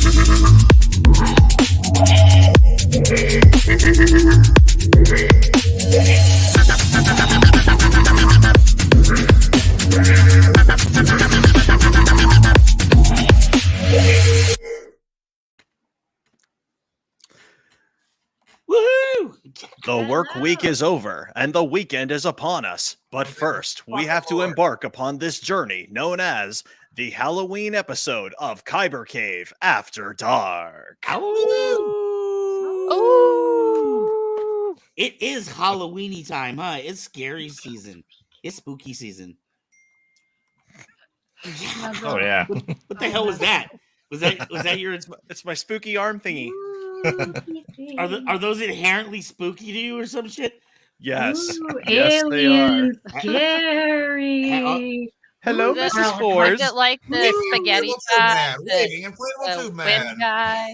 Woohoo! The work week is over and the weekend is upon us. But first, we have to embark upon this journey known as the Halloween episode of Kyber Cave After Dark. Oh, it is Halloweeny time, huh? It's scary season. It's spooky season. Oh yeah. What the hell was that? Was that your? It's my spooky arm thingy. Are those inherently spooky to you or some shit? Yes. Ooh, Yes, they are. Scary. Hello, Was Mrs. it Fours. like the spaghetti guy, Waving inflatable the tube wind man. guy?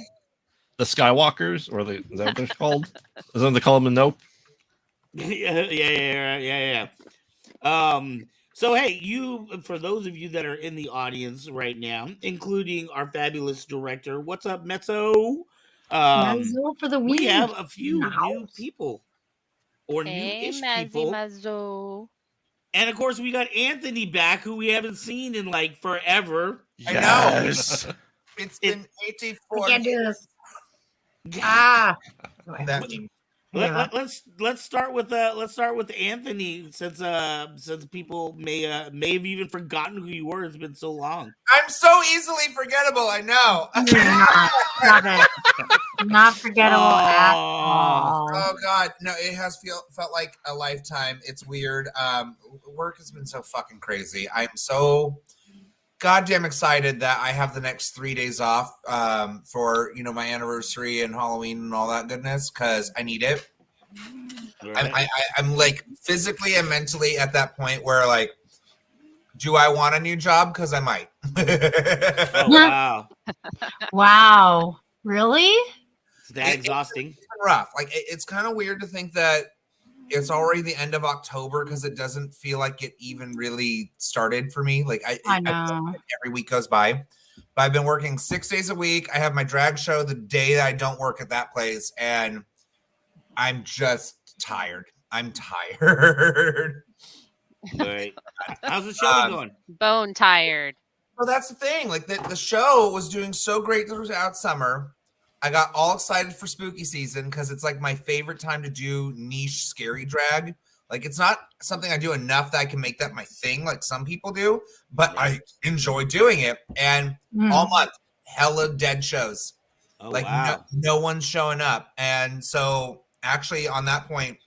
The Skywalkers, or is that what they're called? Is that what they call them in Nope? Yeah. So hey, for those of you that are in the audience right now, including our fabulous director, what's up, Mezzo? Mezzo for the We win. have a few new House. people or Hey, new-ish Mazzy people, Mazzo. and of course we got Anthony back, who we haven't seen in like forever. I know. Yes. It's been 84 I can't do years. this. Ah. That means Let's start with Anthony, since people may have even forgotten who you were. It's been so long. I'm so easily forgettable. I know. Stop it. Not forgettable at all. Oh God, no! It has felt like a lifetime. It's weird. Work has been so fucking crazy. I'm so goddamn excited that I have the next 3 days off for my anniversary and Halloween and all that goodness, because I need it. Right. I'm like physically and mentally at that point where like, do I want a new job? Because I might. Oh wow, Wow. Really? it's that exhausting. It's been rough. Like it's kind of weird to think that it's already the end of October, because it doesn't feel like it even really started for me. Like I know. every week goes by. But I've been working 6 days a week. I have my drag show the day that I don't work at that place, and I'm just tired. I'm tired. Right. How's the show been going? Bone tired. Well, that's the thing. Like the show was doing so great throughout summer. I got all excited for spooky season because it's like my favorite time to do niche scary drag. Like it's not something I do enough that I can make that my thing like some people do, but I enjoy doing it. And all month, hella dead shows. Oh, like wow. no one's showing up. And so actually on that point,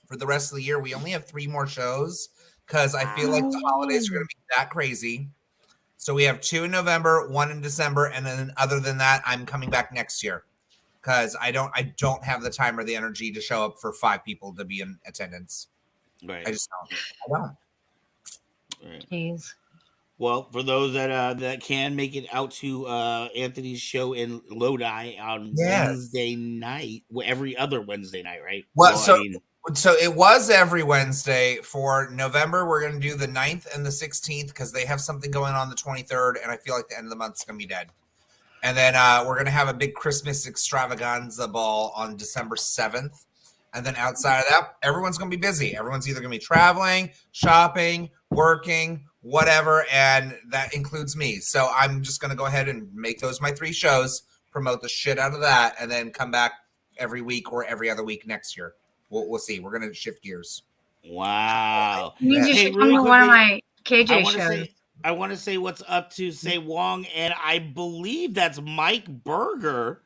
for the rest of the year, we only have 3 more shows because I feel like the holidays are going to be that crazy. So we have 2 in November, 1 in December, and then other than that, I'm coming back next year because I don't have the time or the energy to show up for 5 people to be in attendance. Right. I just don't. Right. Jeez. Well, for those that can make it out to Anthony's show in Lodi on Wednesday night, every other Wednesday night, right? Well, so it was every Wednesday. For November, we're going to do the 9th and the 16th because they have something going on the 23rd, and I feel like the end of the month is going to be dead. And then we're going to have a big Christmas extravaganza ball on December 7th. And then outside of that, everyone's going to be busy. Everyone's either going to be traveling, shopping, working, whatever, and that includes me. So I'm just going to go ahead and make those my 3 shows, promote the shit out of that, and then come back every week or every other week next year. We'll see. We're going to shift gears. Wow. You should come to one of my KJ shows. I want to say what's up to Say Wong, and I believe that's Mike Berger.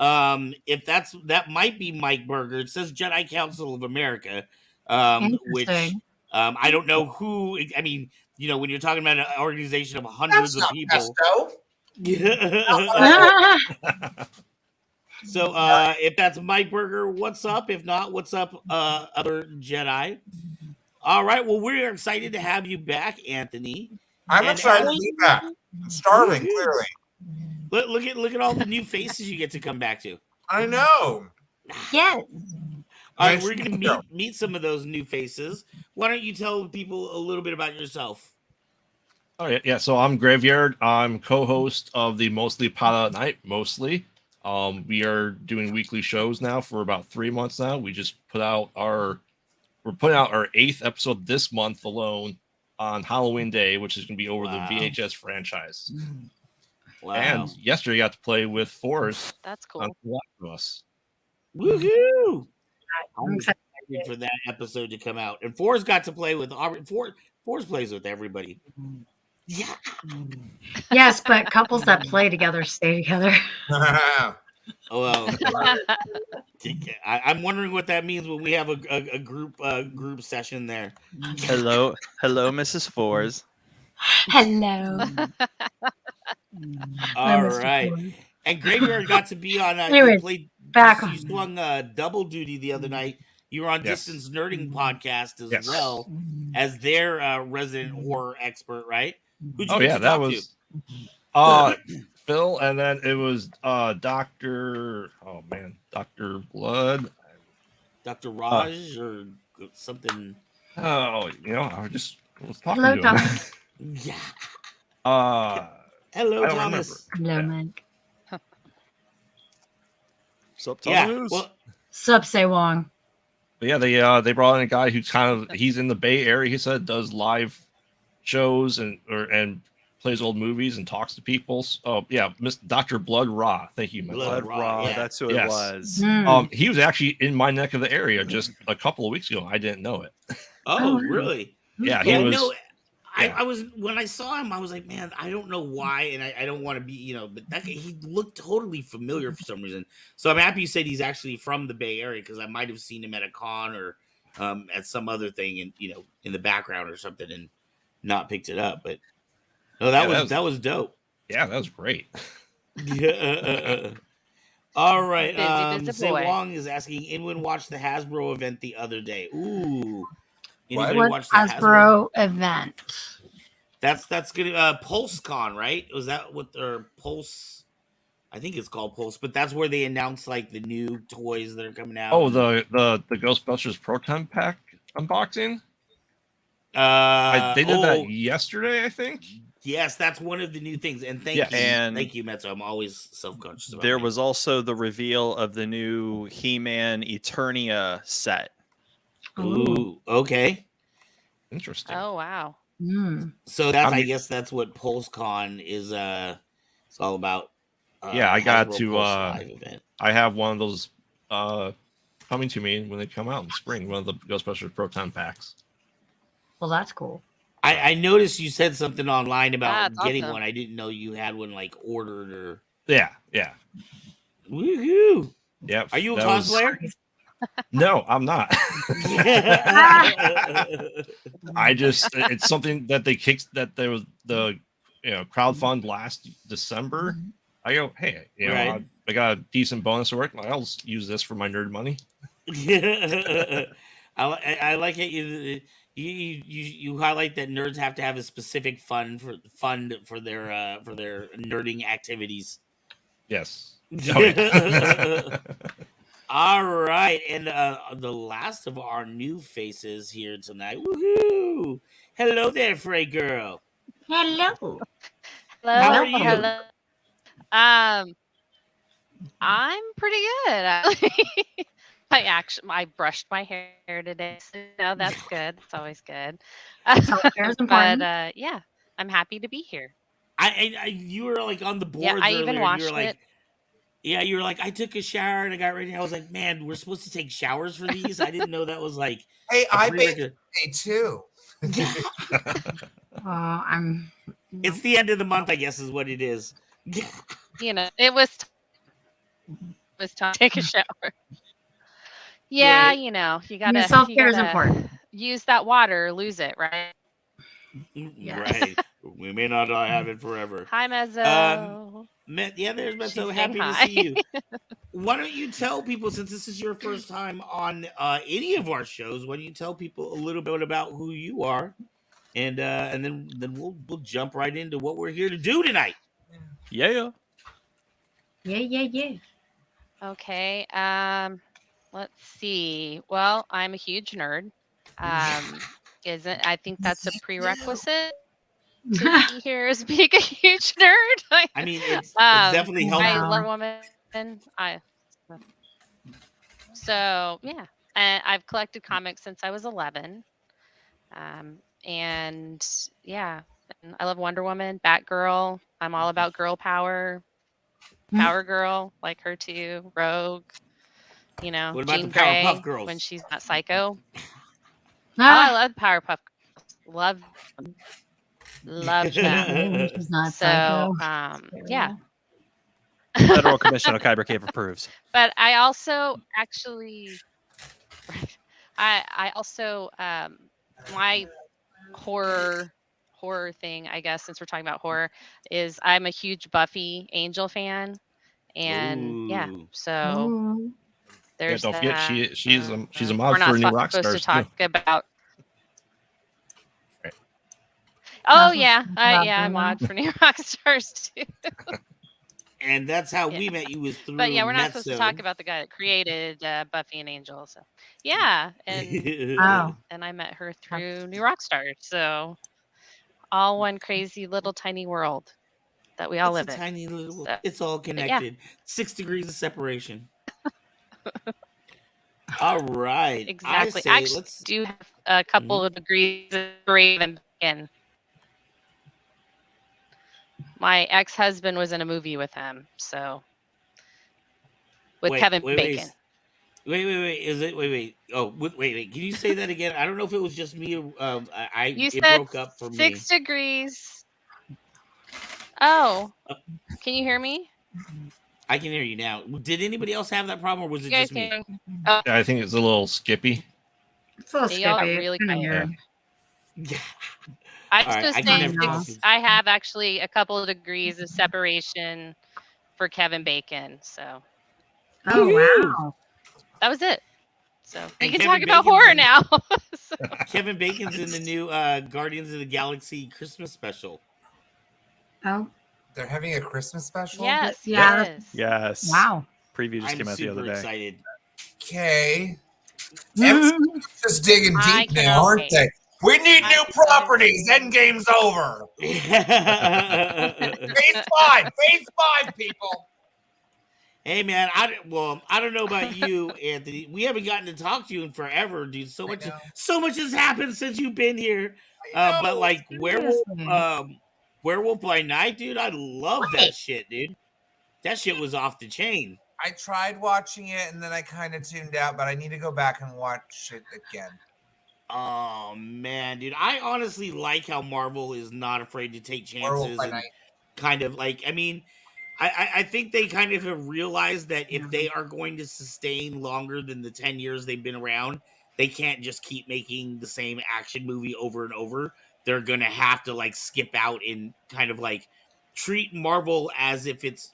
If that might be Mike Berger. It says Jedi Council of America, which I don't know who. I mean, when you're talking about an organization of hundreds of people. So if that's Mike Berger, what's up? If not, what's up, other Jedi? All right. Well, we're excited to have you back, Anthony. I'm excited to be back. I'm starving, clearly. Look at all the new faces you get to come back to. I know. Yes. All right, we're gonna meet some of those new faces. Why don't you tell people a little bit about yourself? Oh yeah, yeah. So I'm Graveyard. I'm co-host of the Mostly Pot at Night. Mostly, we are doing weekly shows now for about 3 months now. We just we're putting out our 8th episode this month alone on Halloween Day, which is going to be over the VHS franchise. Wow. And yesterday, I got to play with Forrest That's on cool. The Last of Us. Woohoo! I'm I'm excited. excited for that episode to come out. And Forrest got to play with Forrest plays with everybody. Yeah. Yes, but couples that play together stay together. Well, I'm wondering what that means when we have a group session there. Hello, Mrs. Fours. Hello. All Mr. right. Ford. And Graveyard got to be on. Anyways, back You on. swung double duty the other night. You were on Yes. Distance Nerding podcast as Yes. well as their resident horror expert, right? Who'd you Oh get yeah, to that talk was Phil, and then it was Doctor. Oh man, Doctor Blood. to? Dr. Raj or something? Oh, I was talking Hello, to him. Thomas. Yeah. I Hello, don't Thomas. Hello, Yeah. Mike. Sup, Yeah. Thomas? Well, Sup, Say Wong. But yeah, they brought in a guy who's he's in the Bay Area. He said does live shows and plays old movies and talks to people. Oh yeah, Dr. Blood Raw. Thank you, Miss. Blood Blood Raw, yeah. that's who Yes. it was. Hmm. He was actually in my neck of the area just a couple of weeks ago. I didn't know it. oh, wow. really? Yeah, Yeah, he was. no, yeah. I was when I saw him, I was like, man, I don't know why, and I don't want to be, but that guy, he looked totally familiar for some reason. So I'm happy you said he's actually from the Bay Area because I might have seen him at a con or at some other thing, and in the background or something, and not picked it up. But no, that was dope. Yeah, that was great. Yeah. All right. Busy Say boy. Wong is asking, Inwin watched the Hasbro event the other day. Ooh. Anybody What watch the Hasbro event? That's good. PulseCon, right? Was that what their Pulse? I think it's called Pulse, but that's where they announced like the new toys that are coming out. Oh, the Ghostbusters Proton Pack unboxing. They did that yesterday, I think. Yes, that's one of the new things. And thank Yes. you, And thank you, Metzo. I'm always self-conscious about There it. was also the reveal of the new He-Man Eternia set. Ooh, okay. Interesting. Oh wow. Hmm. So that's I I mean- guess that's what PulseCon is. It's all about. Yeah, I got Hasbro to, Pulse Live event. I have one of those coming to me when they come out in spring. One of the Ghostbusters Proton packs. Well, that's cool. I noticed you said something online about That's getting awesome. one. I didn't know you had one like ordered or. Yeah. Woohoo! Yep. Are you a that was- cosplayer? No, I'm not. I just it's something that there was the crowdfund last December. I go, hey, Right. I got a decent bonus at work. I'll use this for my nerd money. I like it. You highlight that nerds have to have a specific fund for their nerding activities. Yes. Oh, yeah. All right, and the last of our new faces here tonight. Woohoo! Hello there, Frey girl. Hello. Hello. How are you? Hello. I'm pretty good. I brushed my hair today, so that's good. It's always good. Self-care is important. But yeah, I'm happy to be here. You were like on the boards. Yeah, I even earlier, and watched you were like, it. Yeah, you were like, I took a shower and I got ready. I was like, man, we're supposed to take showers for these. I didn't know that was like. Hey, a I bathed prerequisite. today too. I'm. It's the end of the month, I guess, is what it is. It was time to take a shower. Yeah, Right. you Your gotta self-care is important. use that water, or lose it, right? Yes. Right. We may not have it forever. Hi, Mezzo. Yeah, there's been so She's happy saying to hi. see you. Why don't you tell people, since this is your first time on any of our shows, why don't you tell people a little bit about who you are, and then we'll jump right into what we're here to do tonight. Yeah. Yeah. Okay. Let's see. Well, I'm a huge nerd. I think that's a prerequisite. to be here is being a huge nerd. I mean, it's Um, definitely Wow. I helpful. love woman. So yeah, and I've collected comics since I was 11. And yeah, and I love Wonder Woman, Batgirl. I'm all about girl power, Power Girl, like her too, Rogue. You know, What about Jean the Powerpuff Grey Girls? when she's not psycho. Oh, Ah, I love Powerpuff Girls. Love them. she's not So psycho. yeah. Federal Commission of Kyber Cave approves. But I also actually I also my horror thing, I guess, since we're talking about horror, is I'm a huge Buffy Angel fan. And yeah, Ooh. so Ooh. Yeah, there's don't forget that. she's a We're mod not for New Rock supposed to Stars too. talk about. Right. Oh That's yeah, what's about I Bruno. mod for New Rock Stars too. And that's how we Yeah. met you, was through But yeah, we're not supposed to Netso. talk about the guy that created Buffy and Angel. So yeah, Oh, and I met her through New Rock Stars. So all one crazy little tiny world that we all It's a live in. tiny little. So, It's all but yeah, connected. 6 degrees of separation. All right. exactly. I I say actually let's. do have a couple of degrees of brave and bacon. My ex-husband was in a movie with him, so with Kevin Bacon. Wait. Is it? Wait. Oh, wait. Can you say that again? I don't know if it was just me. You It said broke up for me. 6 degrees. Oh, can you hear me? I can hear you now. Did anybody else have that problem, or was You it guys just me? can. Oh, Yeah, I think it's a little skippy. it's a little Y'all are skippy. really Kinda quiet. weird. I All right, was I just can saying never six- tell. I have actually a couple of degrees of separation for Kevin Bacon. So Oh wow. that was it. So we And can Kevin talk about Bacon's horror in- now. So- Kevin Bacon's in the new Guardians of the Galaxy Christmas special. Oh They're having a Christmas special. yes, Yeah. yes. Yes. wow. Preview just I'm came out the super other day. excited. Okay. Mhm. Just digging I deep now, aren't cannot they? We need I new cannot properties. wait. Endgame's over. Phase 5. Phase 5, people. Hey man, I don't know about you, Anthony. We haven't gotten to talk to you in forever, dude. So much has happened since you've been here. But like Seriously. Werewolf by Night, dude, I love that shit, dude. That shit was off the chain. I tried watching it and then I kind of tuned out, but I need to go back and watch it again. Oh man, dude. I honestly like how Marvel is not afraid to take Werewolf chances by and Night. kind of like, I mean, I think they kind of have realized that if they are going to sustain longer than the 10 years they've been around, they can't just keep making the same action movie over and over. They're gonna have to like skip out and kind of like treat Marvel as if it's,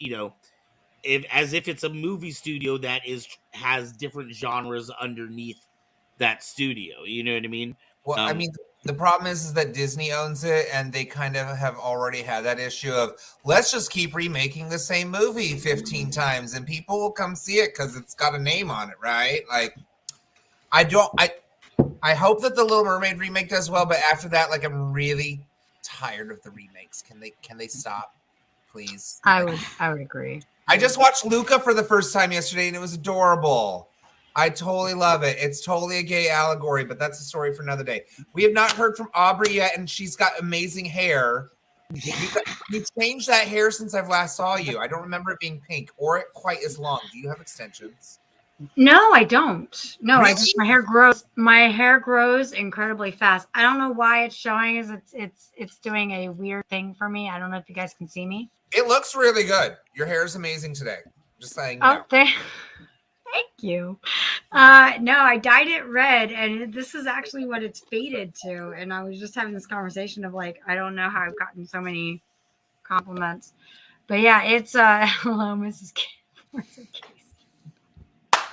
as if it's a movie studio that has different genres underneath that studio. You know what I mean? Well, I mean, the problem is that Disney owns it, and they kind of have already had that issue of let's just keep remaking the same movie 15 times, and people will come see it because it's got a name on it, right? Like, I hope that the Little Mermaid remake does well, but after that, like, I'm really tired of the remakes. Can they stop, please? I would agree. I just watched Luca for the first time yesterday, and it was adorable. I totally love it. It's totally a gay allegory, but that's a story for another day. We have not heard from Aubrey yet, and she's got amazing hair. You changed that hair since I've last saw you. I don't remember it being pink or quite as long. Do you have extensions? No, I don't. No, Really? I just my hair grows incredibly fast. I don't know why it's showing as it's doing a weird thing for me. I don't know if you guys can see me. It looks really good. Your hair is amazing today. Just saying. Oh, thank you. No, I dyed it red, and this is actually what it's faded to. And I was just having this conversation of like, I don't know how I've gotten so many compliments, but yeah, it's hello, Mrs.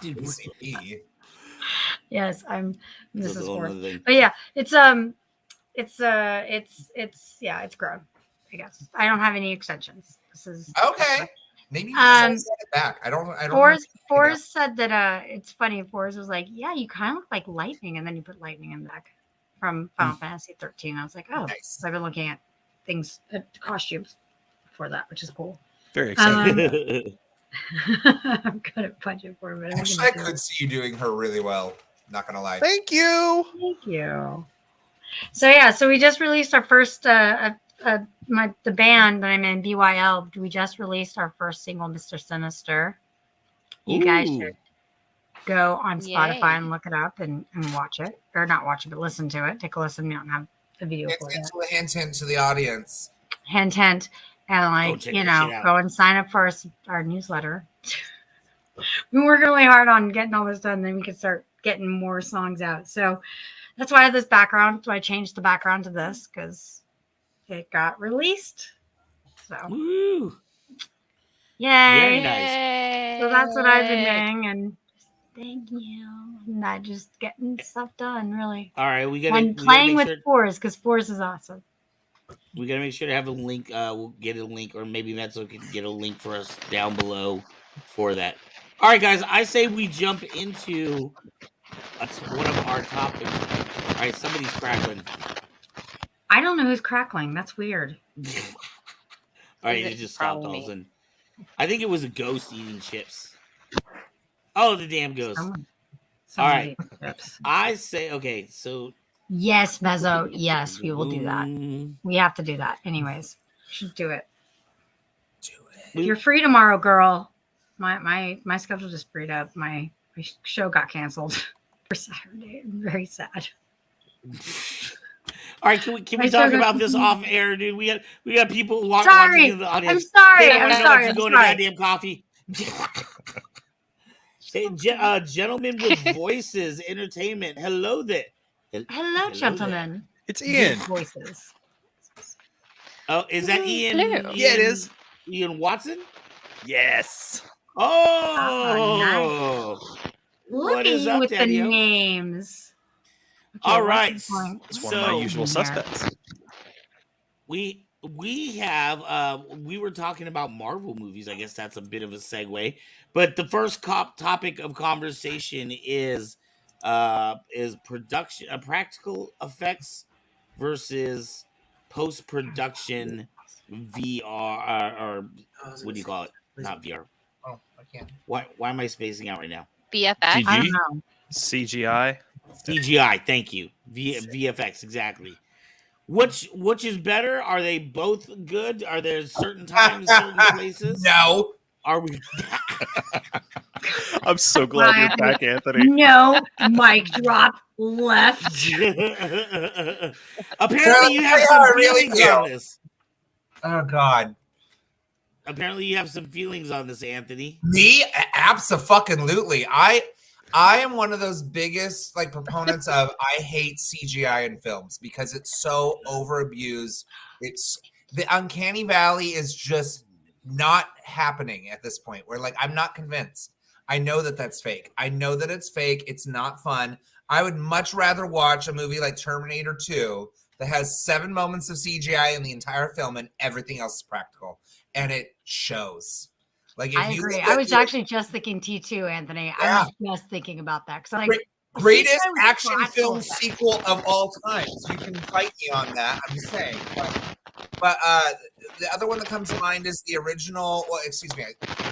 Dude, PCP. Yes, I'm that's a Mrs. whole Force. nother thing. But yeah, it's yeah, it's grown. I guess I don't have any extensions. This is Okay. Maybe you just set it back. I don't Forrest said that it's funny. Forrest was like, yeah, you kind of look like lightning, and then you put lightning in the back from Final Fantasy 13. I was like, oh, Nice. I've been looking at things, costumes for that, which is cool. Very exciting. I'm good at budget for it, but I'm Actually, I gonna do could it. see you doing her really well. Not gonna lie. Thank you. Thank you. So yeah, so we just released our first the band that I'm in, BYL. We just released our first single, Mr. Sinister. You guys Ooh. should go on Spotify Yay. and look it up and watch it, or not watch it, but listen to it. Take a listen. We don't have a video for it. Hint to the audience. Hint, and like check that shit out. go and sign up for our newsletter. We're working really hard on getting all this done, then we can start getting more songs out. So that's why I have this background. So I changed the background to this because it got released. So Woo. yay! Very nice. So that's what I've been doing, and thank you. And I just getting stuff done, really. All right, we gotta And we gotta playing make with sure, Force because Force is awesome. we gotta make sure to have a link. We'll get a link, or maybe Metzo can get a link for us down below for that. All right, guys, I say we jump into one of our topics. All right, somebody's crackling. I don't know who's crackling. That's weird. All right, Is it it just stopped all probably of a sudden. I think it was a ghost eating chips. Oh, the damn ghost. Someone All right. ate chips. I say, okay, so Yes, Mezzo. Yes, we will do that. boom. We have to do that. Anyways, we should do it. Do If you're free tomorrow, girl. My schedule just freed up. My show got canceled for Saturday. I'm very sad. All right, can we My talk sugar- about this off air, dude? We got people Sorry. watching in the audience. I'm sorry. They don't I'm wanna know sorry. if I'm you're going sorry. to goddamn coffee. Hey, gentlemen with voices, entertainment. Hello there. Hello, there. gentlemen. It's With Ian. voices. Oh, is that Ian? Hello. Yeah, it is. Ian Watson. Yes. Oh, Look What at is you up, with Daddy-o? the names. All what's right. going- It's one of my So- usual suspects. we have we were talking about Marvel movies. I guess that's a bit of a segue. But the first topic of conversation is production, practical effects versus post production VR or what do you call it? Not VR. Oh, I can't. Why am I spacing out right now? BFX. I don't GG. know. CGI. CGI. Thank you. VFX. Exactly. Which is better? Are they both good? Are there certain times, certain places? No. Are we? I'm so glad you're back, Anthony. No, mic drop left. Apparently, you have Yeah, some I really feelings do. on this. Oh God. Apparently, you have some feelings on this, Anthony. Me? Abso-fucking-lutely. I am one of those biggest like proponents of I hate CGI in films because it's so overabused. It's the uncanny valley is just not happening at this point. Where like I'm not convinced. I know that that's fake. I know that it's fake. It's not fun. I would much rather watch a movie like Terminator 2 that has 7 moments of CGI in the entire film and everything else is practical, and it shows. Like if I you agree. look I at was the actually just thinking T2, Anthony. I Yeah. was just thinking about that because like greatest CGI was action practical film effects. sequel of all time. So you can fight me on that. I'm just saying. But the other one that comes to mind is the original. Well, excuse me,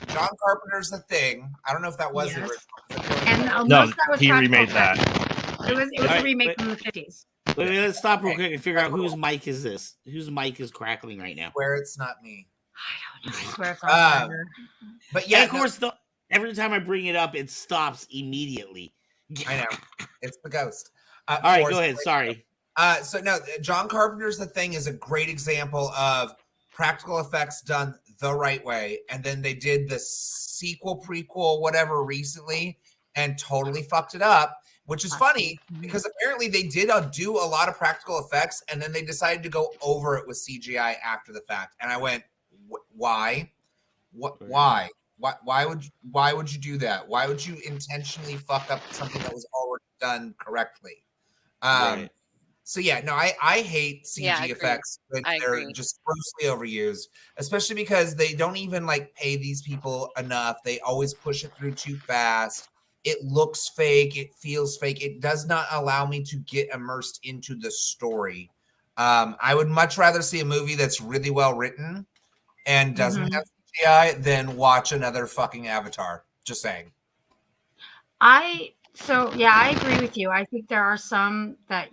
John Carpenter's The Thing. I don't know if that was the Yes. original. And No, most of that was he practical remade effects. that. It was a Alright, remake but- from the 50s. Wait, let's stop real quick and figure out whose mic is this. Whose mic is crackling right now? Where it's not me. I don't know. I swear it's on fire. But Yeah, yeah, of course. Every time I bring it up, it stops immediately. I know it's the ghost. All right, Forrest, go ahead. Sorry. So no, John Carpenter's The Thing is a great example of practical effects done the right way. And then they did the sequel, prequel, whatever recently and totally fucked it up, which is funny because apparently they did do a lot of practical effects and then they decided to go over it with CGI after the fact. And I went, why? Why? Why would you do that? Why would you intentionally fuck up something that was already done correctly? Right. So yeah, no, I hate CG Yeah, I agree. effects, but I they're agree. just grossly overused, especially because they don't even like pay these people enough. They always push it through too fast. It looks fake. It feels fake. It does not allow me to get immersed into the story. I would much rather see a movie that's really well written and doesn't Mhm. have CGI than watch another fucking Avatar. Just saying. I agree with you. I think there are some that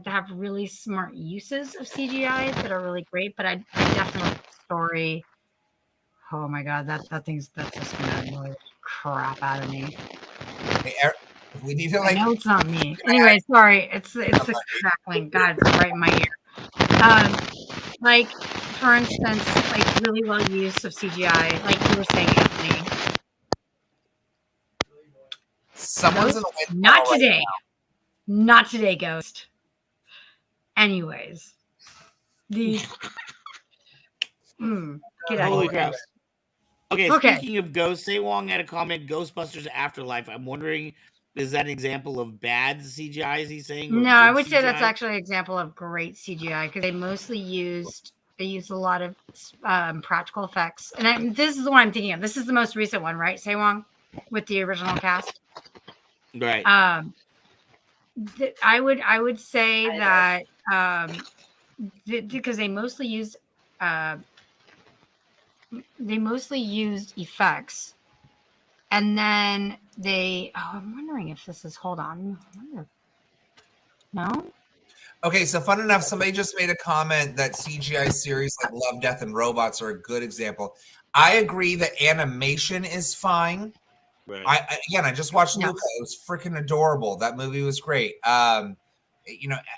have really smart uses of CGI that are really great, but I definitely story. Oh my god, that's just gonna annoy the crap out of me. Hey, we need to I know it's not me. Anyway, sorry, it's the crackling. God, it's right in my ear. Like for instance, like really well use of CGI, like you were saying, Anthony. Someone's in the Ghost? wind. Not today. Not today, Ghost. Anyways, get out of Holy here. crap. Okay, Okay. speaking of ghosts, Say Wong had a comment, Ghostbusters Afterlife. I'm wondering, is that an example of bad CGI, is he saying? Or No, I good would say that's CGI? actually an example of great CGI because they used a lot of practical effects. And this is the one I'm thinking of. This is the most recent one, right, Say Wong, with the original cast. Right. I would say that because they mostly used effects, and then I'm wondering if this is. Hold on. No. Okay, so fun enough, somebody just made a comment that CGI series like Love, Death, and Robots are a good example. I agree that animation is fine. Right. I just watched Yeah. Luca. It was freaking adorable. That movie was great. I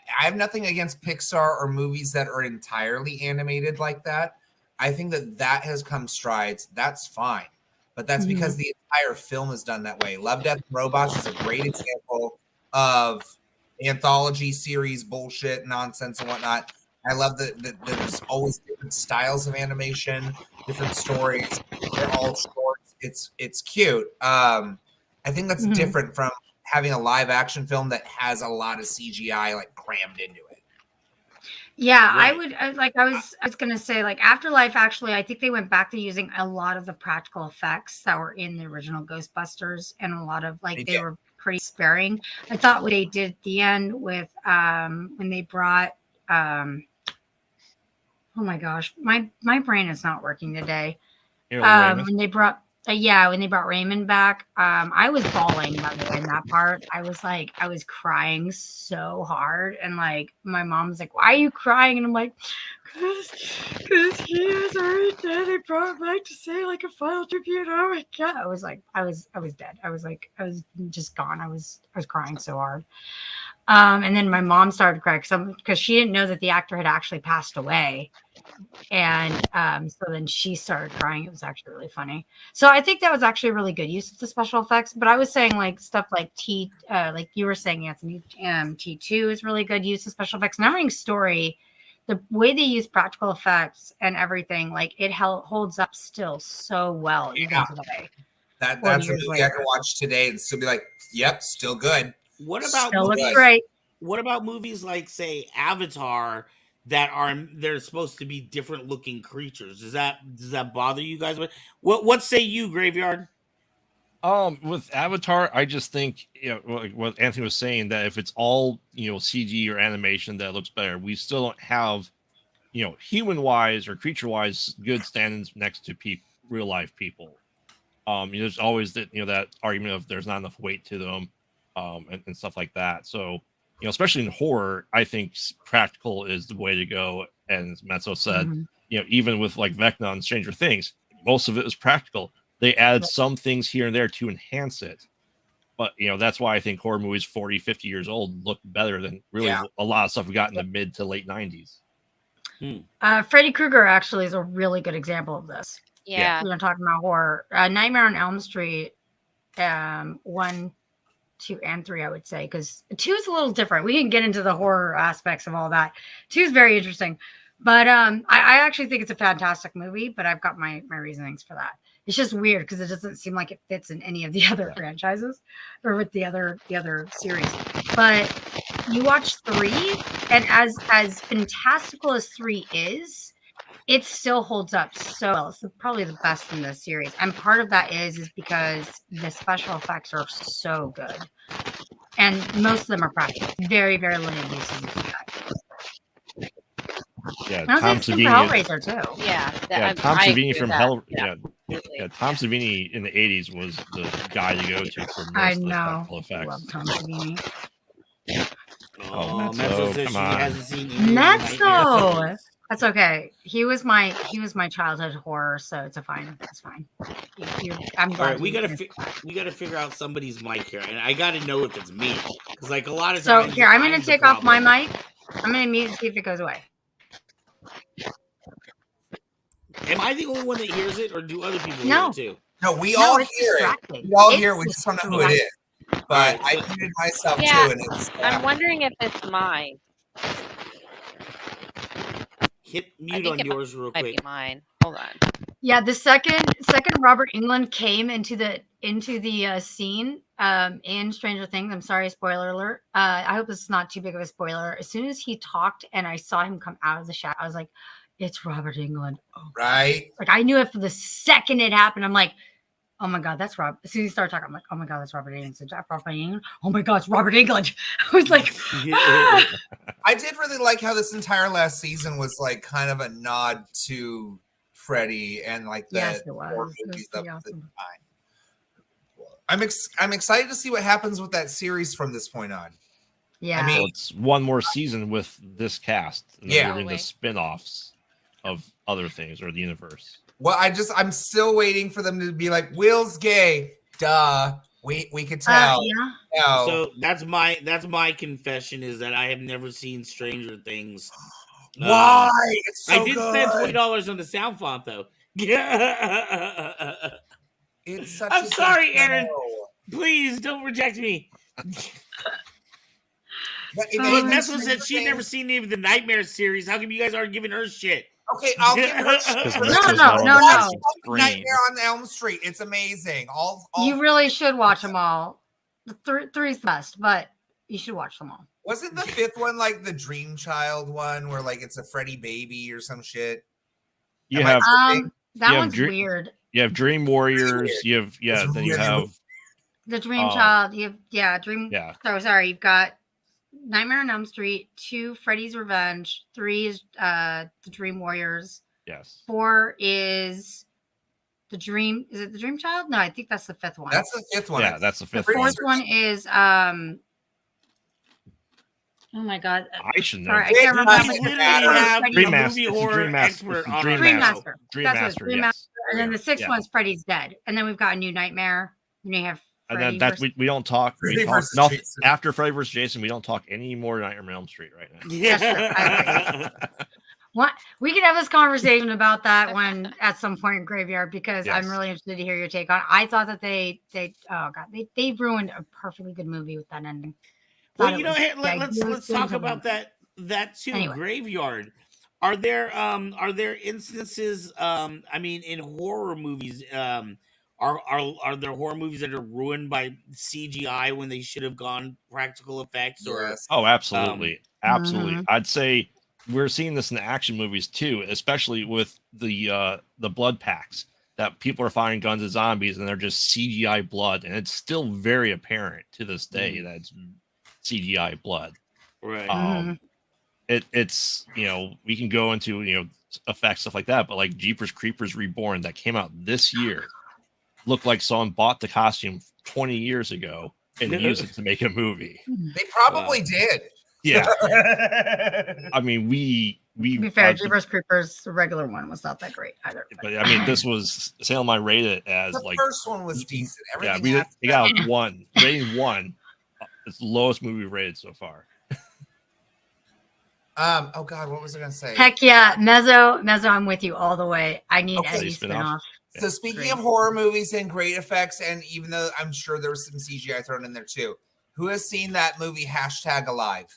have nothing against Pixar or movies that are entirely animated like that. I think that has come strides. That's fine. But that's because the entire film is done that way. Love, Death, and Robots is a great example of anthology series bullshit, nonsense, and whatnot. I love that there's always different styles of animation, different stories. They're all short. It's cute. I think that's different from having a live action film that has a lot of CGI like crammed into it. Yeah, Right. I was gonna say, like, Afterlife, actually, I think they went back to using a lot of the practical effects that were in the original Ghostbusters, and a lot of they were pretty sparing. I thought what they did at the end with when they brought oh my gosh, my brain is not working today. When they brought when they brought Raymond back, I was bawling, by the way, in that part. I was crying so hard, and like my mom was like, "Why are you crying?" And I'm like, "Cause he is already dead. They brought him back to say like a final tribute." Oh my god! I was dead. I was just gone. I was crying so hard. And then my mom started crying because she didn't know that the actor had actually passed away. And so then she started crying. It was actually really funny. So I think that was actually a really good use of the special effects. But I was saying like stuff like like you were saying, Anthony, T2 is really good use of special effects. Neverending Story, the way they use practical effects and everything, like it holds up still so well even today. That's a movie I can watch today and still be like, "Yep, still good." What about still movies? looks great. What about movies like, say, Avatar, they're supposed to be different looking creatures? Does that bother you guys? What say you, Graveyard? With Avatar, I just think, like what Anthony was saying, that if it's all CG or animation, that looks better. We still don't have human wise or creature wise good standings next to real life people. There's always that argument of there's not enough weight to them, and stuff like that. So especially in horror, I think practical is the way to go. And as Mezzo said, even with like Vecna and Stranger Things, most of it is practical. They added some things here and there to enhance it. But, that's why I think horror movies 40, 50 years old look better than really a lot of stuff we got in the mid to late 90s. Freddy Krueger actually is a really good example of this. Yeah. We were talking about horror. Nightmare on Elm Street, 1, 2, and 3, I would say, because 2 is a little different. We can get into the horror aspects of all that. 2 is very interesting. But I actually think it's a fantastic movie, but I've got my reasonings for that. It's just weird because it doesn't seem like it fits in any of the other franchises or with the other series. But you watch 3, and as fantastical as 3 is, it still holds up so well. It's probably the best in the series. And part of that is because the special effects are so good. And most of them are practical. Very, very limited uses of effects. Yeah, I Tom was thinking Savini. Hellraiser too. Yeah. Yeah, Tom I Savini agree from with Hell. that. Yeah, Absolutely. yeah, Tom Savini in the '80s was the guy to go to for I most of the know. special I effects. love Tom Savini. Oh, Mezzo Mezzo, says come she on. hasn't seen any of the Nightmare Mezzo. series. That's okay. He was my childhood horror, so it's fine. It's fine. I'm All glad. right, we you gotta missed that. figure out somebody's mic here, and I gotta know if it's me because like a lot of So times. here, I'm gonna the take off my problem. mic. I'm gonna mute and see if it goes away. Am I the only one that hears it, or do other people No. hear it too? No, we No, all it's hear it. distracting. We all It's hear it. We just don't know who it is. But Alright, I so- muted myself Yeah, too, and it's. I'm wondering if it's mine. Hit I mute think on it yours real might be quick. mine. Hold on. Yeah, the second Robert Englund came into the scene in Stranger Things. I'm sorry, spoiler alert. I hope this is not too big of a spoiler. As soon as he talked and I saw him come out of the shadow, I was like, "It's Robert Englund." Oh, Right. like I knew it for the second it happened. I'm like, "Oh my god, that's Rob." As soon as he started talking, I'm like, "Oh my god, that's Robert Englund." Is that Robert Englund? Oh my god, it's Robert Englund. I was like, "Ah!" I did really like how this entire last season was like kind of a nod to Freddy and like the Yes, it was. horror It was movies pretty of the awesome. time. I'm excited to see what happens with that series from this point on. Yeah. mean- So it's one more season with this cast. And then Yeah. we're doing the Totally. spin-offs of other things or the universe. Well, I'm still waiting for them to be like, Will's gay. Duh. We could tell. Yeah. No. So that's my confession is that I have never seen Stranger Things. Why? It's so I did good. spend $20 on the sound font though. It's such I'm a good sorry, show. Aaron. Please don't reject me. But it Oh, Look, makes Messel me said she'd never think- seen any of the Nightmare series. How come you guys aren't giving her shit? Okay, I'll give her. Because No, Messo's no, not on no, the no. fucking screen. Nightmare on Elm Street. It's amazing. All You really should watch them all. The three's the best, but you should watch them all. wasn't the fifth one like the Dream Child one where like it's a Freddy baby or some shit? You Am I- have That Yeah, one's Dream- weird. you have Dream Warriors. weird. You have It's then you really have The Dream Oh. Child. You have Dream. yeah. So sorry, you've got Nightmare on Elm Street. 2, Freddy's Revenge. 3 is the Dream Warriors. Yes. 4 is the Dream. Is it the Dream Child? No, I think that's the 5th one. That's the fifth one. Yeah, that's the the fifth one. 4th one is Oh my god. I should know. Sorry, I this. can't We remember. literally Matter. have Freddy- a Dream movie Master. horror Dream Master. expert It's the on Dream our Dream show. Master. Dream That's what Master. Dream Yes. Master. And then the 6th Yeah. one's Freddy's Dead. And then we've got a new Nightmare. And you have And Freddy then that versus- we don't talk. We Freddy talk versus nothing Jason. after Freddy versus Jason. We don't talk any more Nightmare on Elm Street right now. Yeah. What we can have this conversation about that one at some point in Graveyard because I'm Yes. really interested to hear your take on it. I thought that they ruined a perfectly good movie with that ending. Well, Thought you it know, was hey, the let's ideal talk thing about to that too. Anyway. Graveyard. Are there instances? I mean, in horror movies, are there horror movies that are ruined by CGI when they should have gone practical effects? Or Yes. Oh, absolutely, absolutely. Mhm. I'd say we're seeing this in the action movies too, especially with the blood packs that people are finding guns as zombies and they're just CGI blood, and it's still very apparent to this day that it's CGI blood. right? Mhm. It's we can go into effects stuff like that, but like Jeepers Creepers Reborn that came out this year looked like someone bought the costume 20 years ago and used it to make a movie. They probably did. Yeah, I mean we To be fair, Jeepers Creepers, the regular one, was not that great either. but I mean this was Salem I rated it as The like first one was decent. yeah Everything after we got a 1 rating 1. It's the lowest movie rated so far. oh God, what was I gonna say? Heck yeah, Mezzo, I'm with you all the way. I need Okay. Eddie Spin-off. spinoff. So speaking Great. of horror movies and great effects, and even though I'm sure there was some CGI thrown in there too, who has seen that movie #Alive?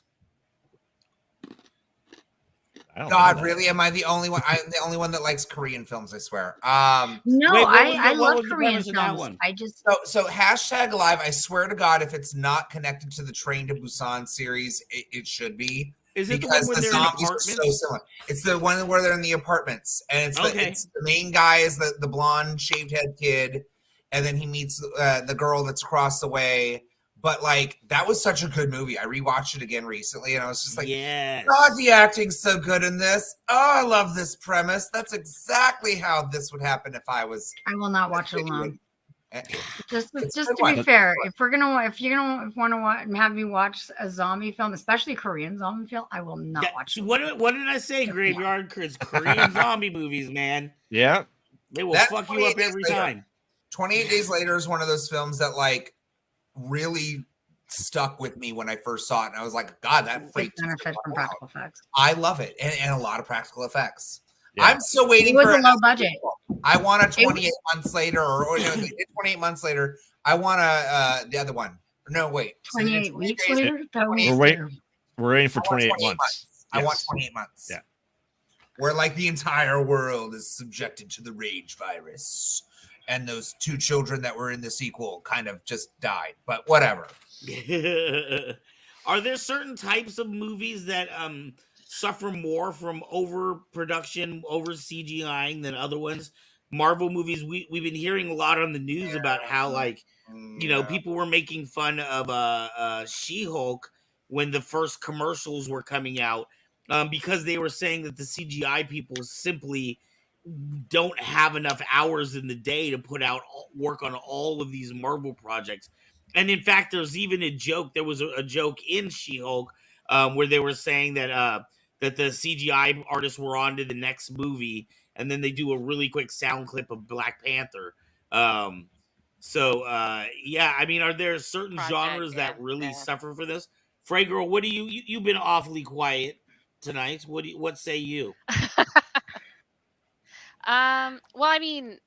I don't God, know that. really? Am I the only one? I'm the only one that likes Korean films, I swear. No, Wait, what was I the- what love was the Korean premise of that films. one? I just So #Alive, I swear to God, if it's not connected to the Train to Busan series, it should be. Is it the Because one the where they're in zombies are so apartments? similar. It's the one where they're in the apartments, and it's Okay. it's the main guy is the blonde shaved head kid, and then he meets the girl that's across the way. But like that was such a good movie. I rewatched it again recently, and I was just like, yes. God, the acting's so good in this. Oh, I love this premise. That's exactly how this would happen if I was. I will not watch it alone. Just It's to good be one. fair, if you're gonna want to have me watch a zombie film, especially Korean zombie film, I will not watch it. What did I say, Graveyard? Because Korean zombie movies, man, Yeah. they will That fuck you up 28 Days every Later. time. 28 Days Later is one of those films that like really stuck with me when I first saw it, and I was like, God, that Big freaked me benefit from out. practical effects. I love it, and a lot of practical effects. Yeah. I'm still waiting It was for a low budget. I want a 28 months later, or no, they did 28 months later. I want a the other one. No, wait. 28 weeks days- later. That was We're waiting. We're aiming for I want 28 28 months. I want Yes. 28 months. Yeah. Where like the entire world is subjected to the rage virus, and those two children that were in the sequel kind of just died. But whatever. Are there certain types of movies that suffer more from overproduction, over CGIing than other ones? Marvel movies, we've been hearing a lot on the news about how like people were making fun of She-Hulk when the first commercials were coming out because they were saying that the CGI people simply don't have enough hours in the day to put out work on all of these Marvel projects. And in fact, there's even a joke. There was a joke in She-Hulk where they were saying that that the CGI artists were on to the next movie, and then they do a really quick sound clip of Black Panther. Yeah, I mean, are there certain genres that really suffer for this? Frey Girl, what do you've been awfully quiet tonight? What say you? Well, I mean,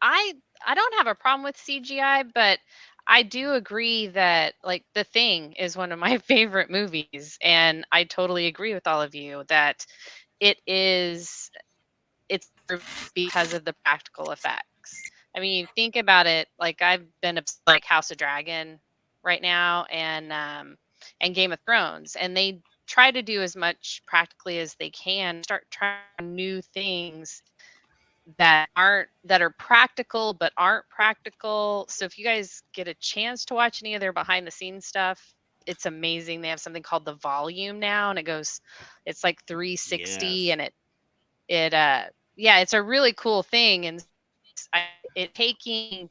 I don't have a problem with CGI, but I do agree that like The Thing is one of my favorite movies, and I totally agree with all of you that it's because of the practical effects. I mean, think about it. Like I've been like House of Dragon right now, and Game of Thrones, and they try to do as much practically as they can. Start trying new things that are practical but aren't practical. So if you guys get a chance to watch any of their behind the scenes stuff, it's amazing. They have something called the volume now, and it's like 360, Yes. and it's a really cool thing. And it taking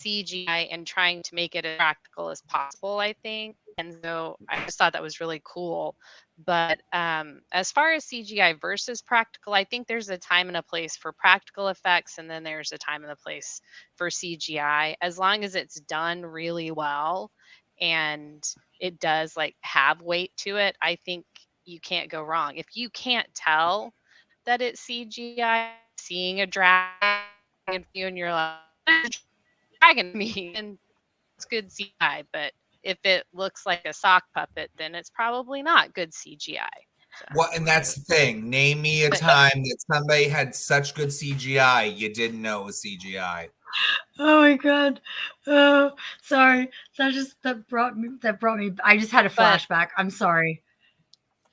CGI and trying to make it as practical as possible, I think. And so I just thought that was really cool. But as far as CGI versus practical, I think there's a time and a place for practical effects, and then there's a time and a place for CGI. As long as it's done really well and it does like have weight to it, I think you can't go wrong. If you can't tell that it's CGI, seeing a dragon and you're like, dragon me, and it's good CGI. But if it looks like a sock puppet, then it's probably not good CGI. So. Well, and that's the thing. Name me a time that somebody had such good CGI you didn't know it was CGI. Oh my god! Oh, sorry. That brought me. I just had a flashback. I'm sorry.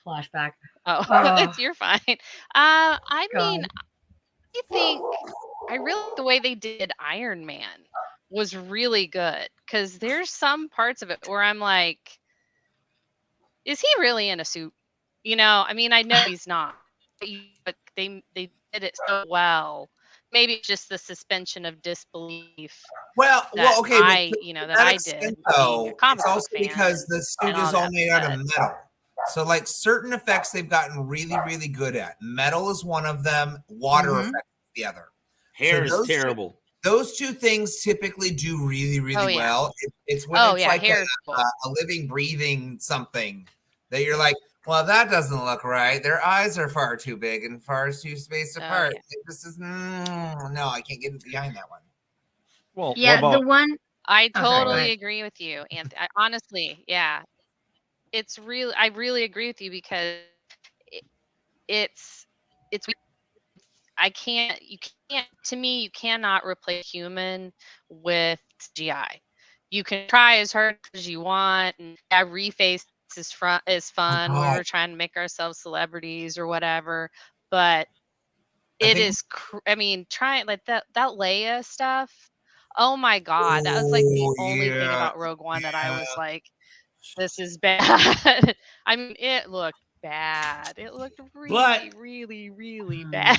Flashback. Oh, you're fine. I mean, I think I really the way they did Iron Man was really good, because there's some parts of it where I'm like, is he really in a suit? I mean, I know he's not, but they did it so well. Maybe it's just the suspension of disbelief. Well, okay, I did. Though, it's also because the suit is all made out of metal. So, like certain effects, they've gotten really, really good at. Metal is one of them. Water effects is the other. Hair is terrible. Those two things typically do really, really well. It's when it's like a living, breathing something that you're like, well, that doesn't look right. Their eyes are far too big and far too spaced apart. This is no, I can't get behind that one. Well, yeah, the one I totally agree with you, and honestly, yeah, it's real. I really agree with you, because it's. To me, you cannot replace human with CGI. You can try as hard as you want, and reface is fun. We were trying to make ourselves celebrities or whatever, but I mean, trying like that Leia stuff. Oh my God. That was like the Oh, only thing yeah. about Rogue One that I was Yeah. like, this is bad. I mean, it looked bad. It looked But really, really, really bad.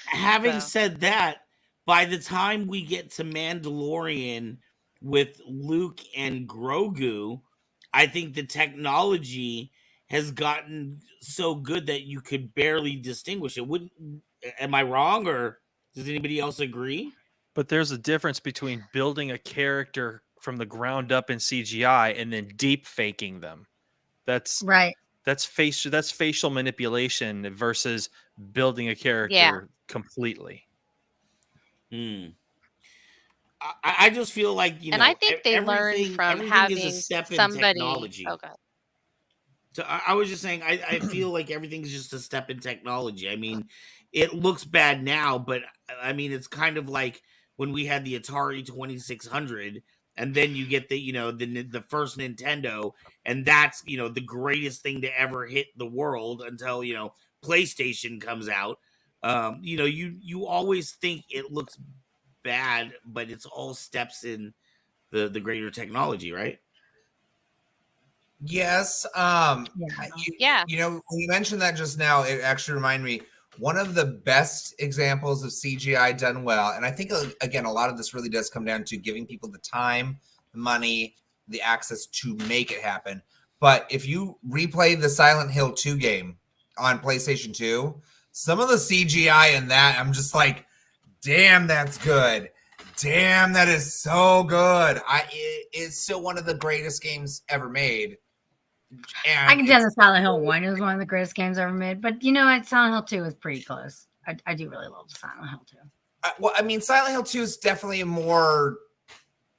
having So, said that, by the time we get to Mandalorian with Luke and Grogu, I think the technology has gotten so good that you could barely distinguish it. Wouldn't am I wrong, or does anybody else agree? But there's a difference between building a character from the ground up in CGI and then deep faking them. That's Right. that's facial manipulation versus building a yeah. character completely. Hmm. I just feel like And I think they learned from everything is a having step in somebody. technology. Oh, God. So I was just saying, I feel like everything's just a step in technology. I mean, it looks bad now, but I mean, it's kind of like when we had the Atari 2600, and then you get the first Nintendo, and that's the greatest thing to ever hit the world until PlayStation comes out. You always think it looks bad, but it's all steps in the greater technology, right? Yes. Yeah. Yeah. When you mentioned that just now, it actually reminded me one of the best examples of CGI done well. And I think, again, a lot of this really does come down to giving people the time, the money, the access to make it happen. But if you replay the Silent Hill 2 game on PlayStation 2, some of the CGI in that, I'm just like, damn, that's good. Damn, that is so good. It's still one of the greatest games ever made. And I can tell that Silent Hill 1 is one of the greatest games ever made, but you know what? Silent Hill 2 is pretty close. I do really love Silent Hill 2. well, I mean, Silent Hill 2 is definitely a more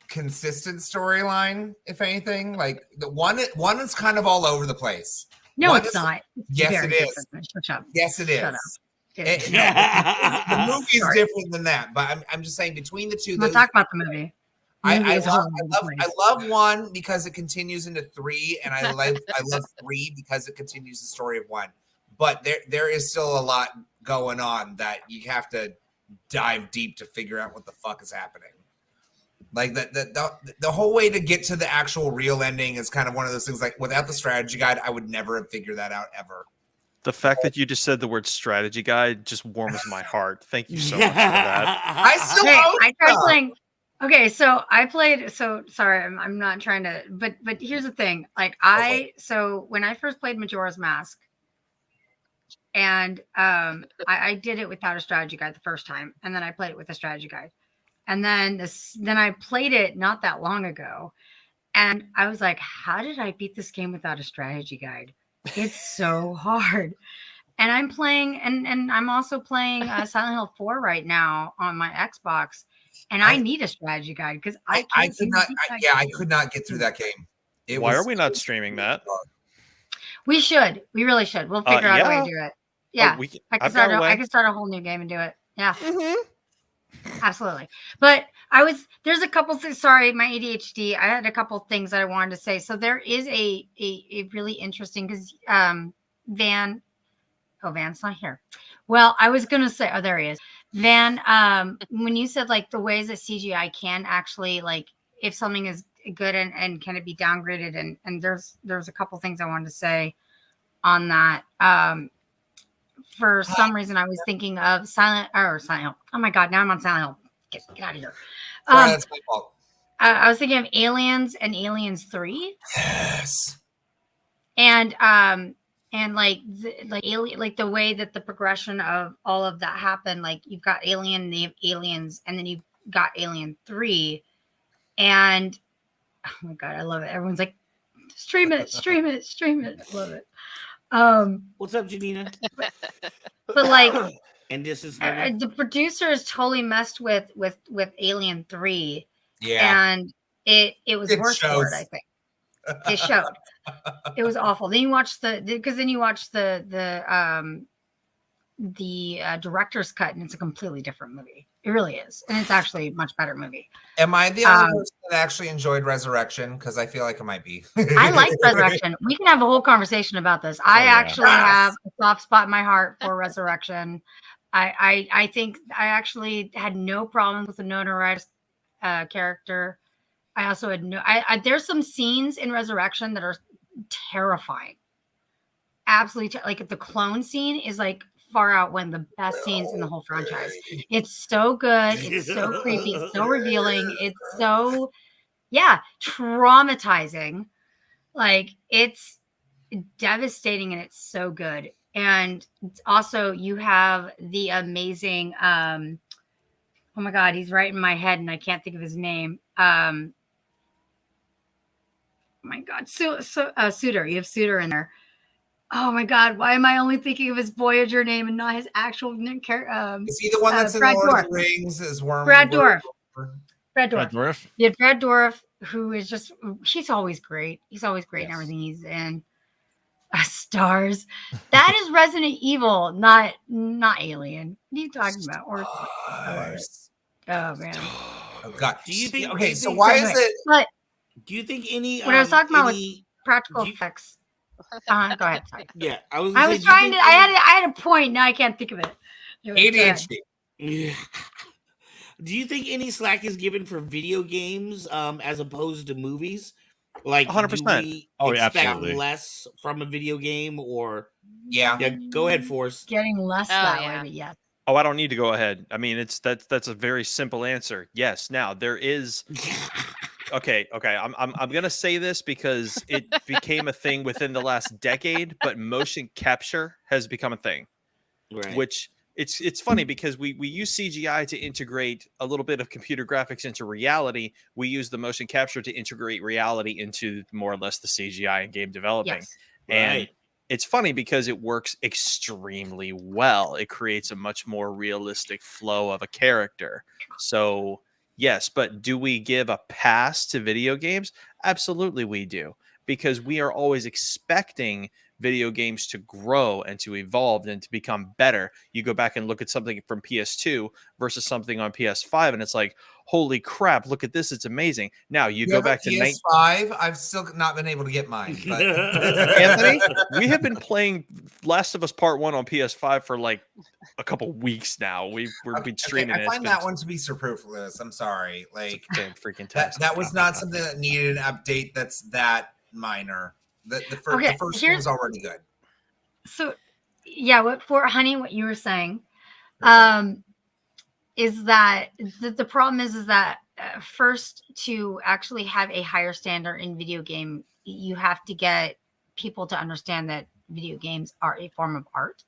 consistent storyline, if anything. Like the one is kind of all over the place. No, One it's is- not. It's Yes, very it is. consistent. Shut up. Yes, it Shut is. up. The movie is Sorry. different than that, but I'm just saying between the two, I'm not talking about the movie. The movie is all over the place. I love 1 because it continues into 3, and I love 3 because it continues the story of 1. But there is still a lot going on that you have to dive deep to figure out what the fuck is happening. Like the whole way to get to the actual real ending is kind of one of those things. Like without the strategy guide, I would never have figured that out ever. The fact that you just said the word strategy guide just warms my heart. Thank you so much for that. I still Hey, own I tried stuff. playing. Okay, so I played. So sorry, I'm not trying to. But here's the thing. Like so when I first played Majora's Mask, and I did it without a strategy guide the first time, and then I played it with a strategy guide, and then I played it not that long ago, and I was like, how did I beat this game without a strategy guide? It's so hard. And I'm playing, and I'm also playing Silent Hill 4 right now on my Xbox, and I need a strategy guide because I could not. I could not get through that game. Why are we not streaming that? We should. We really should. We'll figure out a way to do it. Yeah, I can start a whole new game and do it. Yeah, absolutely. But there's a couple things. Sorry, my ADHD. I had a couple things that I wanted to say. So there is a really interesting because Van's not here. Well, I was gonna say, oh, there he is. Van, when you said like the ways that CGI can actually like if something is good and can it be downgraded and there's a couple things I wanted to say on that. For some reason I was thinking of Silent Hill. Oh my god, now I'm on Silent Hill. Get out of here. That's my fault. I was thinking of Aliens and Aliens 3. Yes. And like the way that the progression of all of that happened, like you've got Alien, the Aliens, and then you've got Alien 3, and oh my god, I love it. Everyone's like, stream it. I love it. What's up, Janina? But like, And this is the producers totally messed with Alien 3, Yeah. and it was worse for it. I think it showed. It was awful. Then you watch the director's cut, and it's a completely different movie. It really is, and it's actually a much better movie. Am I the only person that actually enjoyed Resurrection? Because I feel like it might be. I like Resurrection. We can have a whole conversation about this. I actually have a soft spot in my heart for Resurrection. I think I actually had no problem with the Winona Ryder character. I also had no. There's some scenes in Resurrection that are terrifying. Absolutely, like the clone scene is like far out one of the best scenes in the whole franchise. It's so good. It's so creepy. It's so revealing. It's so traumatizing. Like it's devastating and it's so good. And also you have the amazing oh my god, he's right in my head and I can't think of his name. Oh my god, Suitor. You have Suitor in there. Oh my god, why am I only thinking of his Voyager name and not his actual character? Is he the one that's in Brad Lord Dourif. of the Rings? Is Worm? Brad Dourif. Brad Brad Dourif. Dourif. You have Brad Dourif, who is just, he's always great. He's always great in Yes. everything he's in. Stars. That is Resident Evil, not Alien. What are you talking about? Or Stars. oh man. Oh god. Do you think? Okay, do you so think- why Anyway, is it? But Do you think any? What I was talking about was any, practical do you- effects. Go ahead. Sorry. Yeah, I was. Gonna I say, was do you trying to. think I had a point. Now I can't think of it. Anyway, go ahead. ADHD. any- Do you think any slack is given for video games as opposed to movies? Like, 100%. do we Oh, yeah, expect absolutely. less from a video game, or Yeah. go ahead, Force. Getting less Oh, that yeah. way, but yes. Oh, I don't need to go ahead. I mean, that's a very simple answer. Yes. Now there is. Okay. I'm gonna say this because it became a thing within the last decade, but motion capture has become a thing. Right. Which it's funny because we use CGI to integrate a little bit of computer graphics into reality. We use the motion capture to integrate reality into more or less the CGI and game developing. Yes. And Right. it's funny because it works extremely well. It creates a much more realistic flow of a character. So yes, but do we give a pass to video games? Absolutely we do. Because we are always expecting video games to grow and to evolve and to become better. You go back and look at something from PS2 versus something on PS5, and it's like, holy crap, look at this. It's amazing. Now you You go have a back to PS5. I've still not been able to get mine. But Anthony, we have been playing Last of Us Part 1 on PS5 for like a couple weeks now. We've been streaming I it. find that one to be superfluous. I'm sorry. Like Damn freaking that was not something that needed an update that's that minor. The first one here's- was already good. So, yeah, what you were saying, is that the problem is that first, to actually have a higher standard in video game, you have to get people to understand that video games are a form of art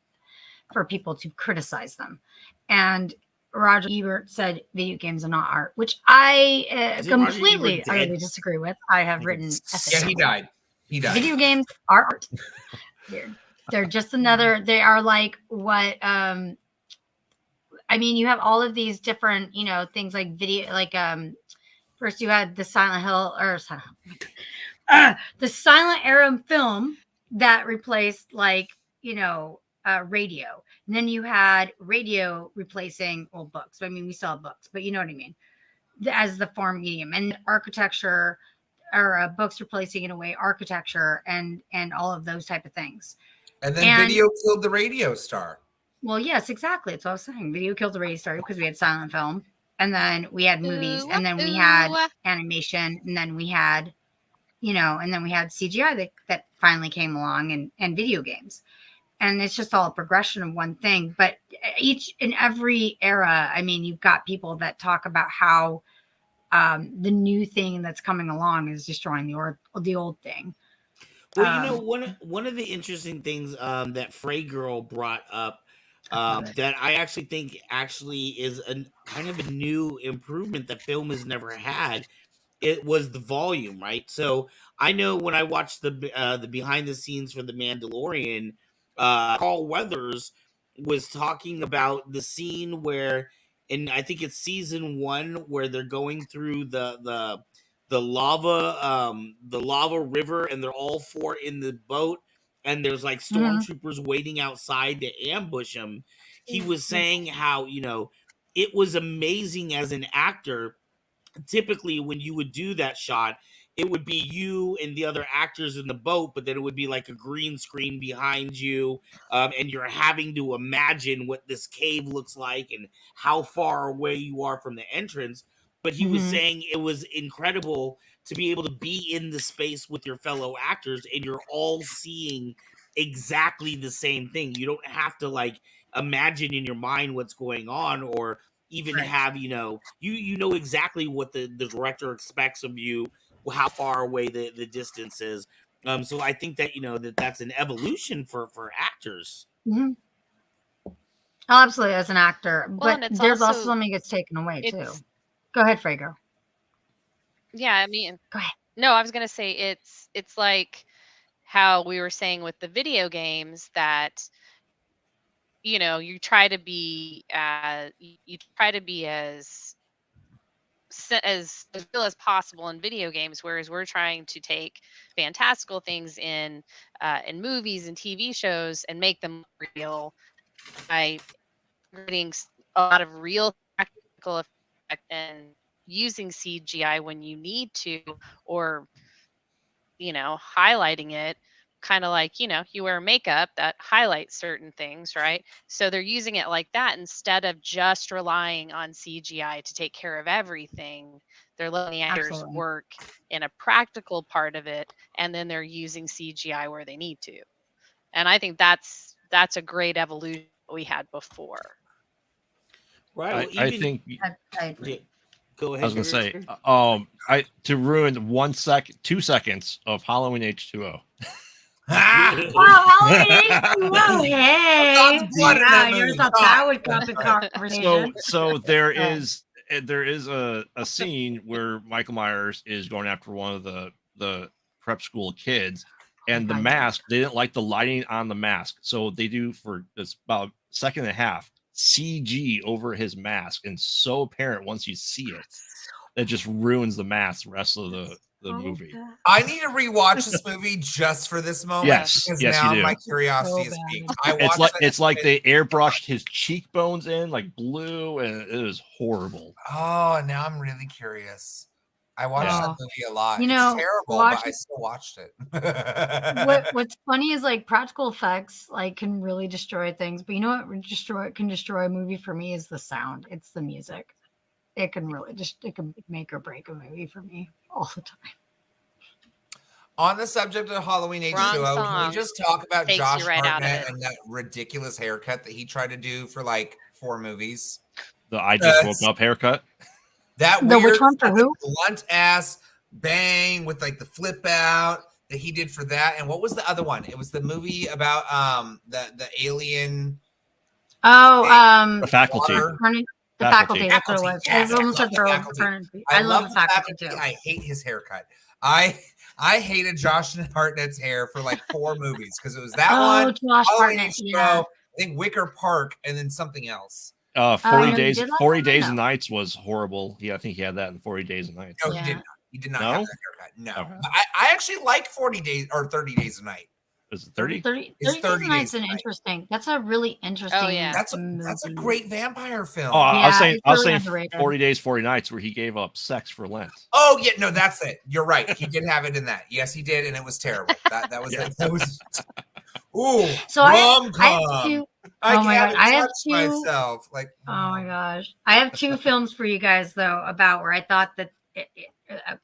for people to criticize them. And Roger Ebert said video games are not art, which I Is it Roger completely Ebert dead? utterly disagree with. I have written essays. Yeah, he died. He died. Video games are art. They're just another. They are like what. I mean, you have all of these different, things like video. Like first you had the Silent Hill or the Silent Era film that replaced radio. And then you had radio replacing old books. I mean, we still have books, but you know what I mean, as the form medium, and architecture, or books replacing in a way architecture and all of those type of things. And then video killed the radio star. Well, yes, exactly. That's what I was saying. Video killed the radio star because we had silent film, and then we had movies, and then we had animation, and then we had, and then we had CGI that finally came along, and video games. And it's just all a progression of one thing. But in every era, I mean, you've got people that talk about how the new thing that's coming along is destroying the old thing. Well, one of the interesting things that Frey Girl brought up that I actually think is a kind of a new improvement that film has never had. It was the volume, right? So I know when I watched the behind the scenes for The Mandalorian, Carl Weathers was talking about the scene where, and I think it's season 1, where they're going through the lava river, and they're all 4 in the boat, and there's like stormtroopers waiting outside to ambush him. He was saying how, it was amazing as an actor. Typically when you would do that shot, it would be you and the other actors in the boat, but then it would be like a green screen behind you, and you're having to imagine what this cave looks like and how far away you are from the entrance. but he was Mhm. saying it was incredible to be able to be in the space with your fellow actors and you're all seeing exactly the same thing. You don't have to like imagine in your mind what's going on, or even Right. have, you know exactly what the director expects of you, how far away the distance is. So I think that that's an evolution for actors. Mhm. Oh, absolutely, as an actor, Well, but and it's there's also also something gets taken away too. it's Go ahead, Frago. yeah, I mean, Go ahead. no, I was gonna say it's like how we were saying with the video games that you try to be you try to be as real as possible in video games, whereas we're trying to take fantastical things in movies and TV shows and make them real by creating a lot of real practical effect and using CGI when you need to, or highlighting it, kind of like, you wear makeup that highlights certain things, right? So they're using it like that instead of just relying on CGI to take care of everything. They're letting the actors Absolutely. work in a practical part of it, and then they're using CGI where they need to. And I think that's a great evolution we had before. Right. Well, I even think I agree. yeah, go I ahead. was gonna say, Richard. I to ruin 1 second, 2 seconds of Halloween H2O. Ah! Wow, Halloween H2O, hey! God's blood in Wow, that I never movie. thought that would come to conversation. So there is a scene where Michael Myers is going after one of the prep school kids, and the God, mask, they didn't like the lighting on the mask, so they do for this about a second and a half CG over his mask, and so apparent once you see it, it just ruins the mask the rest of the movie. I need to rewatch this movie just for this moment. Yes, because yes, you now do. my curiosity So is bad. piqued. I watched It's like they airbrushed his cheekbones in like blue, and it was horrible. Oh, now I'm really curious. I watched Yeah. that movie a lot. You It's know, terrible, watch but I it- still watched it. What's funny is like practical effects like can really destroy things, but you know what can destroy a movie for me is the sound. It's the music. It can really it can make or break a movie for me all the time. On the subject of Halloween Wrong H2O, can song we just talk about takes Josh you right out of Hartnett it. and that ridiculous haircut that he tried to do for like 4 movies? The I just woke up haircut. That The weird which one for who? blunt ass bang with like the flip out that he did for that. And what was the other one? It was the movie about the alien. Oh, The Faculty. water. The Faculty. That's what it was. Yes, I almost I love said The Girl Faculty. Fraternity. I love the The Faculty too. I hate his haircut. I hated Josh Hartnett's hair for like 4 movies because it was that Oh, one, Josh Halloween Hartnett. H2O, Yeah. I think Wicker Park, and then something else. 40 no, you days did like 40 that one? days No. and nights was horrible. I think he had that in 40 days and nights. No, he Yeah. did not. He did not No? have that haircut. No, Okay. But I actually like 40 days or 30 days a night. Was it 30? 30 It's 30 Nights days an a night. interesting. That's a really interesting. yeah. That's a movie. great vampire film. Oh, I was Yeah, saying, it's I was really saying underrated. 40 days, 40 nights, where he gave up sex for Lent. Oh yeah, no, that's it. You're right. He did have it in that. Yes, he did, and it was terrible. That was Yeah. it. That was. Ooh, So I have rom-com. two. I Oh my can't God, I have touch two- myself. Like, Oh my gosh, I have 2 films for you guys though about where I thought that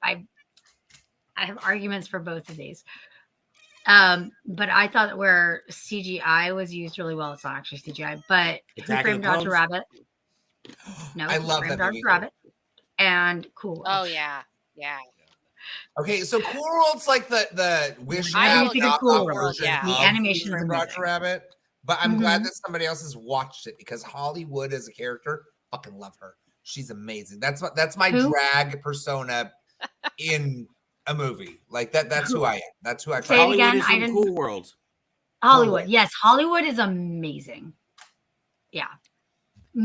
I have arguments for both of these. But I thought that where CGI was used really well. It's not actually CGI, but Who Attack of Framed the Roger Clones? Rabbit? No, I Who love Framed that Roger movie. Rabbit and Cool. Oh yeah. okay, so Cool World's like the wish I app do think of knockoff Cool World, version yeah. The of animation Who is Framed Roger amazing. Rabbit. But I'm glad Mhm. that somebody else has watched it because Hollywood as a character, fucking love her. She's amazing. That's my Who? drag persona in a movie. Like that's who I am. That's who I Say it try. Hollywood again, is I in didn't- Cool World. Hollywood, yes, Hollywood is amazing. Yeah,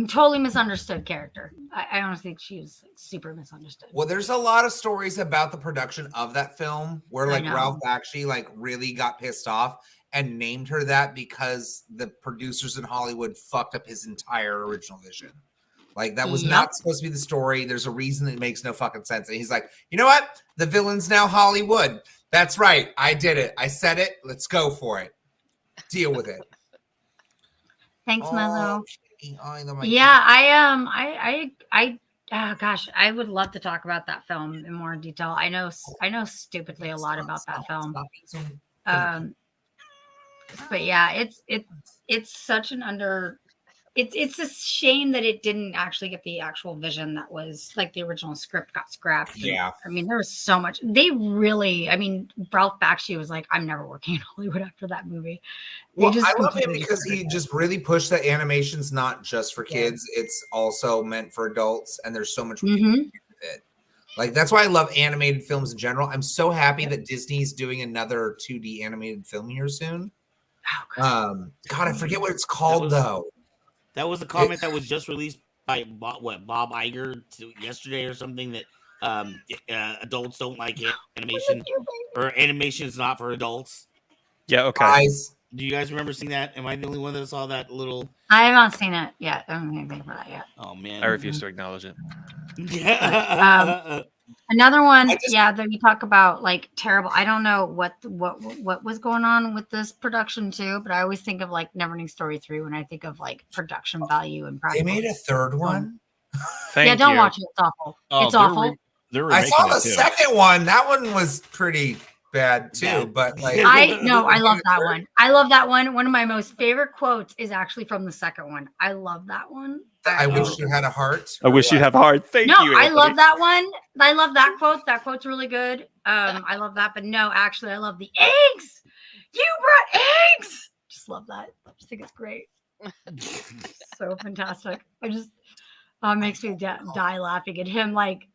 totally misunderstood character. I honestly think she was super misunderstood. Well, there's a lot of stories about the production of that film where I like know. Ralph Bakshi like really got pissed off and named her that because the producers in Hollywood fucked up his entire original vision. Like that was Yep. not supposed to be the story. There's a reason it makes no fucking sense. And he's like, you know what? The villain's now Hollywood. That's right. I did it. I said it. Let's go for it. Deal with it. Thanks, Mezzo. Oh, I love my Yeah, I Oh gosh, I would love to talk about that film in more detail. I know stupidly a lot about that film. Um, but yeah, it's such an it's a shame that it didn't actually get the actual vision that was like the original script got scrapped. Yeah. I mean, there was so much. They really, I mean, Ralph Bakshi was like, I'm never working in Hollywood after that movie. Well, I love him because he just really pushed that animation's not just for kids. It's also meant for adults. And there's so much we can do with it. Like, that's why I love animated films in general. I'm so happy that Disney's doing another 2D animated film here soon. God, I forget what it's called, though. That was a comment that was just released by Bob Iger yesterday or something, that adults don't like animation, or animation is not for adults. Yeah, okay. Guys, do you guys remember seeing that? Am I the only one that saw that little? I haven't seen it yet. I don't even think about that yet. Oh man, I refuse to acknowledge it. Another one, that you talk about like terrible. I don't know what was going on with this production too, but I always think of like Neverending Story 3 when I think of like production value and they made a third one. Don't watch it. It's awful. It's awful. I saw the second one. That one was pretty bad too, but like I love that one. I love that one. One of my most favorite quotes is actually from the second one. I love that one. I wish you had a heart. I wish you'd have a heart. Thank you. No, I love that one. I love that quote. That quote's really good. I love that. But no, actually, I love the eggs. You brought eggs. Just love that. I just think it's great. So fantastic. It makes me die laughing at him, like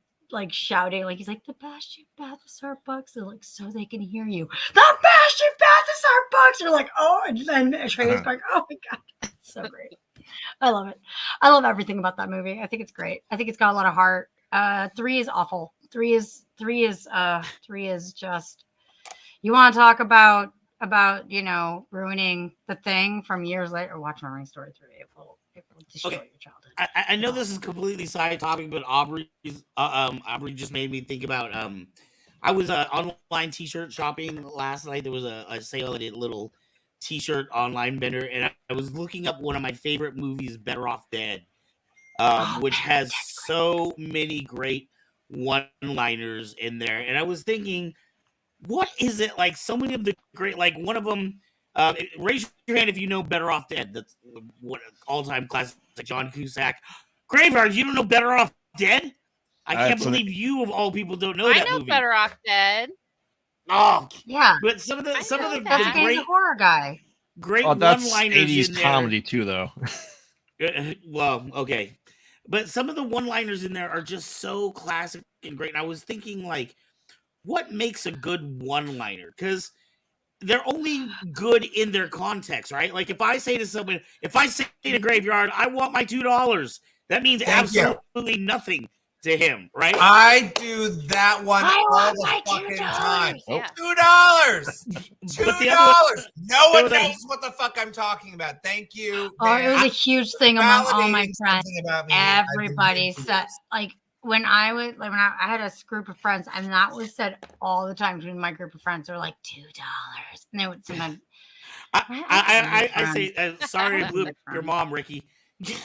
shouting, like he's like, the Bastion Bath of Starbucks, and like, so they can hear you. The Bastion Bath of Starbucks. You're like, oh, and then Trey's going, oh my god, it's so great. I love it. I love everything about that movie. I think it's great. I think it's got a lot of heart. 3 is awful. 3 is just, you want to talk about ruining the thing from years later. Watch Neverending Story 3. It will destroy your childhood. I know this is completely side topic, but Aubrey just made me think about I was online t-shirt shopping last night. There was a sale at a little t-shirt online vendor, and I was looking up one of my favorite movies, Better Off Dead, which has so many great one-liners in there. And I was thinking, what is it like? So many of the great, like one of them. Raise your hand if you know Better Off Dead. That's what all-time classic, like John Cusack. Graveyard, you don't know Better Off Dead? I can't believe you of all people don't know that movie. I know Better Off Dead. Oh yeah, but some of the that's great a horror guy. Great that's one-liners 80s in there. comedy too, though. Well, okay, but some of the one-liners in there are just so classic and great. And I was thinking, like, what makes a good one-liner? Because they're only good in their context, right? Like if I say to someone, if I say to Graveyard, I want my $2, that means absolutely nothing to him, right? I do that one all the fucking time. Yeah. $2. $2. No one knows what the fuck I'm talking about. Thank you. Oh, it was a huge thing among all my friends. Everybody said, like, when I had a group of friends, and that was said all the time between my group of friends. They're like $2, and they would sometimes. I say sorry to blew your mom, Ricky. Casey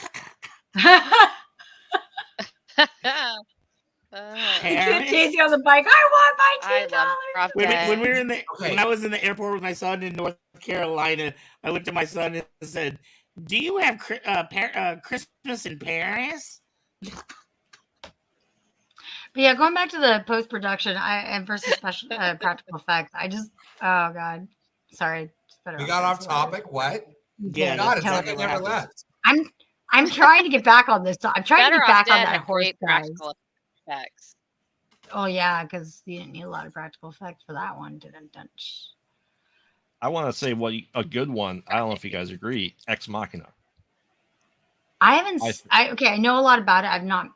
on the bike. I want my $2. When we were when I was in the airport with my son in North Carolina, I looked at my son and said, "Do you have Christmas in Paris?" But yeah, going back to the post-production and versus special practical effects, I just, oh god, sorry. We got off topic. What? Yeah, God, it's like I never left. I'm trying to get back on this. I'm trying to get back on that horse, guys. Practical effects. Oh yeah, because you didn't need a lot of practical effects for that one, didn't you? I want to say a good one. I don't know if you guys agree. Ex Machina. I haven't. I know a lot about it.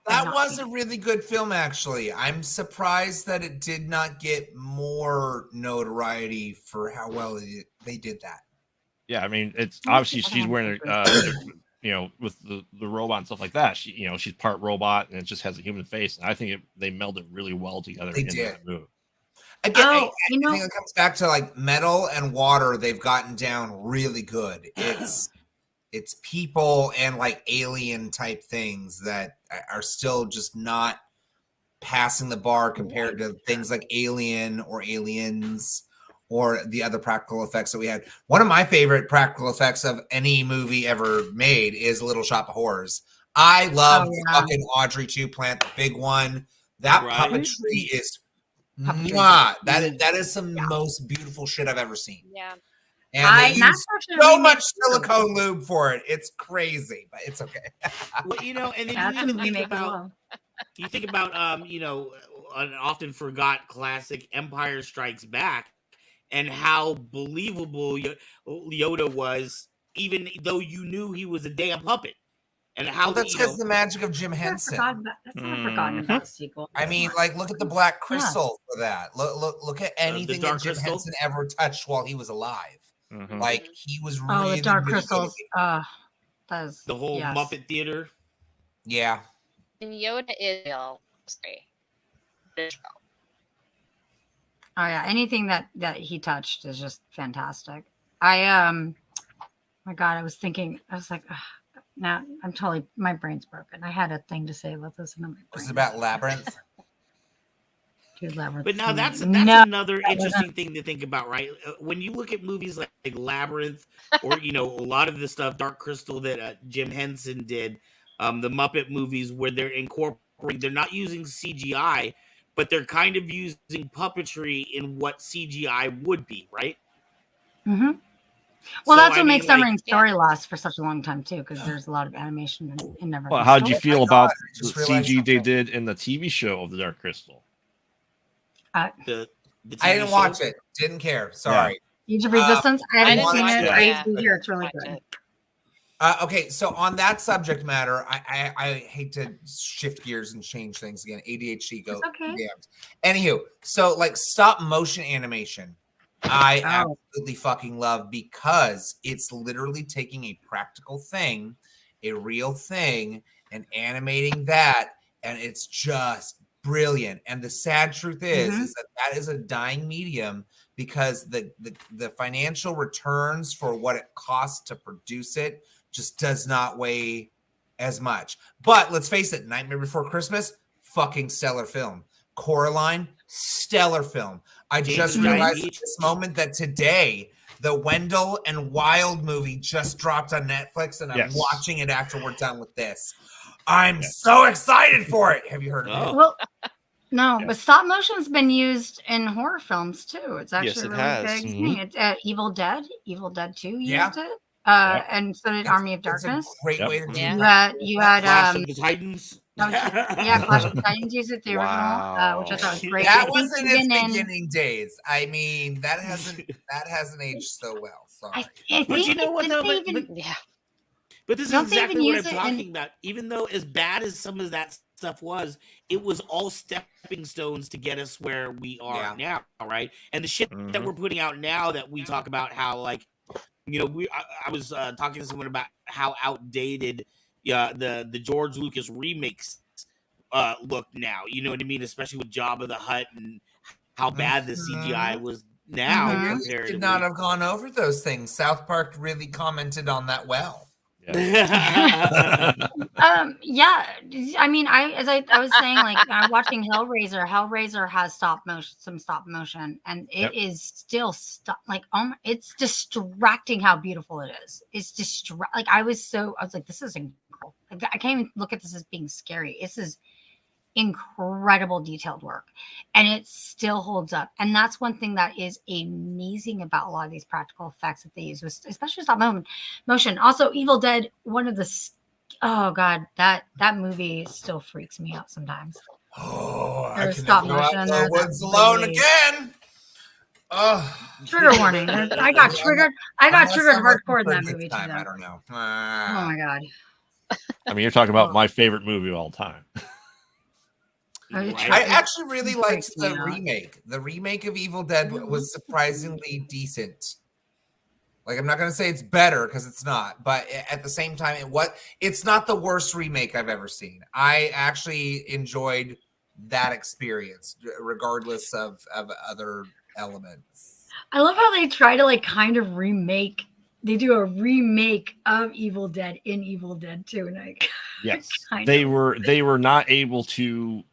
That was a really good film, actually. I'm surprised that it did not get more notoriety for how well they did that. Yeah, I mean, it's obviously she's wearing with the robot and stuff like that. She's part robot and it just has a human face. And I think they melded really well together in that movie. Again, I think it comes back to like metal and water. They've gotten down really good. it's people and like alien type things that are still just not passing the bar compared to things like Alien or Aliens or the other practical effects that we had. One of my favorite practical effects of any movie ever made is Little Shop of Horrors. I love fucking Audrey 2 Plant, the big one. That puppetry is that is some most beautiful shit I've ever seen. Yeah. And they use so much silicone lube for it. It's crazy, but it's okay. Well, you know, and then you even think about you know, an often forgot classic Empire Strikes Back and how believable Yoda was, even though you knew he was a damn puppet. And how that's because the magic of Jim Henson. That's not forgotten about the sequel. I mean, like, look at the Black Crystal for that. Look at anything that Jim Henson ever touched while he was alive. Like, he was really the Dark Crystals. The whole Muppet Theater. Yeah. And Yoda is real. Oh yeah, anything that he touched is just fantastic. My God, I was like, now I'm totally, my brain's broken. I had a thing to say about this, and my brain. Was it about Labyrinth? Dude, Labyrinth. But now that's another interesting thing to think about, right? When you look at movies like Labyrinth, or you know, a lot of the stuff, Dark Crystal that Jim Henson did, the Muppet movies where they're incorporating, they're not using CGI, but they're kind of using puppetry in what CGI would be, right? Mm-hmm. Well, that's what makes Submarine Story last for such a long time too, because there's a lot of animation in Never. Well, how did you feel about the CG they did in the TV show of the Dark Crystal? I didn't watch it. Didn't care. Sorry. Age of Resistance. I haven't seen it. I hear it's really good. Okay, so on that subject matter, I hate to shift gears and change things again. ADHD go. Okay. Anywho, so like stop motion animation, I absolutely fucking love, because it's literally taking a practical thing, a real thing, and animating that, and it's just brilliant. And the sad truth is that is a dying medium, because the financial returns for what it costs to produce it just does not weigh as much. But let's face it, Nightmare Before Christmas, fucking stellar film. Coraline, stellar film. I just realized at this moment that today the Wendell and Wild movie just dropped on Netflix, and I'm watching it after we're done with this. I'm so excited for it. Have you heard of it? Well, no, but stop motion's been used in horror films too. It's actually a really big thing. It's Evil Dead 2 used it. And so did Army of Darkness. It's a great way to do that. You had Clash of the Titans. Clash of the Titans used it, the original, which I thought was great. That wasn't its beginning days. I mean, that hasn't aged so well. Sorry. But you know what though? But this is exactly what I'm talking about. Even though as bad as some of that stuff was, it was all stepping stones to get us where we are now, right? And the shit that we're putting out now, that we talk about how, like, you know, I was talking to someone about how outdated the George Lucas remakes look now. You know what I mean? Especially with Jabba the Hutt and how bad the CGI was now. Comparatively. Did not have gone over those things. South Park really commented on that well. I mean, I was saying, like, I'm watching Hellraiser. Hellraiser has some stop motion, and it is still it's distracting how beautiful it is. It's I was like, this is incredible. Like, I can't even look at this as being scary. This is incredible detailed work, and it still holds up. And that's one thing that is amazing about a lot of these practical effects that they use, especially stop motion. Also, Evil Dead, one of the that movie still freaks me out sometimes. I can stop motion. The woods alone again. Trigger warning. I got triggered hardcore in that movie too. I don't know. Oh my god. I mean, you're talking about my favorite movie of all time. I actually really liked the remake. The remake of Evil Dead was surprisingly decent. Like, I'm not going to say it's better, because it's not, but at the same time, it's not the worst remake I've ever seen. I actually enjoyed that experience, regardless of other elements. I love how they try to, like, kind of remake they do a remake of Evil Dead in Evil Dead 2, and I Yes, kind they of- were not able to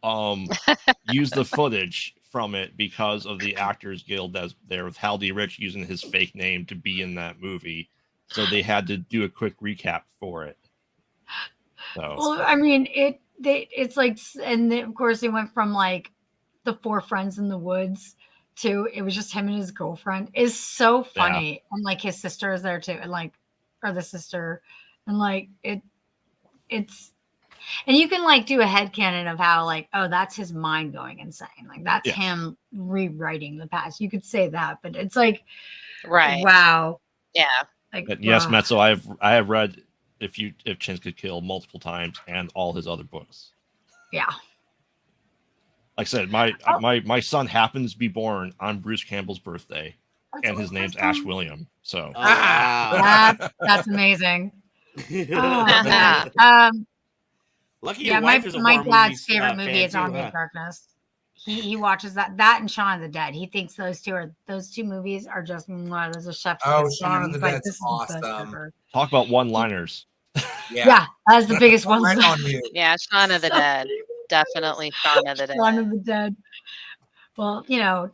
use the footage from it because of the Actors Guild as there with Hal D. Rich using his fake name to be in that movie, so they had to do a quick recap for it. So Well, I mean, it's like, and of course they went from like the 4 friends in the woods to it was just him and his girlfriend. Is so funny, and like his sister is there too, and like, or the sister, and like it's, and you can like do a headcanon of how like, oh, that's his mind going insane, like that's Yes. him rewriting the past. You could say that, but it's like, Right. wow, Yeah. like But yes, wow. Metzo, I have read If Chins Could Kill multiple times and all his other books. Yeah. Like I said, my son happens to be born on Bruce Campbell's birthday, and his name's Ash William. So Oh, wow. That's amazing. Oh, Yeah. man. Lucky Yeah, your wife is a my horror dad's movie favorite movie fan is too, Army huh? of Darkness. He watches that and Shaun of the Dead. He thinks those two movies are just mwah, those are chef's Oh, kiss Shaun of movies. the Like, Dead's this is the best awesome. ever. talk about one-liners. Yeah, that's the biggest one. Right on you. Yeah, Shaun of the Dead. Definitely Shaun of the Dead. Shaun of the Dead. Well,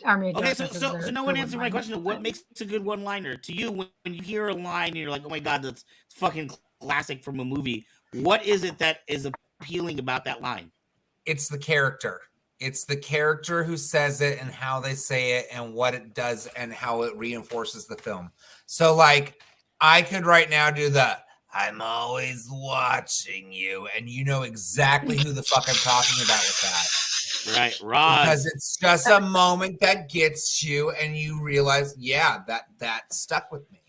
Army of Okay, Darkness. so no one answered my question of what makes a good one-liner to you when you hear a line and you're like, oh my god, that's fucking classic from a movie. What is it that is appealing about that line? It's the character. It's the character who says it and how they say it and what it does and how it reinforces the film. So, like, I could right now do the "I'm always watching you," and you know exactly who the fuck I'm talking about with that. Right, Rod. Because it's just a moment that gets you and you realize, yeah, that stuck with me.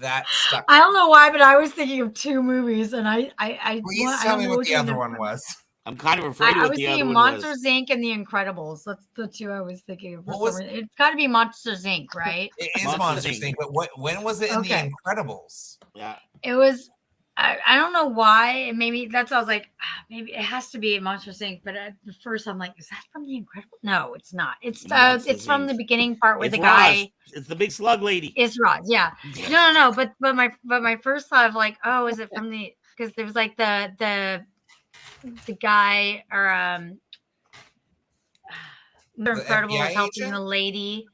That stuck. I don't know why, but I was thinking of 2 movies, and I Please I tell don't me know what which the other to- one was. I'm kind of afraid of I what was the other thinking one Monsters was. Inc. and The Incredibles. That's the 2 I was thinking of. For What some was- reason. It's got to be Monsters Inc., right? It is Monsters, Monsters Inc. Inc. But when was it in Okay. The Incredibles? Yeah. It was. I don't know why. Maybe that's why I was like, maybe it has to be Monsters Inc. But at the first, I'm like, is that from The Incredibles? No, it's not. It's Monsters, from Inc. the beginning part where It's the Roz. guy. It's the big slug lady. It's Roz, yeah. No. But my first thought of like, oh, is it from because there was like the guy or the Incredible FBI is helping agent? the lady.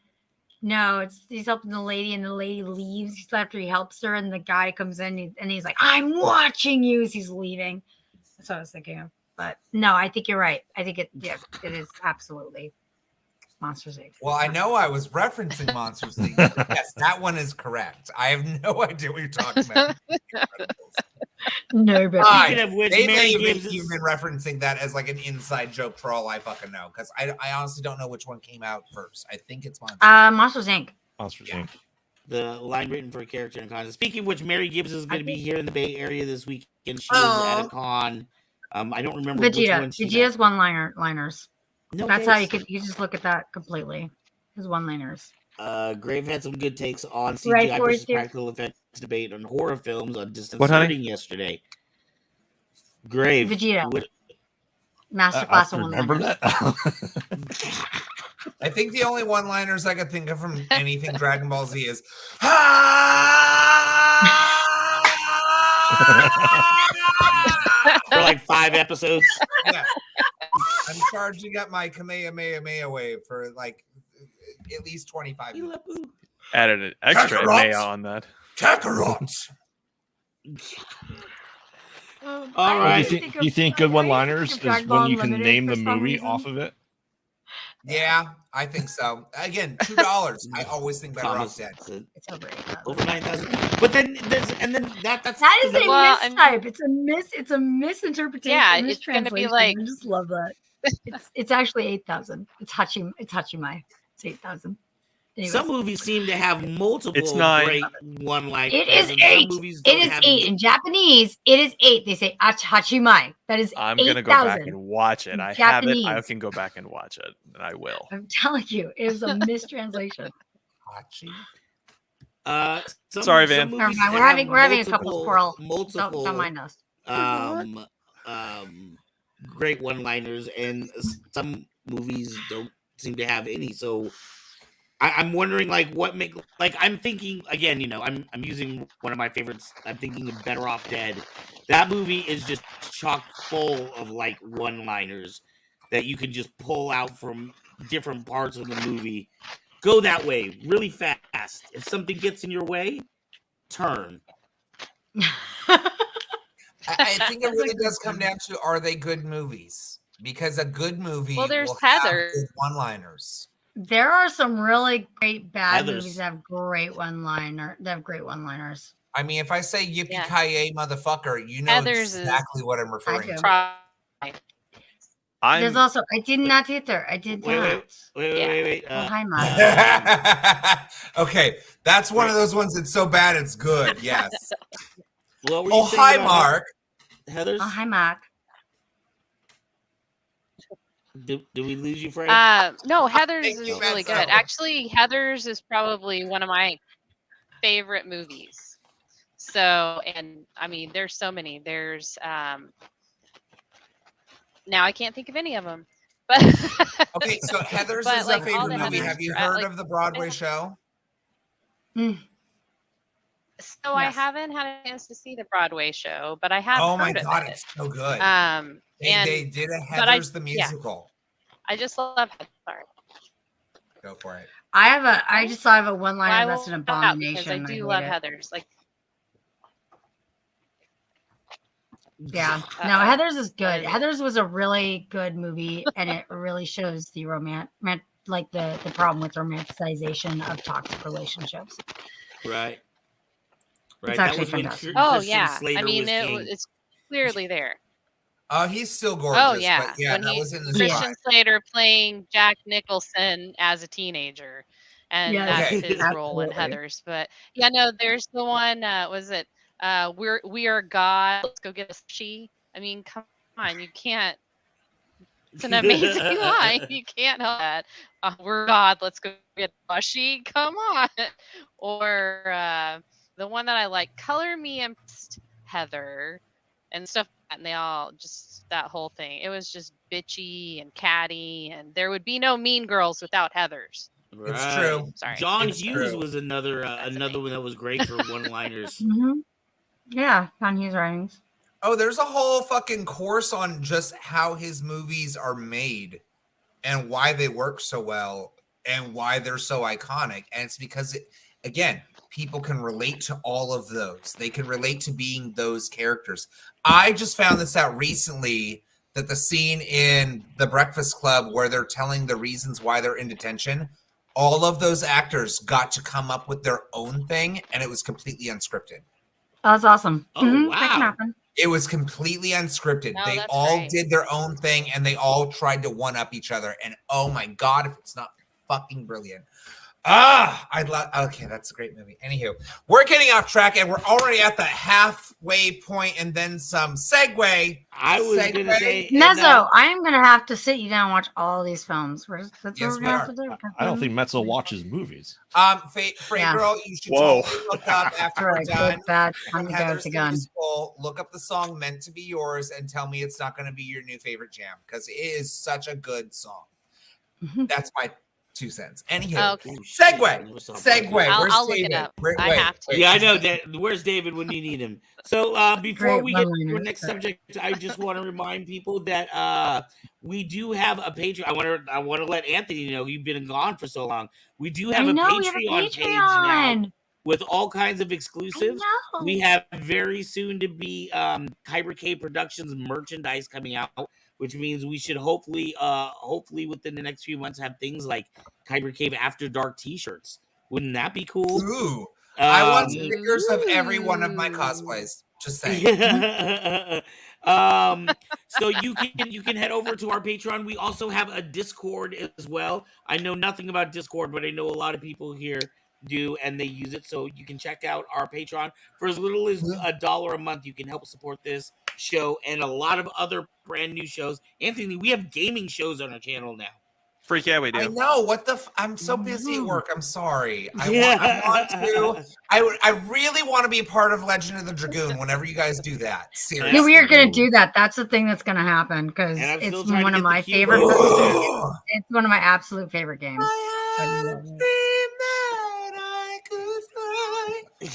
No, he's helping the lady, and the lady leaves after he helps her, and the guy comes in and he's like, "I'm watching you" as he's leaving. That's what I was thinking of. But no, I think you're right. I think it is absolutely Monsters Inc. Well, I know I was referencing Monsters Inc. Yes, that one is correct. I have no idea what you're talking about. No, but Hi. Speaking of which, They Mary may have Gibbs even been referencing that as like an inside joke for all I fucking know, because I honestly don't know which one came out first. I think it's Monsters. Monsters Inc. Monsters Yeah. Inc. the line written for a character in content. Speaking of which, Mary Gibbs is going to be here in the Bay Area this weekend. She was at a con. I don't remember which one she Vegeta's one-liners. No That's how thanks. you just look at that completely. His one-liners. Grave had some good takes on Right, CGI Forrest, versus here. practical effects debate on horror films on distance What, honey? learning yesterday. Grave. Vegeta. What- Masterclass of remember one-liners. that? I think the only one-liners I could think of from anything Dragon Ball Z is for like 5 episodes. Yeah. I'm charging up my Kamehameha wave for like at least 25 minutes. Added an extra Kakarot. Maya on that. Kakarot. All Do right. you think good one-liners is when you can name the movie reason. off of it? Yeah, I think so. Again, $2. I always think better Thomas, off dead. It's over 8,000. over 9,000. But then that's That is a Well, I mean- mistype. It's a misinterpretation. Yeah, a it's gonna be mistranslation. like- I just love that. It's actually 8,000. It's Hachimai. It's 8,000. Anyways, some movies seem to have multiple It's 9. great one-liners. it is and some 8. movies It don't is have 8 in Japanese. It is 8. They say Hachimai. That is I'm 8,000. gonna go back and watch it. I have it. I Japanese. can go back and watch it, and I will. I'm telling you, it is a mistranslation. Hachi? Some, Sorry, some Van. movies Never mind, have we're having a couple multiple- squirrel. Multiple Don't mind us. Great one-liners, and some movies don't seem to have any. So I'm wondering like what make like I'm thinking again, I'm using one of my favorites. I'm thinking of Better Off Dead. That movie is just chock full of like one-liners that you can just pull out from different parts of the movie. Go that way really fast. If something gets in your way, turn. I think it really does come down to, are they good movies? Because a good movie there's will have Heather. good one-liners. There are some really great bad Heathers. movies that have great one-liners. I mean, if I say yippee Yeah. ki motherfucker, you know Heather's exactly what I'm referring do. to. There's also I did not Hither. I did not. Wait. Oh, hi, Mom. Okay, that's one of those ones that's so bad it's good. Yes. What were you Oh, saying hi, about Mark. Heather's? Oh, hi, Mark. Do we lose you, Frank? No, Heather's Thank is you, really Mezzo. good. Actually, Heather's is probably one of my favorite movies. So, and I mean, there's so many. There's now I can't think of any of them, but Okay, so Heather's But, is like, a all favorite the movie. Heathers Have you are, heard like, of the Broadway show? so I Yes. haven't had a chance to see the Broadway show, but I have Oh my heard of god, it. it's so good. And They did a but I- Heather's the yeah. musical. I just love Heather. Go for it. I just thought of a one-liner I that's an will shout out because abomination. I do hate love it. Heather's. Like, Yeah. No, Uh-oh. Heather's is good. What is it? Heather's was a really good movie, and it really shows the like the problem with romanticization of toxic relationships. Right. Right. It's That actually was when fantastic. oh Christian yeah, Slater I mean was king. it's clearly there. He's still gorgeous. Oh yeah, But yeah, when that he was in the Christian Slater playing Jack Nicholson as a teenager, and Yeah, that's Okay. his role in absolutely. Heather's. But yeah, no, there's the one. Was it? We are God. Let's go get a she. I mean, come on, you can't. It's an amazing line. You can't help that. We're God. Let's go get a she. Come on. Or the one that I like, Color Me Impressed, Heather, and stuff. And they all just that whole thing. It was just bitchy and catty, and there would be no Mean Girls without Heather's. It's true. Sorry. John It's Hughes true. was another That's another one that was great for one-liners. Mm-hmm. Yeah, John Hughes writings. Oh, there's a whole fucking course on just how his movies are made and why they work so well and why they're so iconic. And it's because, again, people can relate to all of those. They can relate to being those characters. I just found this out recently that the scene in The Breakfast Club where they're telling the reasons why they're in detention, all of those actors got to come up with their own thing, and it was completely unscripted. Oh, that's awesome. Oh, That can wow. happen. It was completely unscripted. Oh, They that's all great. did their own thing, and they all tried to one up each other. And oh my god, if it's not fucking brilliant. I'd love. Okay, that's a great movie. Anywho, we're getting off track, and we're already at the halfway point, and then some. Segue. I was going to say... and Mezzo, I am gonna have to sit you down and watch all these films. That's Yes, what we we're gonna are. have to do. I don't think Metzel watches movies. Frey Yeah. Girl, you should Whoa. totally look up after All we're right, done. good, bad, From time to go Heather's to the gun. Musical, look up the song "Meant to Be Yours" and tell me it's not going to be your new favorite jam because it is such a good song. Mhm. That's my 2 cents. Anywho, Oh, okay. segue. Where's I'll look it David? up. Wait, I wait, have to. wait. Yeah, I know that. Where's David when you need him? So before Great we get to our one-liners, next but- subject, I just want to remind people that we do have a Patreon. I want to let Anthony know you've been gone for so long. We do have I a know, we have a Patreon page now Patreon. with all kinds of I exclusives. know. We have very soon to be Kyber Cave Productions merchandise coming out, which means we should hopefully within the next few months have things like Kyber Cave After Dark T-shirts. Wouldn't that be cool? Ooh, I want Um, stickers of every one of my cosplays. Just saying. So you can head over to our Patreon. We also have a Discord as well. I know nothing about Discord, but I know a lot of people here do, and they use it. So you can check out our Patreon for as little as $1 a month. You can help support this show and a lot of other brand new shows. Anthony, we have gaming shows on our channel now. Freak yeah, we I do. know what the. I'm so busy at work. I'm sorry. I really want to be part of Legend of the Dragoon. Whenever you guys do that, seriously. Yeah, we are gonna do that. That's the thing that's gonna happen because And I'm it's still trying to one get of the my cube. favorite. Ooh. It's one of my absolute favorite games. I have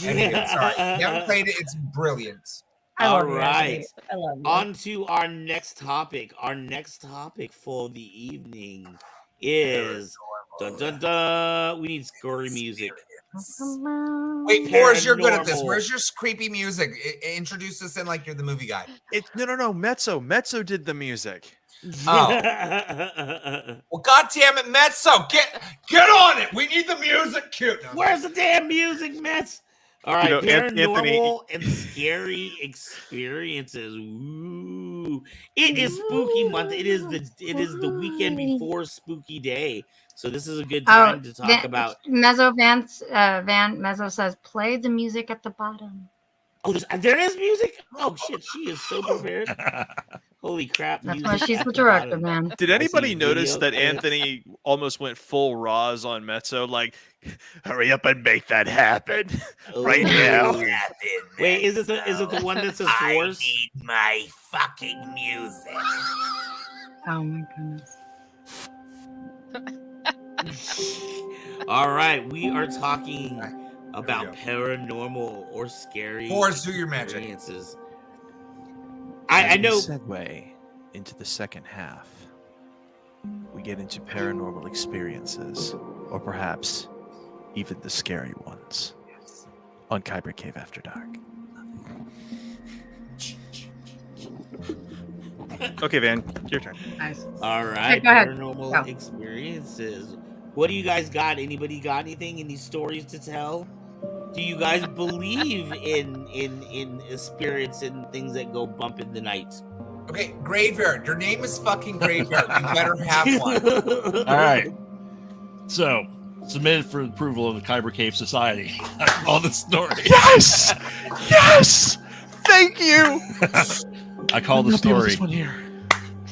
Anyway, sorry. You haven't played it. It's brilliant. I All love you, right. Anthony. I love you. On to our next topic. Our next topic for the evening is dun dun dun. We need scary music. Wait, Boris, you're good at this. Paranormal. Where's your creepy music? Introduce us in like you're the movie guy. No. Mezzo did the music. Oh. Well, God damn it, Mezzo, get on it. We need the music. Cute. No, Where's the damn music, Mets? All right, You know, paranormal Anthony- and scary experiences. Ooh, it is spooky month. It is the weekend before Spooky Day, so this is a good time to talk about. Mezzo Mezzo says, play the music at the bottom. Oh, there is music. Oh shit, she is so prepared. Holy crap! That's music why she's at the the director, bottom. man. Did I anybody see notice video that clips. Anthony almost went full Roz on Mezzo? Like, hurry up and make that happen right now. Ooh. Wait, is it the one that says force? need my fucking music. Oh my goodness. All right, we are talking Right, about go. paranormal or scary Force, do your magic. experiences. I know. Segue into the second half. We get into paranormal experiences, or perhaps even the scary ones, on Kyber Cave After Dark. Okay, Van, your turn. Nice. All right, go ahead. paranormal Go. experiences. What do you guys got? Anybody got anything? Any stories to tell? Do you guys believe in spirits and things that go bump in the night? Okay, Graveyard. Your name is fucking Graveyard. You better have one. All right. So, submitted for approval of the Kyber Cave Society. All the story. Yes! Yes! Thank you! I call the story One here.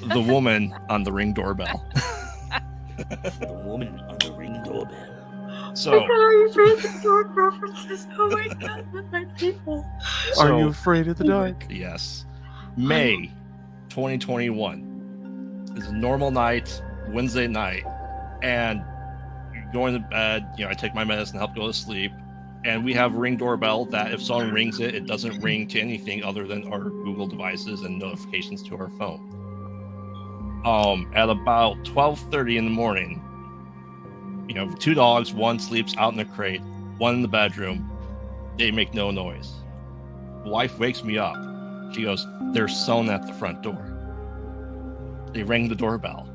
The Woman on the Ring Doorbell. The woman on the ring doorbell. So, Are you afraid of dark references? Oh my god, my people. Are you so afraid of the dark? yes. May 2021 is a normal night, Wednesday night, and going to bed, I take my medicine, help go to sleep, and we have a Ring doorbell that if someone rings it, it doesn't ring to anything other than our Google devices and notifications to our phone. At about 12:30 in the morning, two dogs, one sleeps out in the crate, one in the bedroom. They make no noise. Wife wakes me up. She goes, "There's someone at the front door." They rang the doorbell,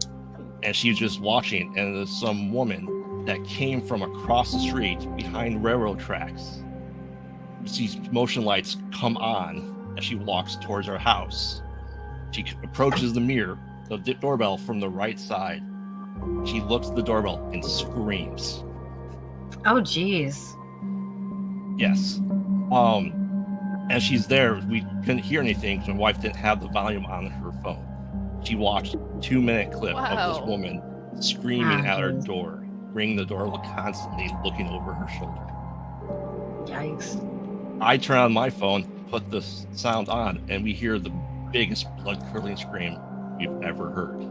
and she's just watching, and there's some woman that came from across the street behind railroad tracks. These motion lights come on as she walks towards our house. She approaches the mirror, the doorbell from the right side. She looks at the doorbell and screams. Oh jeez. Yes. As she's there, we couldn't hear anything because my wife didn't have the volume on her phone. She watched a 2-minute clip of Wow. this woman screaming at her Jeez. door, ringing the door constantly, looking over her shoulder. Yikes. I turn on my phone, put the sound on, and we hear the biggest blood-curdling scream we've ever heard.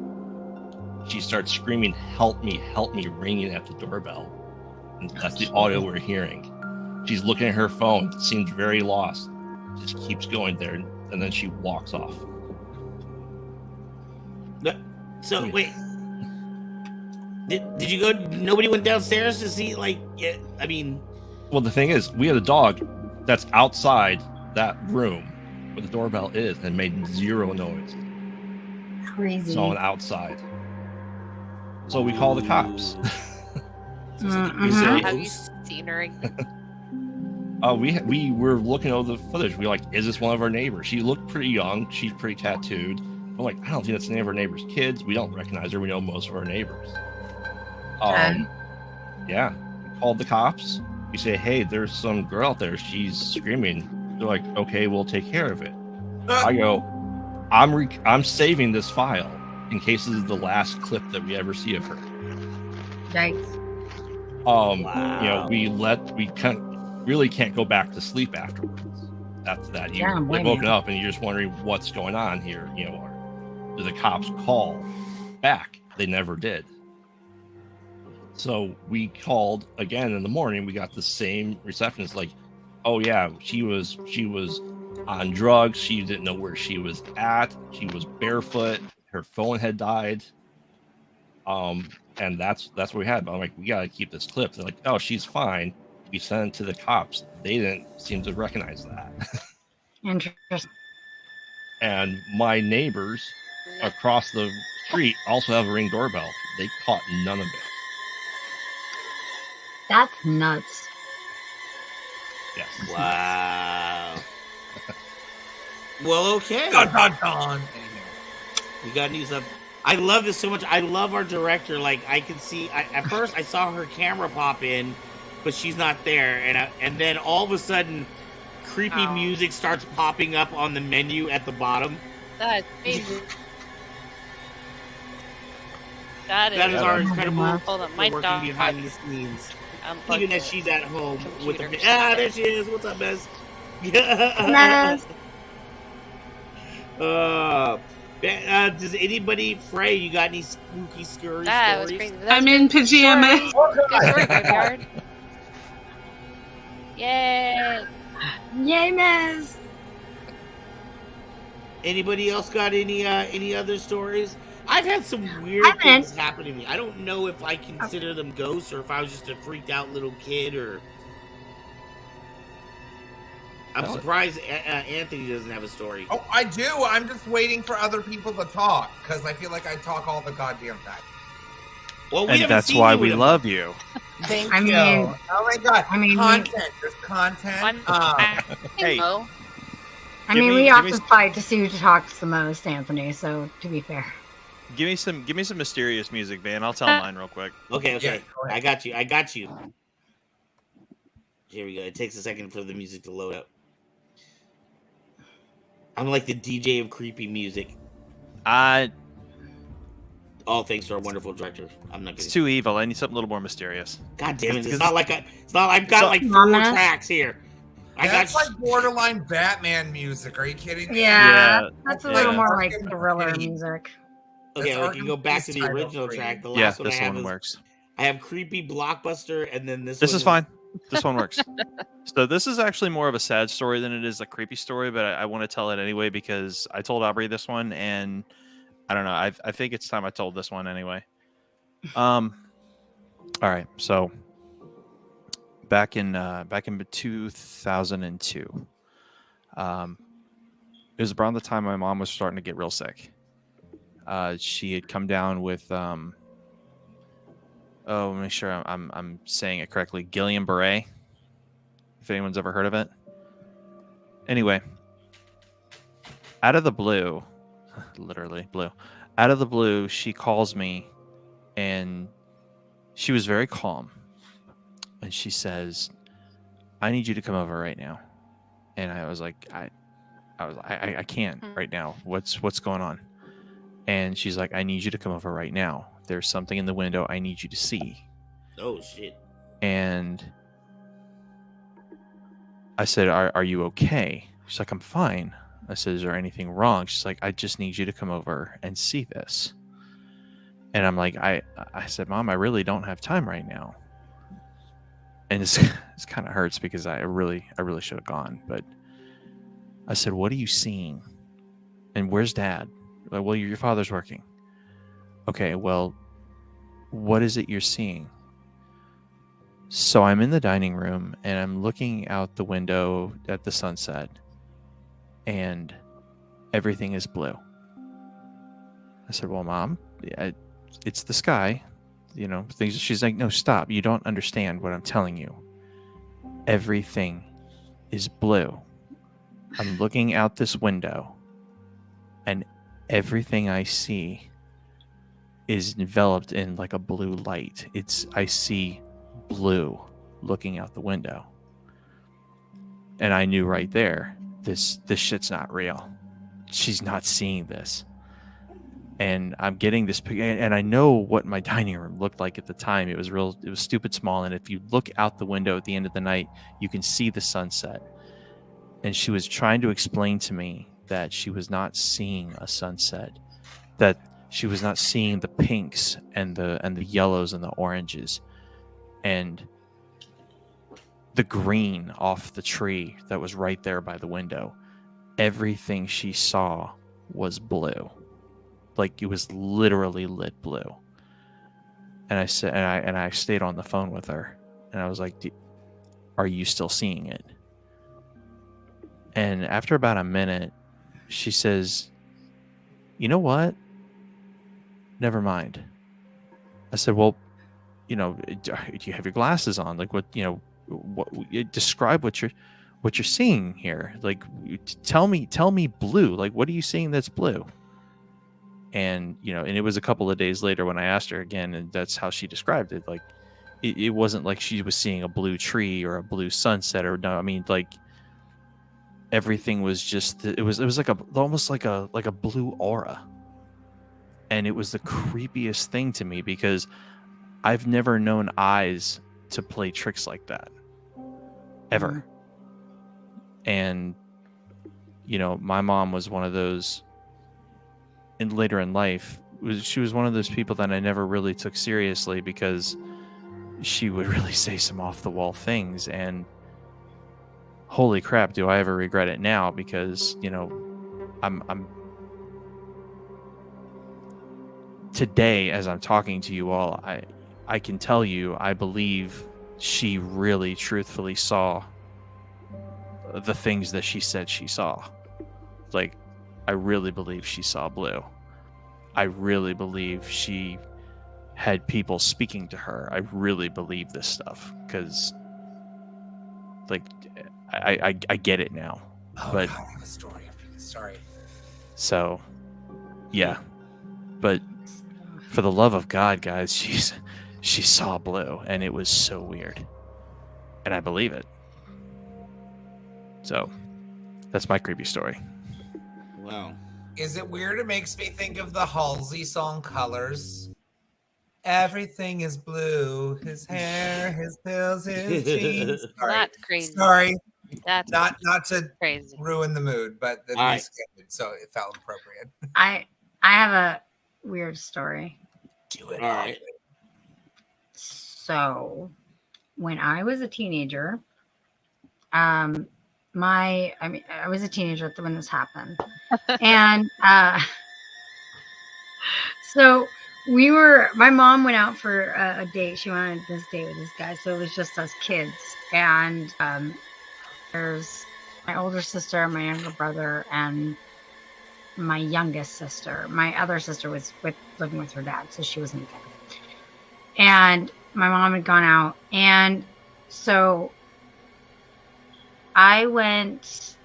She starts screaming, help me," ringing at the doorbell. And that's the audio we're hearing. She's looking at her phone, seems very lost, just keeps going there, and then she walks off. So wait, did you go? Nobody went downstairs to see, Well, the thing is, we had a dog that's outside that room where the doorbell is and made zero noise. Crazy. Someone outside. So we call the cops. We say, Have you seen her again? We were looking over the footage. We were like, is this one of our neighbors? She looked pretty young. She's pretty tattooed. I'm like, I don't think that's any of our neighbors' kids. We don't recognize her. We know most of our neighbors. Yeah. We called the cops. We say, hey, there's some girl out there. She's screaming. They're like, okay, we'll take care of it. I go, I'm saving this file in case this is the last clip that we ever see of her. Yikes. Wow. We can't go back to sleep afterwards. After that, Yeah, you're blame woken you. up and you're just wondering what's going on here. Or do the cops call back? They never did. So we called again in the morning. We got the same receptionist, like, oh yeah, she was on drugs. She didn't know where she was at. She was barefoot. Her phone had died. And that's what we had. But I'm like, we gotta keep this clip. They're like, oh, she's fine. We sent it to the cops. They didn't seem to recognize that. Interesting. And my neighbors across the street also have a Ring doorbell. They caught none of it. That's nuts. Yes. Wow. Well, okay. Dun, dun, dun. We got news up. I love this so much. I love our director. Like, I can see. At first, I saw her camera pop in, but she's not there. And then all of a sudden, creepy music starts popping up on the menu at the bottom. That's amazing. That That is our incredible. incredible Hold on, my working dog. behind the scenes. Unplugged Even as the she's at home with the computer. there she is. What's up, Bez? Yes. Does anybody, Frey? You got any spooky, scary That was stories? crazy. That's I'm in pajamas. Good story, Graveyard. Yay! Yay, Mez. Anybody else got any other stories? I've had some weird I haven't. things happen to me. I don't know if I consider them ghosts or if I was just a freaked out little kid or. I'm surprised Anthony doesn't have a story. Oh, I do. I'm just waiting for other people to talk because I feel like I talk all the goddamn time. Well, we And haven't that's seen why you we in a- love you. Thank I you. mean- Oh my god. I mean, content. There's content. Hey. Hello. I Give mean, me- we give often me- fight to see who talks the most, Anthony. So, to be fair. Give me some mysterious music, Van. I'll tell mine real quick. Okay. Yeah, go ahead. I got you. Here we go. It takes a second for the music to load up. I'm like the DJ of creepy music. All thanks to our wonderful director. I'm not it's gonna. too evil. I need something a little more mysterious. God damn it! It's Because- not like I've got So- like 4 Mama? tracks here. That's like borderline Batman music. Are you kidding me? Yeah, that's a little yeah. more like thriller music. Okay, That's we can go back to the Arkham original City. track. The Yeah, last one I this have one is works. I have creepy blockbuster, and then this. This one is fine. This one works. So this is actually more of a sad story than it is a creepy story, but I want to tell it anyway because I told Aubrey this one, and I don't know. I think it's time I told this one anyway. All right. So back in 2002, it was around the time my mom was starting to get real sick. She had come down with make sure I'm saying it correctly. Guillain-Barré. If anyone's ever heard of it. Anyway, out of the blue, literally blue, out of the blue, she calls me, and she was very calm, and she says, "I need you to come over right now." And I was like, I can't right now. What's going on? And she's like, "I need you to come over right now. There's something in the window I need you to see." Oh shit! And I said, are you okay? She's like, "I'm fine." I said, "Is there anything wrong?" She's like, "I just need you to come over and see this." And I'm like, I said, "Mom, I really don't have time right now." And it's kind of hurts because I really should have gone. But I said, "What are you seeing? And where's Dad?" Like, "Well, your father's working." "Okay, well, what is it you're seeing?" So I'm in the dining room and I'm looking out the window at the sunset, and everything is blue. I said, "Well, Mom, it's the sky, things." She's like, "No, stop. You don't understand what I'm telling you. Everything is blue. I'm looking out this window, and everything I see is enveloped in like a blue light. I see blue looking out the window." And I knew right there, this shit's not real. She's not seeing this. And I'm getting this, and I know what my dining room looked like at the time. It was stupid small. And if you look out the window at the end of the night, you can see the sunset. And she was trying to explain to me that she was not seeing a sunset, that she was not seeing the pinks and the yellows and the oranges. And the green off the tree that was right there by the window. Everything she saw was blue. Like, it was literally lit blue. And I said, and I stayed on the phone with her, and I was like, "Are you still seeing it?" And after about a minute, she says, "You know what? Never mind." I said, "Well, do you have your glasses on? Like, describe what you're seeing here. Like, tell me blue. Like, what are you seeing that's blue?" And and it was a couple of days later when I asked her again, and that's how she described it. Like, it wasn't like she was seeing a blue tree or a blue sunset, or no. I mean, like, everything was just, it was like almost like a blue aura. And it was the creepiest thing to me, because I've never known eyes to play tricks like that ever. And my mom was one of those, and later in life, she was one of those people that I never really took seriously, because she would really say some off the wall things, and holy crap, do I ever regret it now, because I'm today, as I'm talking to you all, I can tell you, I believe she really truthfully saw the things that she said she saw. Like, I really believe she saw blue. I really believe she had people speaking to her. I really believe this stuff, because, like, I get it now. Oh, but God, I have a story. Sorry. So, yeah. But for the love of God, guys, she saw blue, and it was so weird, and I believe it. So, that's my creepy story. Wow. Is it weird? It makes me think of the Halsey song Colors. Everything is blue. His hair, his pills, his jeans. Sorry. That's crazy. Sorry. That's Not to crazy. ruin the mood, but the All music's good, so it felt appropriate. I have a weird story. Do it. All right. So, when I was a teenager, I was a teenager when this happened, and so my mom went out for a date. She wanted this date with this guy, so it was just us kids, and there's my older sister, my younger brother, and my youngest sister. My other sister was living with her dad, so she wasn't there. And my mom had gone out, and so I went,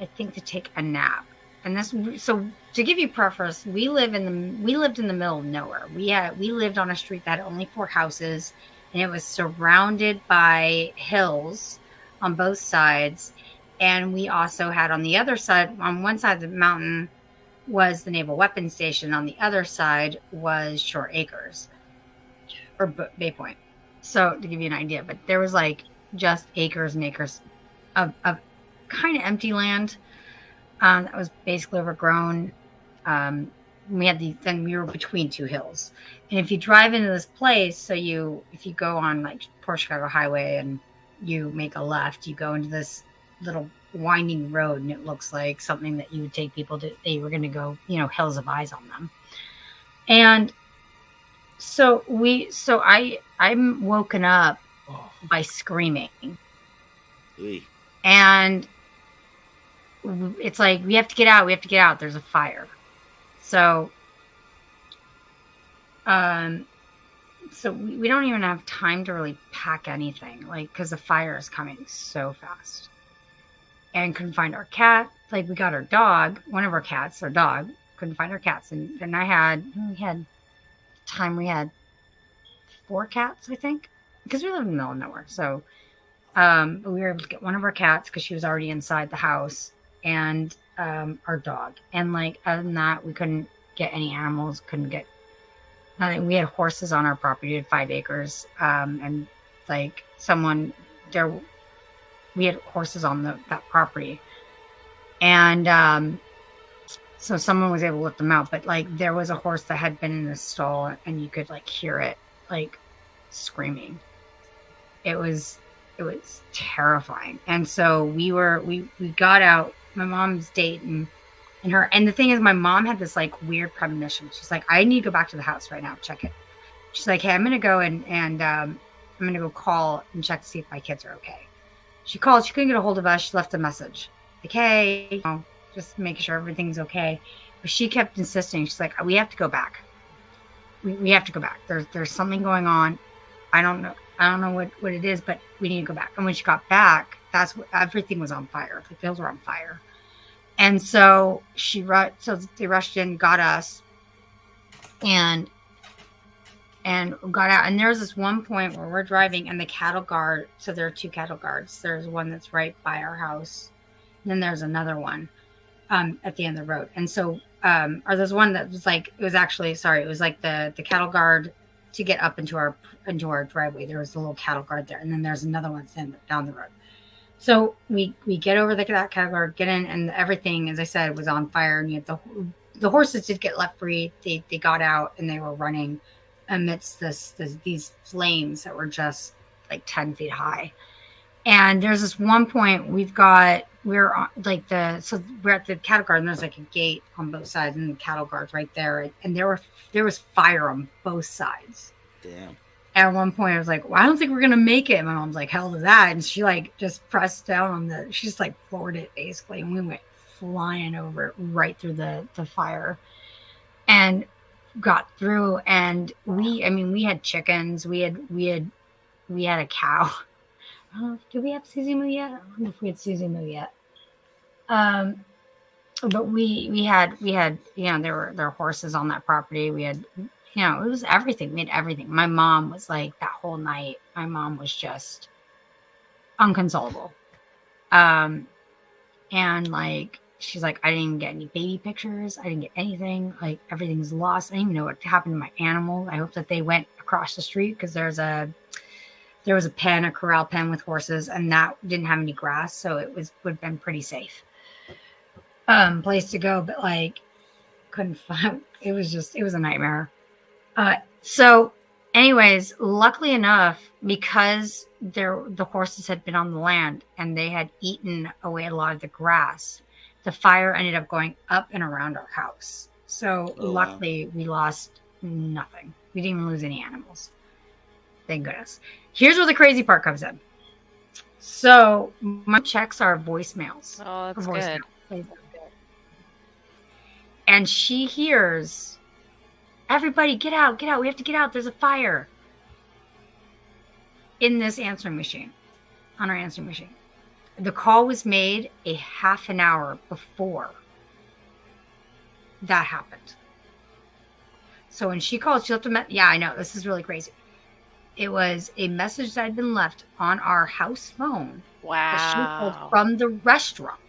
I think, to take a nap. And so to give you preface, we lived in the middle of nowhere. We lived on a street that had only 4 houses, and it was surrounded by hills on both sides. And we also had on the other side, on one side of the mountain was the Naval Weapons Station. On the other side was Short Acres, or Bay Point. So to give you an idea, but there was like just acres and acres of kind of empty land that was basically overgrown. Then we were between 2 hills, and if you drive into this place, if you go on like Port Chicago Highway and you make a left, you go into this little winding road, and it looks like something that you would take people to. They were going to go, hills of eyes on them, and so I'm woken up by screaming. Oy. And it's like, we have to get out. There's a fire. So we don't even have time to really pack anything, like, because the fire is coming so fast. And couldn't find our cat. Like, we got our dog, one of our cats, our dog, couldn't find our cats. And then we had 4 cats, I think, because we live in the middle of nowhere. So we were able to get one of our cats because she was already inside the house, and our dog. And like, other than that, we couldn't get any animals, couldn't get nothing. We had horses on our property. We had 5 acres. And like we had horses on that property. And so someone was able to let them out, but like, there was a horse that had been in the stall, and you could like hear it like screaming. It was terrifying. And so we got out, my mom's date and her, and the thing is, my mom had this like weird premonition. She's like, I need to go back to the house right now, check it. She's like, hey, I'm gonna go and I'm gonna go call and check to see if my kids are okay. She called, she couldn't get a hold of us. She left a message like, hey, you know, just making sure everything's okay. But she kept insisting. She's like, we have to go back. We have to go back. There's something going on. I don't know what it is, but we need to go back. And when she got back, that's what, everything was on fire. The fields were on fire. And so they rushed in, got us, and got out. And there's this one point where we're driving, and the cattle guard. So there are two cattle guards. There's one that's right by our house, and then there's another one at the end of the road. And so, or there's one that was like, it was like the cattle guard to get up into our driveway. There was a little cattle guard there, and then there's another one down the road. So we get over that cattle guard, get in, and everything, as I said, was on fire. And you had the horses did get left free. They got out, and they were running amidst these flames that were just like 10 feet high. And there's this one point we're at the cattle guard, and there's like a gate on both sides, and the cattle guard's right there, and there was fire on both sides. Damn. At one point, I was like, well, I don't think we're gonna make it. And my mom's like, hell to that. And she like just pressed down on she just like floored it basically, and we went flying over right through the fire and got through. And we had chickens, we had a cow. Do we have Susie Moo yet? I don't know if we had Susie Moo yet. But we had there were horses on that property. We had, it was everything. We had everything. My mom was like, that whole night, my mom was just unconsolable. And like, she's like, I didn't even get any baby pictures. I didn't get anything. Like, everything's lost. I didn't even know what happened to my animals. I hope that they went across the street, because there was a corral pen with horses, and that didn't have any grass. So it would have been pretty safe place to go. But like, couldn't find, it was a nightmare. So anyways, luckily enough, because the horses had been on the land and they had eaten away a lot of the grass, the fire ended up going up and around our house. So luckily we lost nothing. We didn't even lose any animals. Thank goodness. Here's where the crazy part comes in. So my checks are voicemails. Oh, that's good. And she hears, everybody get out, we have to get out, there's a fire. In this answering machine, on our answering machine. The call was made a half an hour before that happened. So when she called, she left a message. Yeah, I know, this is really crazy. It was a message that had been left on our house phone. Wow. That she called from the restaurant.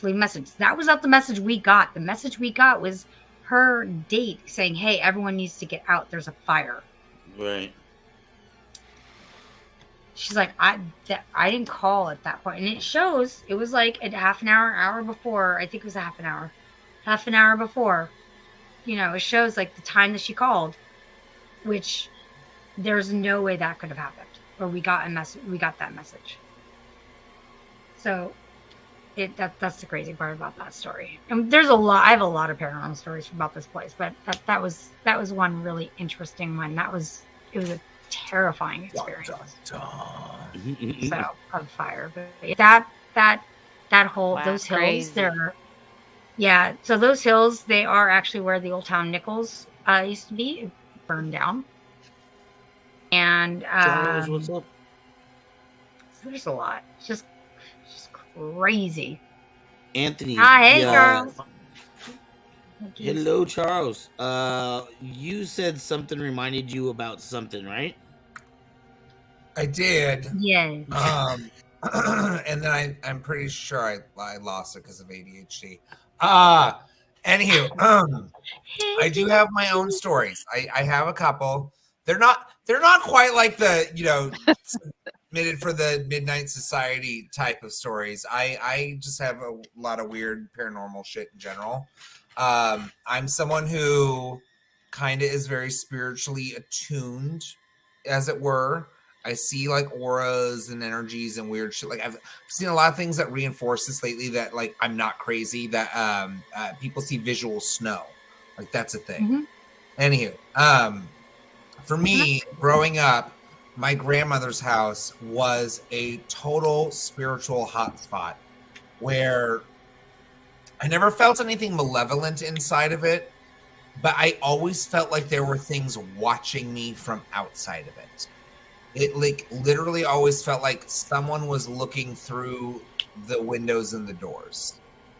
Leave a message. That was not the message we got. The message we got was her date saying, hey, everyone needs to get out, there's a fire. Right. She's like, I didn't call at that point. And it shows, it was like a half an hour before. I think it was a half an hour before. It shows like the time that she called, which there's no way that could have happened. Or we got that message. So that's the crazy part about that story. And I have a lot of paranormal stories about this place, but that was one really interesting one. It was a terrifying experience. So of fire. But that whole, those hills, crazy. So those hills, they are actually where the old town Nichols used to be. It burned down. And Charles, what's up? So there's a lot. It's just crazy. Anthony. Hey, Charles. Hello, Charles. You said something reminded you about something, right? I did. Yeah. And then I'm pretty sure I lost it because of ADHD. Anywho, I do have my own stories. I have a couple. They're not quite like the submitted for the Midnight Society type of stories. I just have a lot of weird paranormal shit in general. I'm someone who kind of is very spiritually attuned, as it were. I see like auras and energies and weird shit. Like I've seen a lot of things that reinforce this lately, that like I'm not crazy, that people see visual snow. Like that's a thing. Anywho, for me, growing up, my grandmother's house was a total spiritual hotspot where I never felt anything malevolent inside of it, but I always felt like there were things watching me from outside of it. It like literally always felt like someone was looking through the windows and the doors.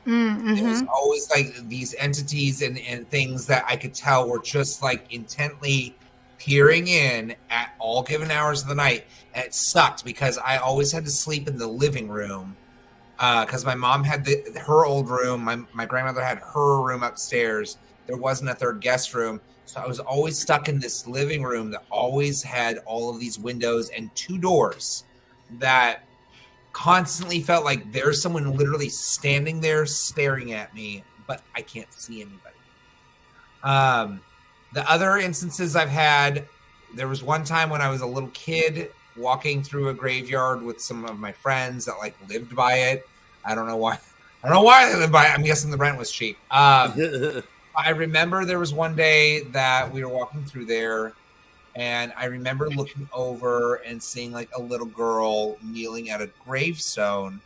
It was always like these entities and things that I could tell were just like intently peering in at all given hours of the night. And it sucked because I always had to sleep in the living room because my mom had her old room. My grandmother had her room upstairs. There wasn't a third guest room. So I was always stuck in this living room that always had all of these windows and 2 doors that constantly felt like there's someone literally standing there staring at me, but I can't see anybody. The other instances I've had, there was one time when I was a little kid walking through a graveyard with some of my friends that like lived by it. I don't know why they lived by it. I'm guessing the rent was cheap. I remember there was one day that we were walking through there, and I remember looking over and seeing like a little girl kneeling at a gravestone,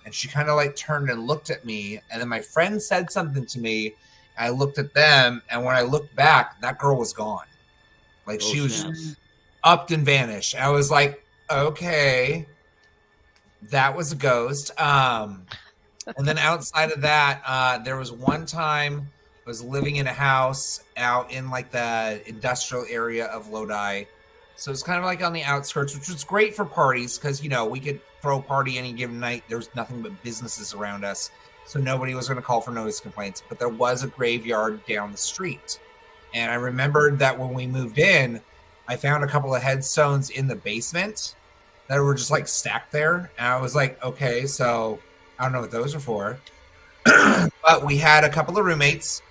and she kind of like turned and looked at me, and then my friend said something to me. I looked at them, and when I looked back, that girl was gone. Like she was upped and vanished. I was like, okay, that was a ghost. And then outside of that, there was one time I was living in a house out in like the industrial area of Lodi. So it's kind of like on the outskirts, which was great for parties because, you know, we could throw a party any given night. There was nothing but businesses around us. So nobody was going to call for noise complaints. But there was a graveyard down the street. And I remembered that when we moved in, I found a couple of headstones in the basement that were just like stacked there. And I was like, okay, so I don't know what those are for. But we had a couple of roommates.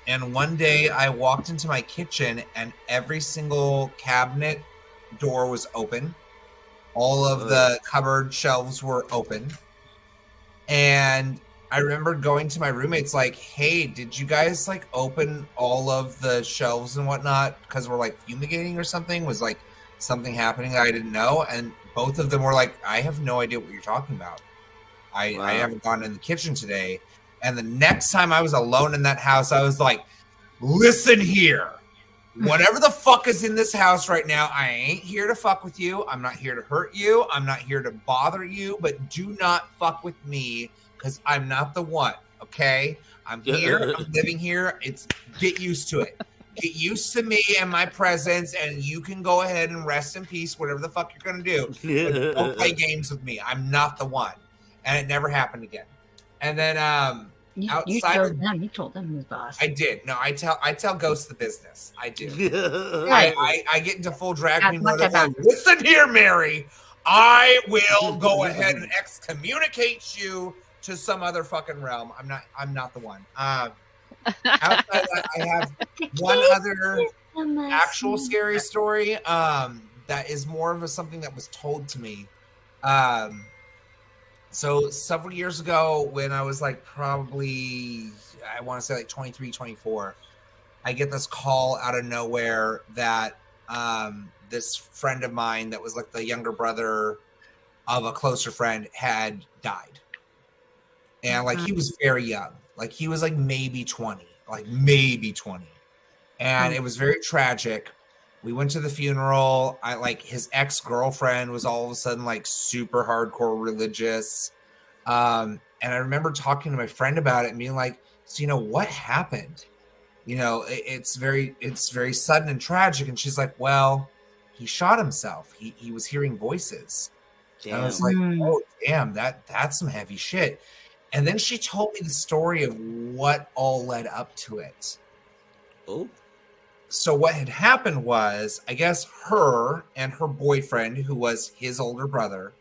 And one day I walked into my kitchen and every single cabinet door was open. All of the cupboard shelves were open. And I remember going to my roommates like, hey, did you guys like open all of the shelves and whatnot? Because we're like fumigating or something? Was like something happening that I didn't know? And both of them were like, I have no idea what you're talking about. I haven't gone in the kitchen today. And the next time I was alone in that house, I was like, listen here. Whatever the fuck is in this house right now, I ain't here to fuck with you. I'm not here to hurt you. I'm not here to bother you. But do not fuck with me because I'm not the one, okay? I'm here. I'm living here. Get used to it. Get used to me and my presence, and you can go ahead and rest in peace, whatever the fuck you're going to do. But don't play games with me. I'm not the one. And it never happened again. And then You told them who's boss. I did. No, I tell ghosts the business. I do. I get into full drag queen mode. Listen here, Mary. I will go ahead and excommunicate you to some other fucking realm. I'm not the one. Outside of that, I have one other actual scary story that is more of something that was told to me. So several years ago when I was like probably, I want to say like 23, 24, I get this call out of nowhere that this friend of mine that was like the younger brother of a closer friend had died. And like he was very young. Like he was like maybe 20. And it was very tragic. We went to the funeral. His ex-girlfriend was all of a sudden like super hardcore religious. And I remember talking to my friend about it and being like, so, you know, what happened? You know, it's very sudden and tragic. And she's like, well, he shot himself. He was hearing voices. Damn. And I was like, oh, damn, that's some heavy shit. And then she told me the story of what all led up to it. Oh. So what had happened was, I guess her and her boyfriend, who was his older brother,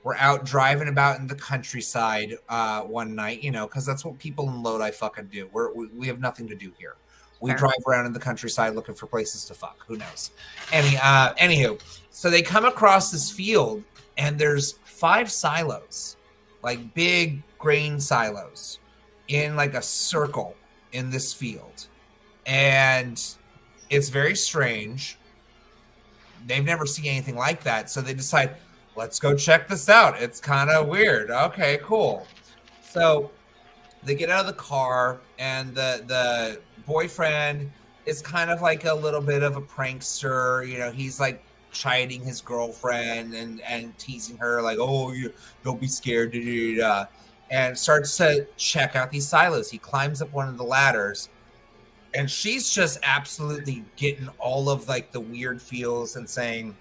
were out driving about in the countryside one night, you know, because that's what people in Lodi fucking do. We have nothing to do here. We drive around in the countryside looking for places to fuck. Who knows? Anywho, So they come across this field, and there's 5 silos, like big grain silos, in like a circle in this field. And it's very strange. They've never seen anything like that. So they decide, let's go check this out. It's kind of weird. Okay, cool. So they get out of the car, and the boyfriend is kind of like a little bit of a prankster. You know, he's like chiding his girlfriend and teasing her, like, oh, you don't be scared, and starts to check out these silos. He climbs up one of the ladders, and she's just absolutely getting all of like the weird feels and saying,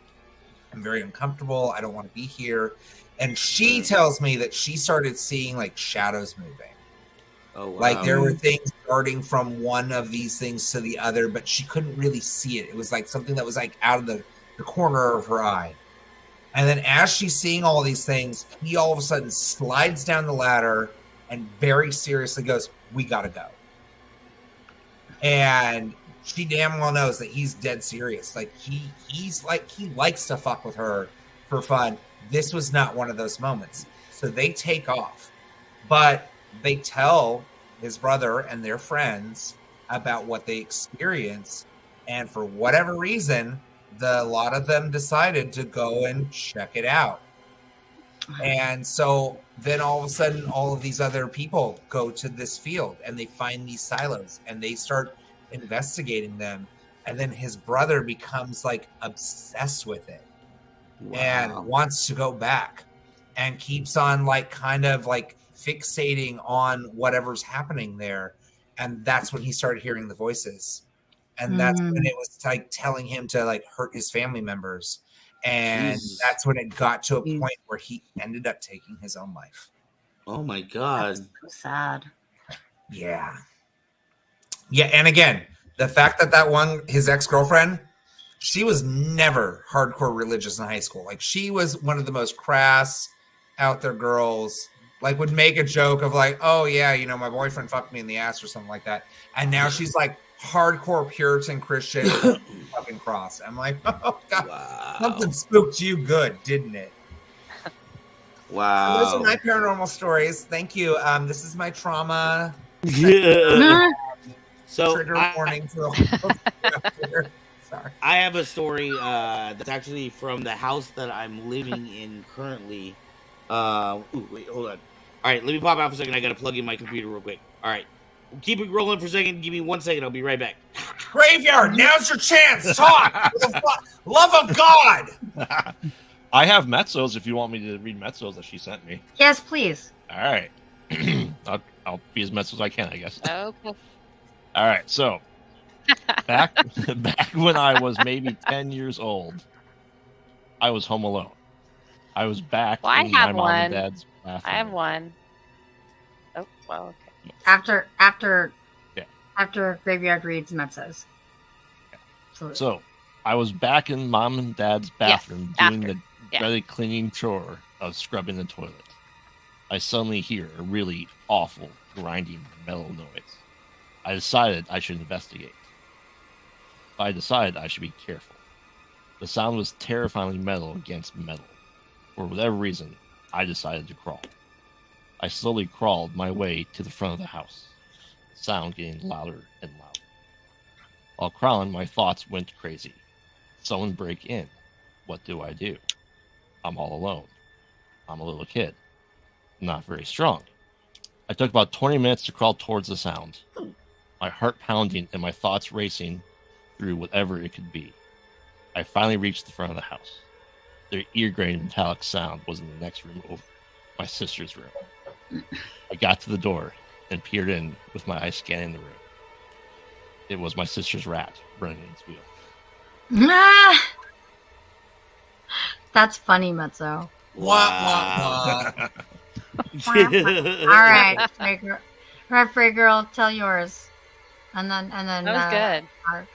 I'm very uncomfortable. I don't want to be here. And she tells me that she started seeing like shadows moving. Oh, wow. Like there were things darting from one of these things to the other, but she couldn't really see it. It was like something that was like out of the corner of her eye. And then as she's seeing all these things, he all of a sudden slides down the ladder and very seriously goes, we gotta go. And she damn well knows that he's dead serious. Like he likes to fuck with her for fun. This was not one of those moments. So they take off. But they tell his brother and their friends about what they experienced. And for whatever reason, a lot of them decided to go and check it out. And so then all of a sudden, all of these other people go to this field and they find these silos and they start investigating them. And then his brother becomes like obsessed with it. Wow. And wants to go back and keeps on like kind of like fixating on whatever's happening there. And that's when he started hearing the voices. And that's when it was like telling him to like hurt his family members. And that's when it got to a point where he ended up taking his own life. Oh my God. That's so sad. Yeah. Yeah. And again, the fact that one, his ex-girlfriend, she was never hardcore religious in high school. Like she was one of the most crass out there girls, like would make a joke of like, oh yeah, you know, my boyfriend fucked me in the ass or something like that. And now she's like hardcore Puritan Christian fucking cross. I'm like, oh God, something spooked you good, didn't it? Wow. So those are my paranormal stories. Thank you. This is my trauma. Yeah. So trigger warning for sorry. I have a story that's actually from the house that I'm living in currently. Wait, hold on. All right, let me pop out for a second. I gotta plug in my computer real quick. All right, keep it rolling for a second. Give me 1 second. I'll be right back. Graveyard, now's your chance. Talk. For the love of God. I have mezzos if you want me to read mezzos that she sent me. Yes, please. All right. I'll be as mezzo as I can, I guess. Okay. All right. So back when I was maybe 10 years old, I was home alone. I was back Well, I in have my mom and one. dad's bathroom. I have one. Oh, well, okay. After Graveyard reads mezzos. Absolutely. So I was back in mom and dad's bathroom doing after. the Yeah. very cleaning chore of scrubbing the toilet. I suddenly hear a really awful grinding metal noise. I decided I should investigate. I decided I should be careful. The sound was terrifyingly metal against metal. For whatever reason, I decided to crawl. I slowly crawled my way to the front of the house, the sound getting louder and louder. While crawling, my thoughts went crazy. Someone break in. What do I do? I'm all alone. I'm a little kid. Not very strong. I took about 20 minutes to crawl towards the sound, my heart pounding and my thoughts racing through whatever it could be. I finally reached the front of the house. Their ear-grating metallic sound was in the next room over, my sister's room. I got to the door and peered in with my eyes scanning the room. It was my sister's rat running its wheel. That's funny, Mezzo. Wah, wah, All right, Frey girl, tell yours, and then That was good. Mark.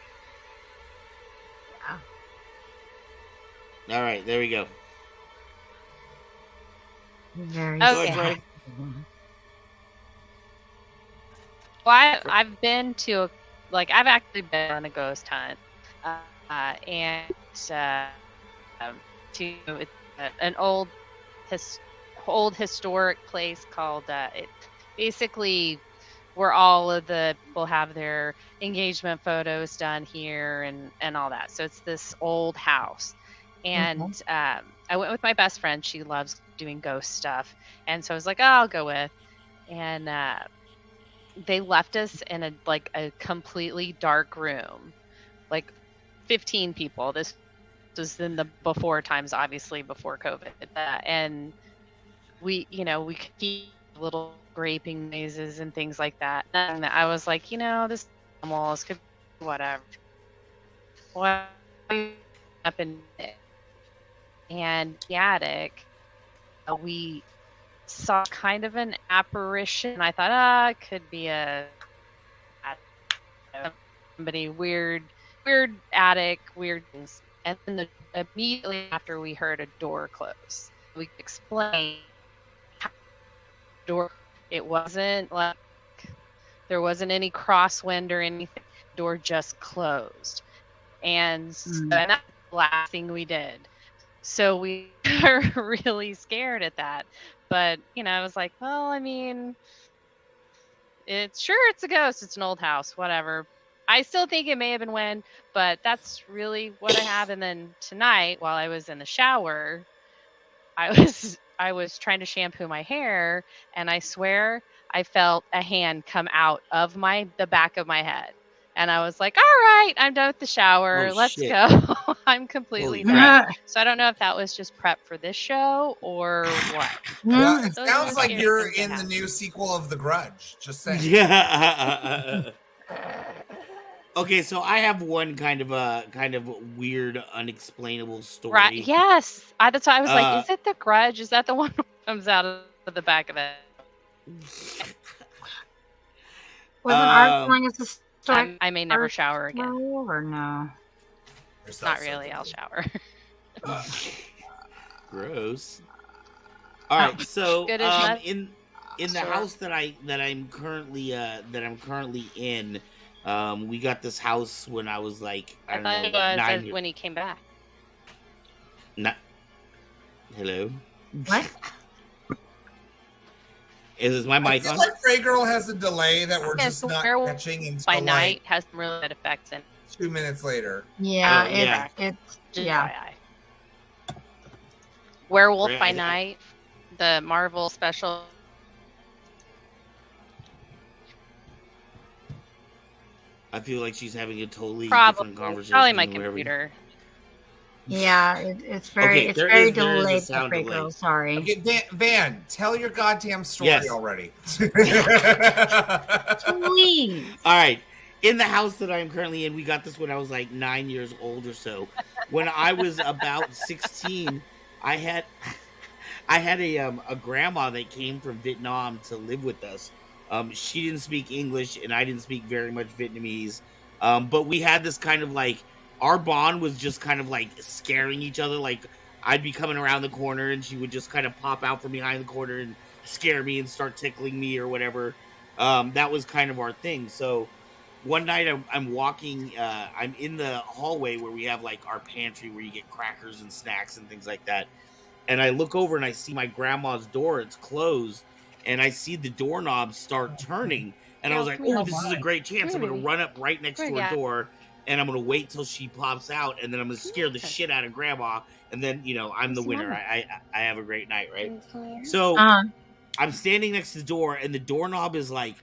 All right, there we go. Very Okay. sad. Well, I've been to, I've actually been on a ghost hunt. And to it's an old historic place called it basically where all of the people have their engagement photos done here and all that. So it's this old house. And I went with my best friend. She loves doing ghost stuff. And so I was like, oh, I'll go with. And they left us in a completely dark room, like 15 people. This was in the before times, obviously before COVID. And we could hear little scraping noises and things like that. And I was like, this animals could be whatever. What up in it? And the attic, we saw kind of an apparition. I thought, it could be somebody weird attic, weird things. And then immediately after, we heard a door close. We explained how the door. It wasn't like there wasn't any crosswind or anything. The door just closed, and that's the last thing we did. So we were really scared at that. But I was like, well, I mean, it's a ghost. It's an old house, whatever. I still think it may have been wind, but that's really what I have. And then tonight, while I was in the shower, I was trying to shampoo my hair, and I swear I felt a hand come out of the back of my head. And I was like, all right, I'm done with the shower. Oh, Let's shit. go. I'm completely Holy done. crap. So I don't know if that was just prep for this show or what. Well, it Those sounds are like scary you're things that in the happen. new sequel of The Grudge. Just saying. Yeah. Okay, so I have one kind of weird, unexplainable story. Right? Yes. That's why I was Uh, like, is it The Grudge? Is that the one that comes out of the back of it? Wasn't ours telling us a story I may never shower again. or no? Not really. I'll shower. Gross. All right, so Good as that. in the Sure. house that I'm currently in, we got this house when I was like I don't thought know, it was 9 years. when he came back. Hello. What? Is my I mic feel on? like Frey Girl has a delay that we're Yes, just not werewolf catching until By like night has some really good effects in 2 minutes later. Yeah, yeah. it's just yeah. FYI. Werewolf Right, by I- Night, the Marvel special. I feel like she's having a totally Probably different conversation. my than whatever- computer. Yeah, it's very Okay, it's there very is a delayed for sound Frey delay. Girl, sorry. Okay, Van, tell your goddamn story Yes. already. Please. All right. In the house that I'm currently in, we got this when I was like 9 years old or so. When I was about 16, I had a grandma that came from Vietnam to live with us. She didn't speak English and I didn't speak very much Vietnamese. But we had this kind of like, our bond was just kind of like scaring each other. Like I'd be coming around the corner and she would just kind of pop out from behind the corner and scare me and start tickling me or whatever. That was kind of our thing. So one night I'm walking, I'm in the hallway where we have like our pantry where you get crackers and snacks and things like that. And I look over and I see my grandma's door. It's closed. And I see the doorknob start turning. And I was like, oh, this is a great chance. I'm going to run up right next to her door. And I'm going to wait till she pops out. And then I'm going to scare the shit out of grandma. And then, I'm the winner. I have a great night, right? So I'm standing next to the door. And the doorknob is like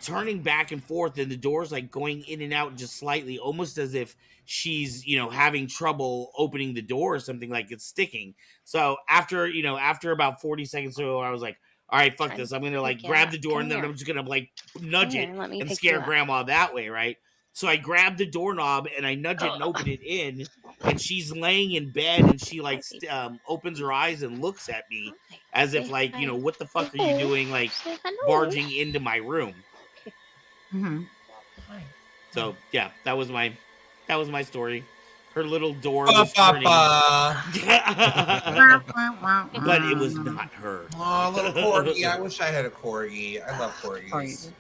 turning back and forth. And the door's like going in and out just slightly. Almost as if she's, having trouble opening the door or something, like it's sticking. So after about 40 seconds or so, I was like, all right, fuck this. I'm going to like grab the door and then I'm just going to like nudge it and scare grandma that way, right? So I grab the doorknob and I nudge it and open it in, and she's laying in bed and she like opens her eyes and looks at me as if like, what the fuck are you doing, like barging into my room? Mm-hmm. So yeah, that was my story. Her little door was turning, but it was not her. Oh, little corgi. I wish I had a corgi. I love corgis.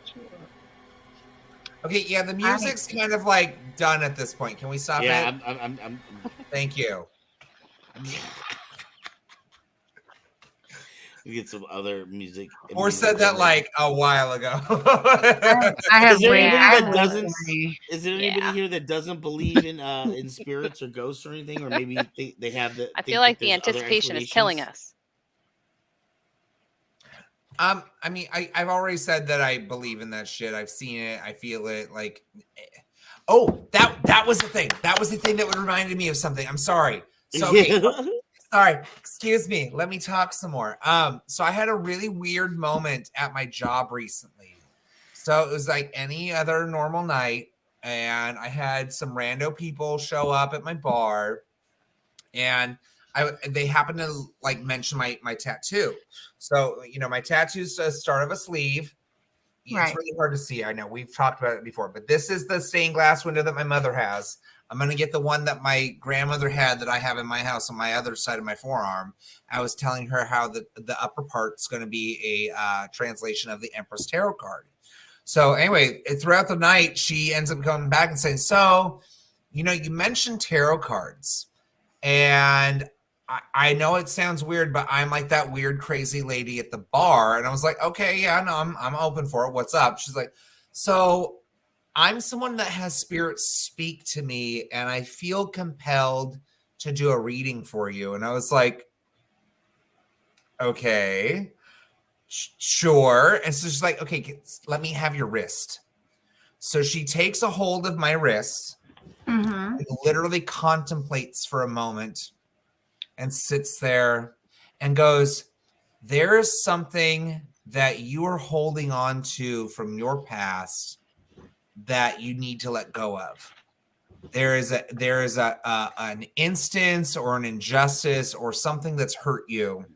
Okay, yeah, the music's kind of like done at this point. Can we stop Yeah, it? I'm Thank you. We get some other music. Or said that like a while ago. I have Is there way. anybody I that have doesn't? way too many. Is there anybody Yeah. here that doesn't believe in spirits or ghosts or anything, or maybe they have the? I think feel like that the there's other anticipation is killing explanations? us. I mean, I've already said that I believe in that shit. I've seen it. I feel it. Like, oh, that was the thing. That was the thing that reminded me of something. I'm sorry. So okay, sorry. Excuse me. Let me talk some more. So I had a really weird moment at my job recently. So it was like any other normal night, and I had some rando people show up at my bar, and they happened to like mention my tattoo. So my tattoo's the start of a sleeve. It's Right. really hard to see. I know we've talked about it before, but this is the stained glass window that my mother has. I'm gonna get the one that my grandmother had that I have in my house on my other side of my forearm. I was telling her how the upper part's going to be a translation of the Empress Tarot card. So anyway, throughout the night, she ends up coming back and saying, "So, you mentioned tarot cards, and I know it sounds weird, but I'm like that weird, crazy lady at the bar." And I was like, "Okay, yeah, no, I'm open for it. What's up?" She's like, "So I'm someone that has spirits speak to me, and I feel compelled to do a reading for you." And I was like, "Okay, sure." And so she's like, "Okay, let me have your wrist." So she takes a hold of my wrist, Mm-hmm. and literally contemplates for a moment and sits there and goes, "There is something that you are holding on to from your past that you need to let go of. There is an instance or an injustice or something that's hurt you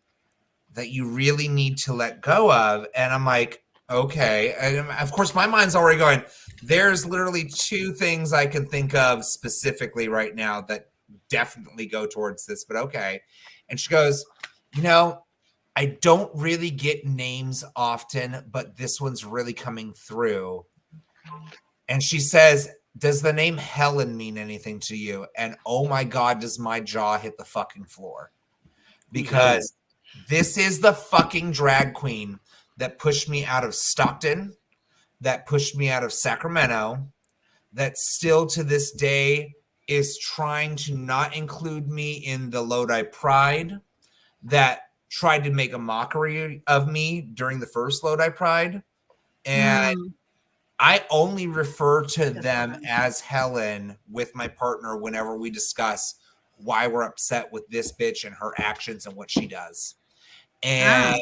that you really need to let go of." And I'm like, okay. And of course, my mind's already going, there's literally two things I can think of specifically right now that definitely go towards this, but okay. And she goes, I don't really get names often, but this one's really coming through. And she says, "Does the name Helen mean anything to you?" And oh my God, does my jaw hit the fucking floor. Because this is the fucking drag queen that pushed me out of Stockton, that pushed me out of Sacramento, that still to this day is trying to not include me in the Lodi Pride, that tried to make a mockery of me during the first Lodi Pride. And I only refer to them as Helen with my partner whenever we discuss why we're upset with this bitch and her actions and what she does. And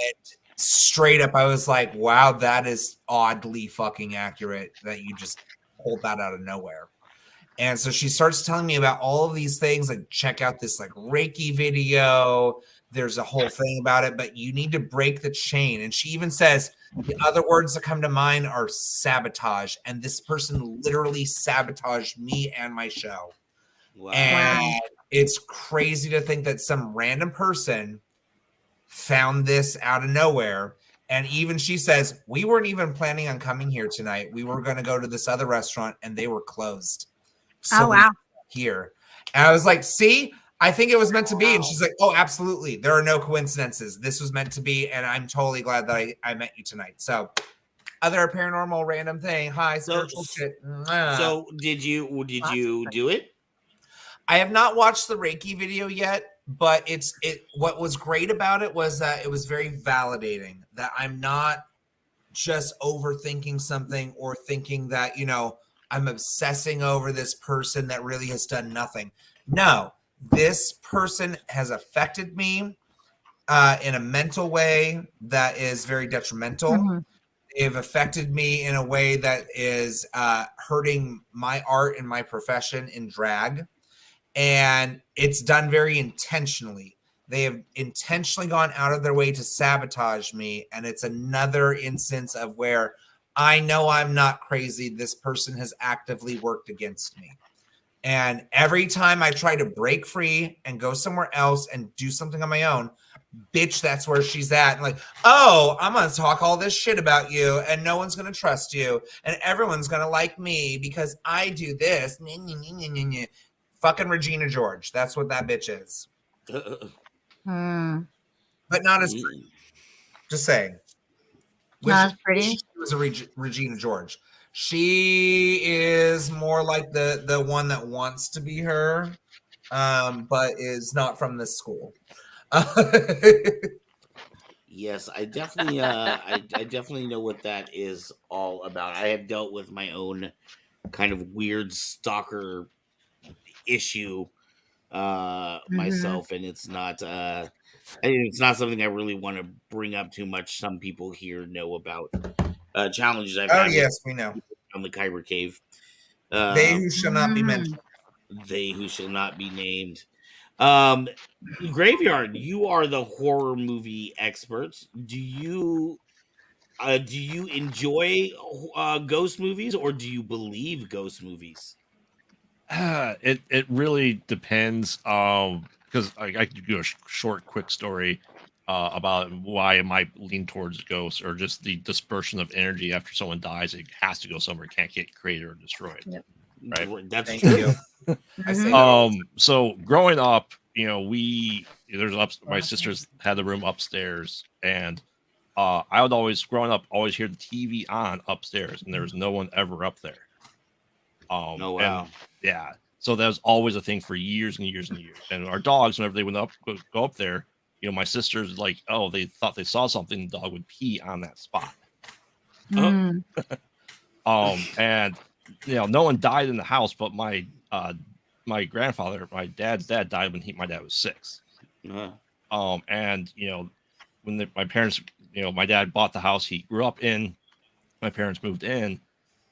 straight up, I was like, wow, that is oddly fucking accurate that you just pulled that out of nowhere. And so she starts telling me about all of these things, like check out this like Reiki video. There's a whole thing about it, but you need to break the chain. And she even says the other words that come to mind are sabotage. And this person literally sabotaged me and my show. Wow. And it's crazy to think that some random person found this out of nowhere. And even she says, we weren't even planning on coming here tonight. We were going to go to this other restaurant and they were closed. So wow. Here. And I was like, see, I think it was meant to be. And she's like, oh, absolutely. There are no coincidences. This was meant to be. And I'm totally glad that I met you tonight. So other paranormal random thing. Hi, spiritual shit. So did you do it? I have not watched the Reiki video yet, but what was great about it was that it was very validating that I'm not just overthinking something or thinking that, I'm obsessing over this person that really has done nothing. No, this person has affected me in a mental way that is very detrimental. Mm-hmm. They've affected me in a way that is hurting my art and my profession in drag. And it's done very intentionally. They have intentionally gone out of their way to sabotage me. And it's another instance of where I know I'm not crazy. This person has actively worked against me. And every time I try to break free and go somewhere else and do something on my own, bitch, that's where she's at. And like, oh, I'm going to talk all this shit about you and no one's going to trust you. And everyone's going to like me because I do this. Fucking Regina George. That's what that bitch is. Hmm. but not as pretty. Just saying. Not as pretty. She was a Regina George. She is more like the one that wants to be her, but is not from this school. Yes, I definitely I definitely know what that is all about. I have dealt with my own kind of weird stalker issue myself, and it's not something I really want to bring up too much. Some people here know about challenges I've Oh had yes, we know. on the Kyber Cave. They who shall not be mentioned. They who shall not be named. Um, Graveyard, you are the horror movie experts. Do you enjoy ghost movies, or do you believe ghost movies? It really depends. Because I could do a short, quick story about why I might lean towards ghosts, or just the dispersion of energy after someone dies. It has to go somewhere; it can't get created or destroyed. Yep. Right. That's Thank true. you. I say that all the time. So growing up, my sisters had the room upstairs, and I would growing up always hear the TV on upstairs, and there was no one ever up there. Oh wow. And yeah, so that was always a thing for years and years and years. And our dogs, whenever they went go up there, my sisters they thought they saw something, the dog would pee on that spot. Mm. And no one died in the house, but my grandfather, my dad's dad, died when my dad was 6. Uh-huh. And when my parents, my dad bought the house he grew up in, my parents moved in,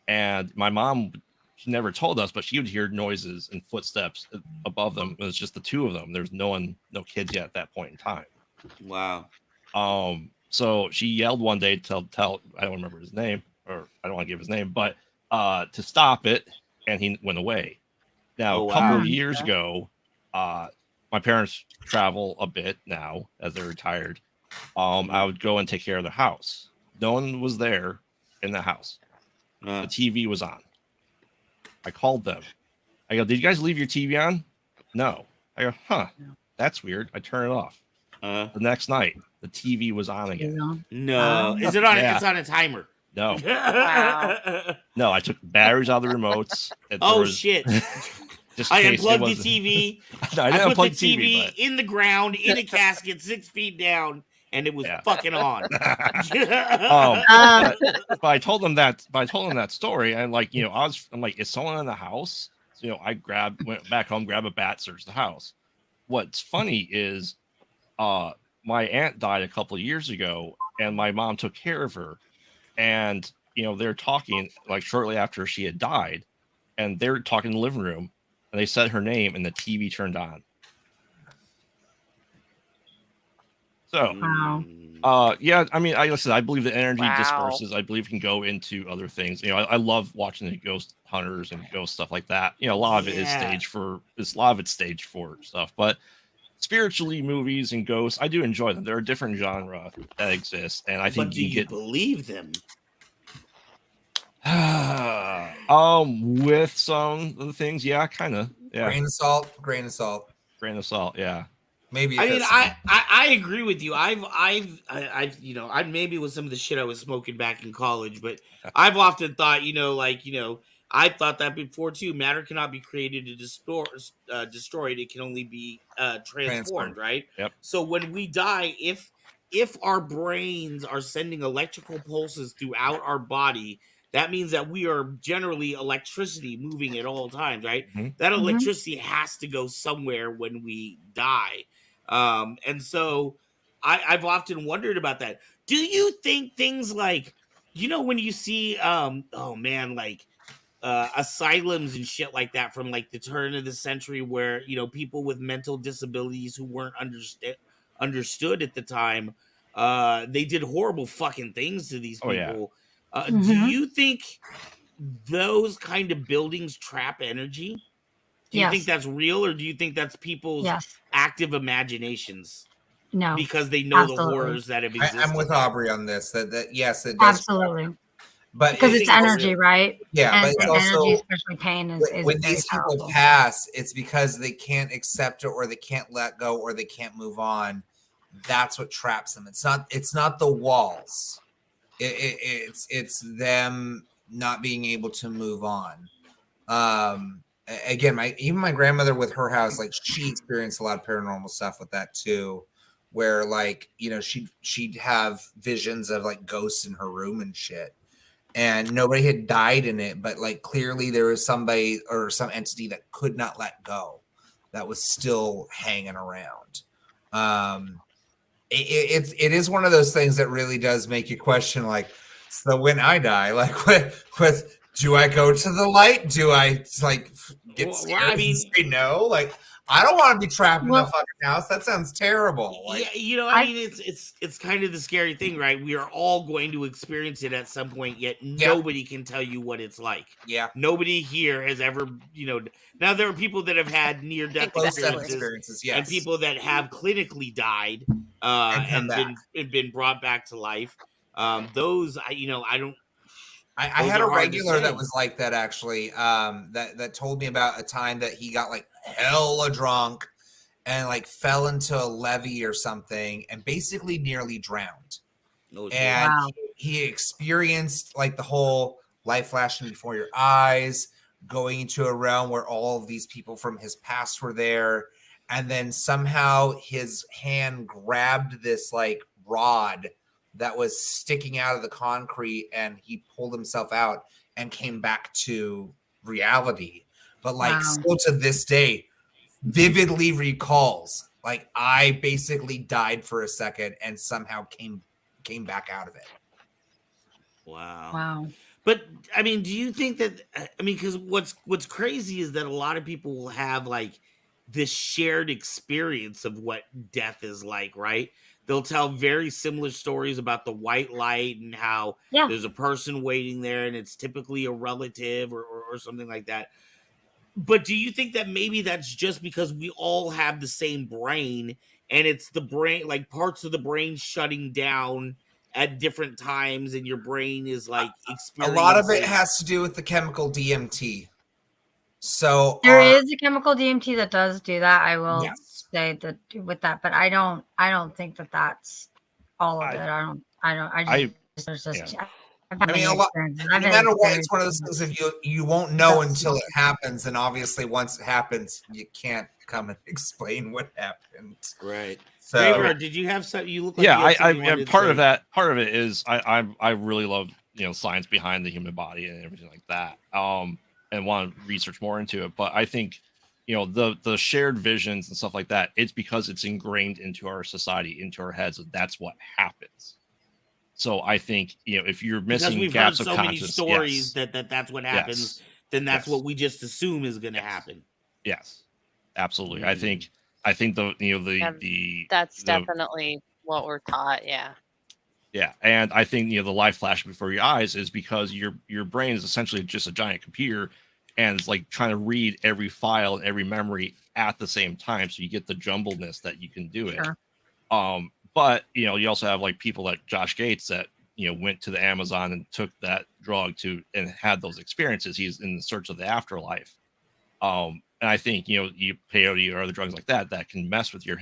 and my mom, she never told us, but she would hear noises and footsteps above them. It was just the two of them. There's no kids yet at that point in time. Wow. So she yelled one day to tell, I don't remember his name, or I don't want to give his name, but to stop it, and he went away. Now, Oh, a couple wow. of years ago, my parents travel a bit now as they're retired. I would go and take care of the house. No one was there in the house. The TV was on. I called them. I go, "Did you guys leave your TV on?" No. I go, "Huh, that's weird." I turn it off. The next night, the TV was on again. No. Is it on? Yeah. It's on a timer. No. Wow. No, I took batteries out of the remotes. Shit. Just I in case it unplugged the wasn't- TV. No, I I didn't put unplug the TV but- in the ground in a casket 6 feet down, and it was fucking on. But I told them that story, and I'm like, is someone in the house? So, I went back home, grabbed a bat, searched the house. What's funny is, my aunt died a couple of years ago, and my mom took care of her, and they're talking shortly after she had died, and they're talking in the living room, and they said her name, and the TV turned on. So, yeah, I mean, I believe the energy disperses. I believe it can go into other things. I love watching the ghost hunters and ghost stuff like that. A lot of it is staged for stuff, but spiritually, movies and ghosts, I do enjoy them. They're a different genre that exists, and I think But do you believe them? with some of the things, yeah, kind of, yeah. Grain of salt. Grain of salt. Grain of salt, yeah. Maybe. I mean, I agree with you. I've I maybe with some of the shit I was smoking back in college, but I've often thought, I thought that before too. Matter cannot be created or destroyed. It can only be transformed, right? Yep. So when we die, if our brains are sending electrical pulses throughout our body, that means that we are generally electricity moving at all times, right? Mm-hmm. That electricity has to go somewhere when we die. And so I've often wondered about that. Do you think things like, when you see, asylums and shit like that from the turn of the century, where people with mental disabilities who weren't understood at the time, they did horrible fucking things to these people. Do you think those kind of buildings trap energy? Do you think that's real, or do you think that's people's active imaginations? No, because they know absolutely. the horrors that have existed. I'm with Aubrey on this. That yes, it does. Absolutely. But because it's energy, right? Yeah, and but it's energy, also especially pain, is when very these people powerful. pass, it's because they can't accept it, or they can't let go, or they can't move on. That's what traps them. It's not the walls. It's them not being able to move on. Again, even my grandmother with her house, like she experienced a lot of paranormal stuff with that too, where like, you know, she'd have visions of like ghosts in her room and shit, and nobody had died in it, but like clearly there was somebody or some entity that could not let go, that was still hanging around. It is one of those things that really does make you question, like, so when I die, like, with do I go to the light? Do I like get Well, scared I and mean, say no? Like, I don't want to be trapped in a Well- fucking house. That sounds terrible. yeah, Like, you know, I mean, it's kind of the scary thing, right? We are all going to experience it at some point, yet nobody can tell you what it's like. yeah, Nobody here has ever, you know. Now there are people that have had near-death close death experiences, experiences, yes, and people that have clinically died And come and been brought back to life. Those, I don't. I Those had a are hard to regular that say. was like that actually. That told me about a time that he got like hella drunk and like fell into a levee or something and basically nearly drowned. Oh, shit. And Wow. he experienced like the whole life flashing before your eyes, going into a realm where all of these people from his past were there, and then somehow his hand grabbed this like rod that was sticking out of the concrete, and he pulled himself out and came back to reality. But like Wow. still to this day, vividly recalls, like, I basically died for a second and somehow came back out of it. Wow. Wow. But I mean, do you think that? I mean, because what's crazy is that a lot of people will have like this shared experience of what death is like, right? They'll tell very similar stories about the white light and how Yeah. there's a person waiting there, and it's typically a relative or something like that. But do you think that maybe that's just because we all have the same brain, and it's the brain, like parts of the brain shutting down at different times, and your brain is like A experiencing lot of it has to do with the chemical DMT. So There is a chemical DMT that does do that. I will Yes. say that with that, but I don't think that that's all of it. I just there's just yeah. I've had I mean, many a lot, experiences. no matter what, it's one of those things, if you won't know until it That's- happens, and obviously once it happens, you can't come and explain what happened. right. So Graveyard, did you have something? You look like Yeah, you had something you I wanted to part say. of that, part of it is I really love, you know, science behind the human body and everything like that. And want to research more into it. But I think, you know, the shared visions and stuff like that, it's because it's ingrained into our society, into our heads, and that's what happens. So I think, you know, if you're Because missing we've heard gaps of so many conscience, stories yes, that's what happens, yes, then that's yes, what we just assume is going to yes, happen. yes, absolutely. Mm. I think the, you know, Yeah, that's definitely what we're taught. Yeah. yeah, and I think, you know, the life flashing before your eyes is because your brain is essentially just a giant computer, and it's like trying to read every file and every memory at the same time, so you get the jumbledness that you can do it. Sure. But you know, you also have like people like Josh Gates that, you know, went to the Amazon and took that drug to and had those experiences. He's in search of the afterlife. And I think, you know, you peyote or other drugs like that that can mess with your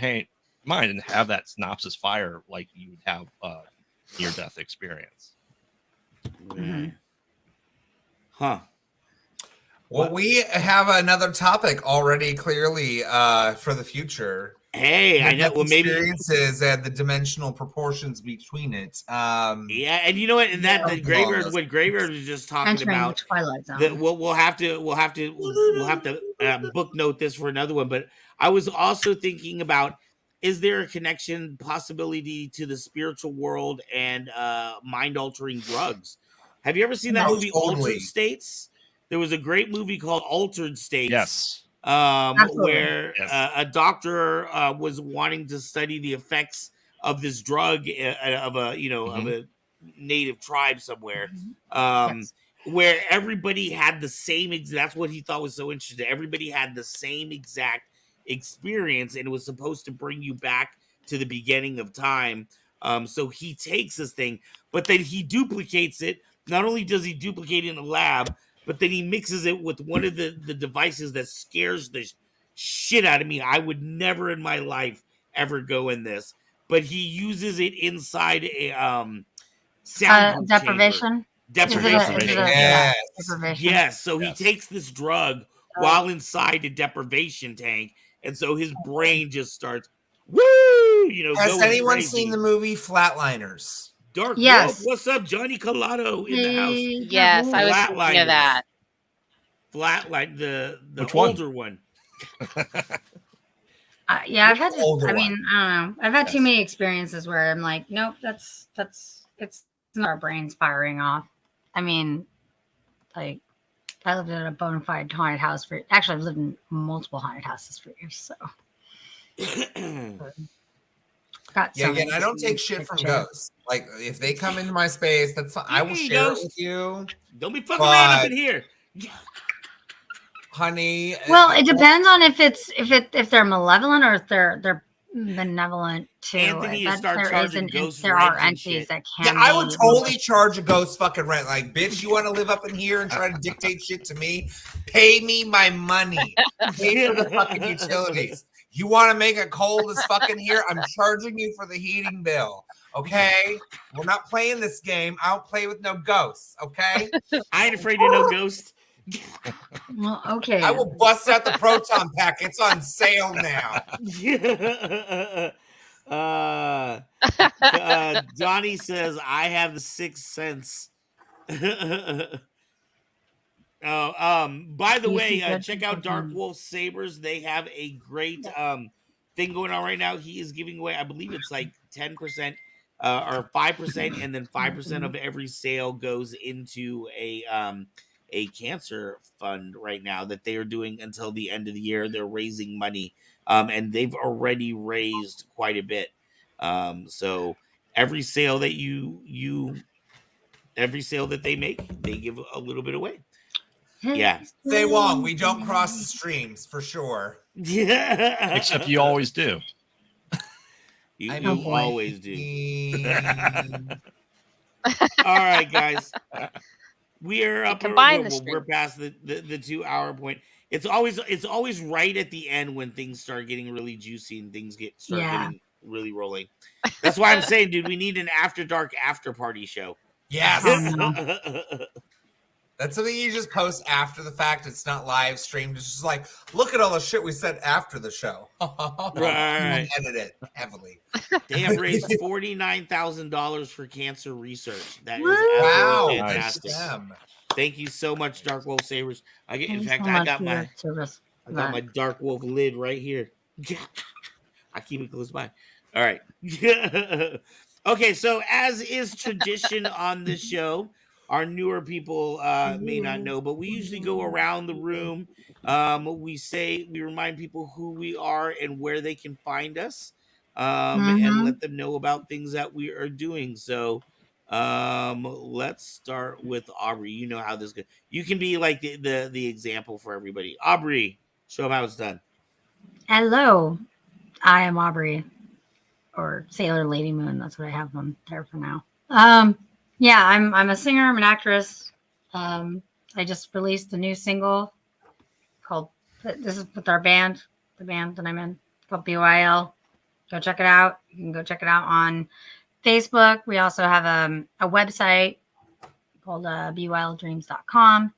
mind and have that synopsis fire like you would have near death experience. Mm. Huh. well, we have another topic already clearly for the future. Hey, I know. Near-death Well, maybe. experiences and the dimensional proportions between it. Yeah, and you know what? And that Yeah, the Graveyard, what Graveyard was just talking Entering the about. Twilight Zone. That we'll have to book note this for another one. But I was also thinking about: is there a connection, possibility to the spiritual world and mind altering drugs? Have you ever seen that Oh, movie totally. Altered States? There was a great movie called Altered States. Yes. Absolutely. Where Yes. a doctor was wanting to study the effects of this drug of a of a native tribe somewhere, Yes. where everybody had the same. That's what he thought was so interesting. Everybody had the same exact experience, and it was supposed to bring you back to the beginning of time. So he takes this thing, but then he duplicates it not only does he duplicate it in the lab, but then he mixes it with one of the devices that scares the shit out of me. I would never in my life ever go in this, but he uses it inside a soundproof chamber. Deprivation. Deprivation. Is it tank, a Yes. deprivation? Yes, so he Yes. takes this drug while inside a deprivation tank, and so his brain just starts, woo, Has going anyone crazy. seen the movie Flatliners? Dark Yes. Wolf, what's up, Johnny Colado in the house? Yes, I was thinking Flatliners. of that. Flatline, the Which one? older one. Yeah, I've had. What's the older I mean, I don't know. I've had too Yes. many experiences where I'm like, nope, it's not our brains firing off. I mean, like, I lived in a bona fide haunted house for. Actually, I've lived in multiple haunted houses for years. So, got Yeah, so again, many I don't take shit pictures. from ghosts. Like, if they come into my space, that's fine. I will Hey, share it ghost. with you, Don't be fucking around up But- in here. honey. Well, it depends on if they're malevolent or if they're benevolent too. Anthony, you That start there charging an- ghost there are rent and entities shit. that Yeah, can. I would be- totally charge a ghost fucking rent. Like, bitch, you want to live up in here and try to dictate shit to me? Pay me my money. Pay for the fucking utilities. You want to make it cold as fucking here? I'm charging you for the heating bill. Okay? We're not playing this game. I don't play with no ghosts. Okay? I ain't afraid of no ghost. Well, okay. I will bust out the proton pack. It's on sale now. Johnny says, I have the sixth sense. By the You way, see good check out people Dark from- Wolf Sabers. They have a great thing going on right now. He is giving away, I believe it's like 10% or 5%, and then 5% of every sale goes into a cancer fund right now that they are doing until the end of the year. They're raising money, and they've already raised quite a bit. So every sale that every sale that they make, they give a little bit away. Yeah. Say Wong, we don't cross the streams for sure. Yeah. Except you always do. You, I you mean- always do. All right, guys. We are up. combine the We're past the 2 hour point. It's always right at the end when things start getting really juicy and things start Yeah. getting really rolling. That's why I'm saying, dude, we need an after dark after party show. Yes. Oh, That's something you just post after the fact. It's not live streamed. It's just like, look at all the shit we said after the show. Right. Edit it heavily. They have raised $49,000 for cancer research. That is Wow. absolutely Nice. fantastic. Damn. Thank you so much, Dark Wolf Sabers. In Thanks fact, so I much got for my your service. my Dark Wolf lid right here. I keep it close by. All right. Okay, so as is tradition on this show, our newer people may not know, but we usually go around the room. We remind people who we are and where they can find us, and let them know about things that we are doing. So let's start with Aubrey. You know how this goes. You can be like the example for everybody. Aubrey, show them how it's done. Hello, I am Aubrey, or Sailor Lady Moon. That's what I have on there for now. Yeah, I'm a singer. I'm an actress. I just released a new single called. This is with our band, the band that I'm in, called BYL. Go check it out. You can go check it out on Facebook. We also have a website called byldreams.com.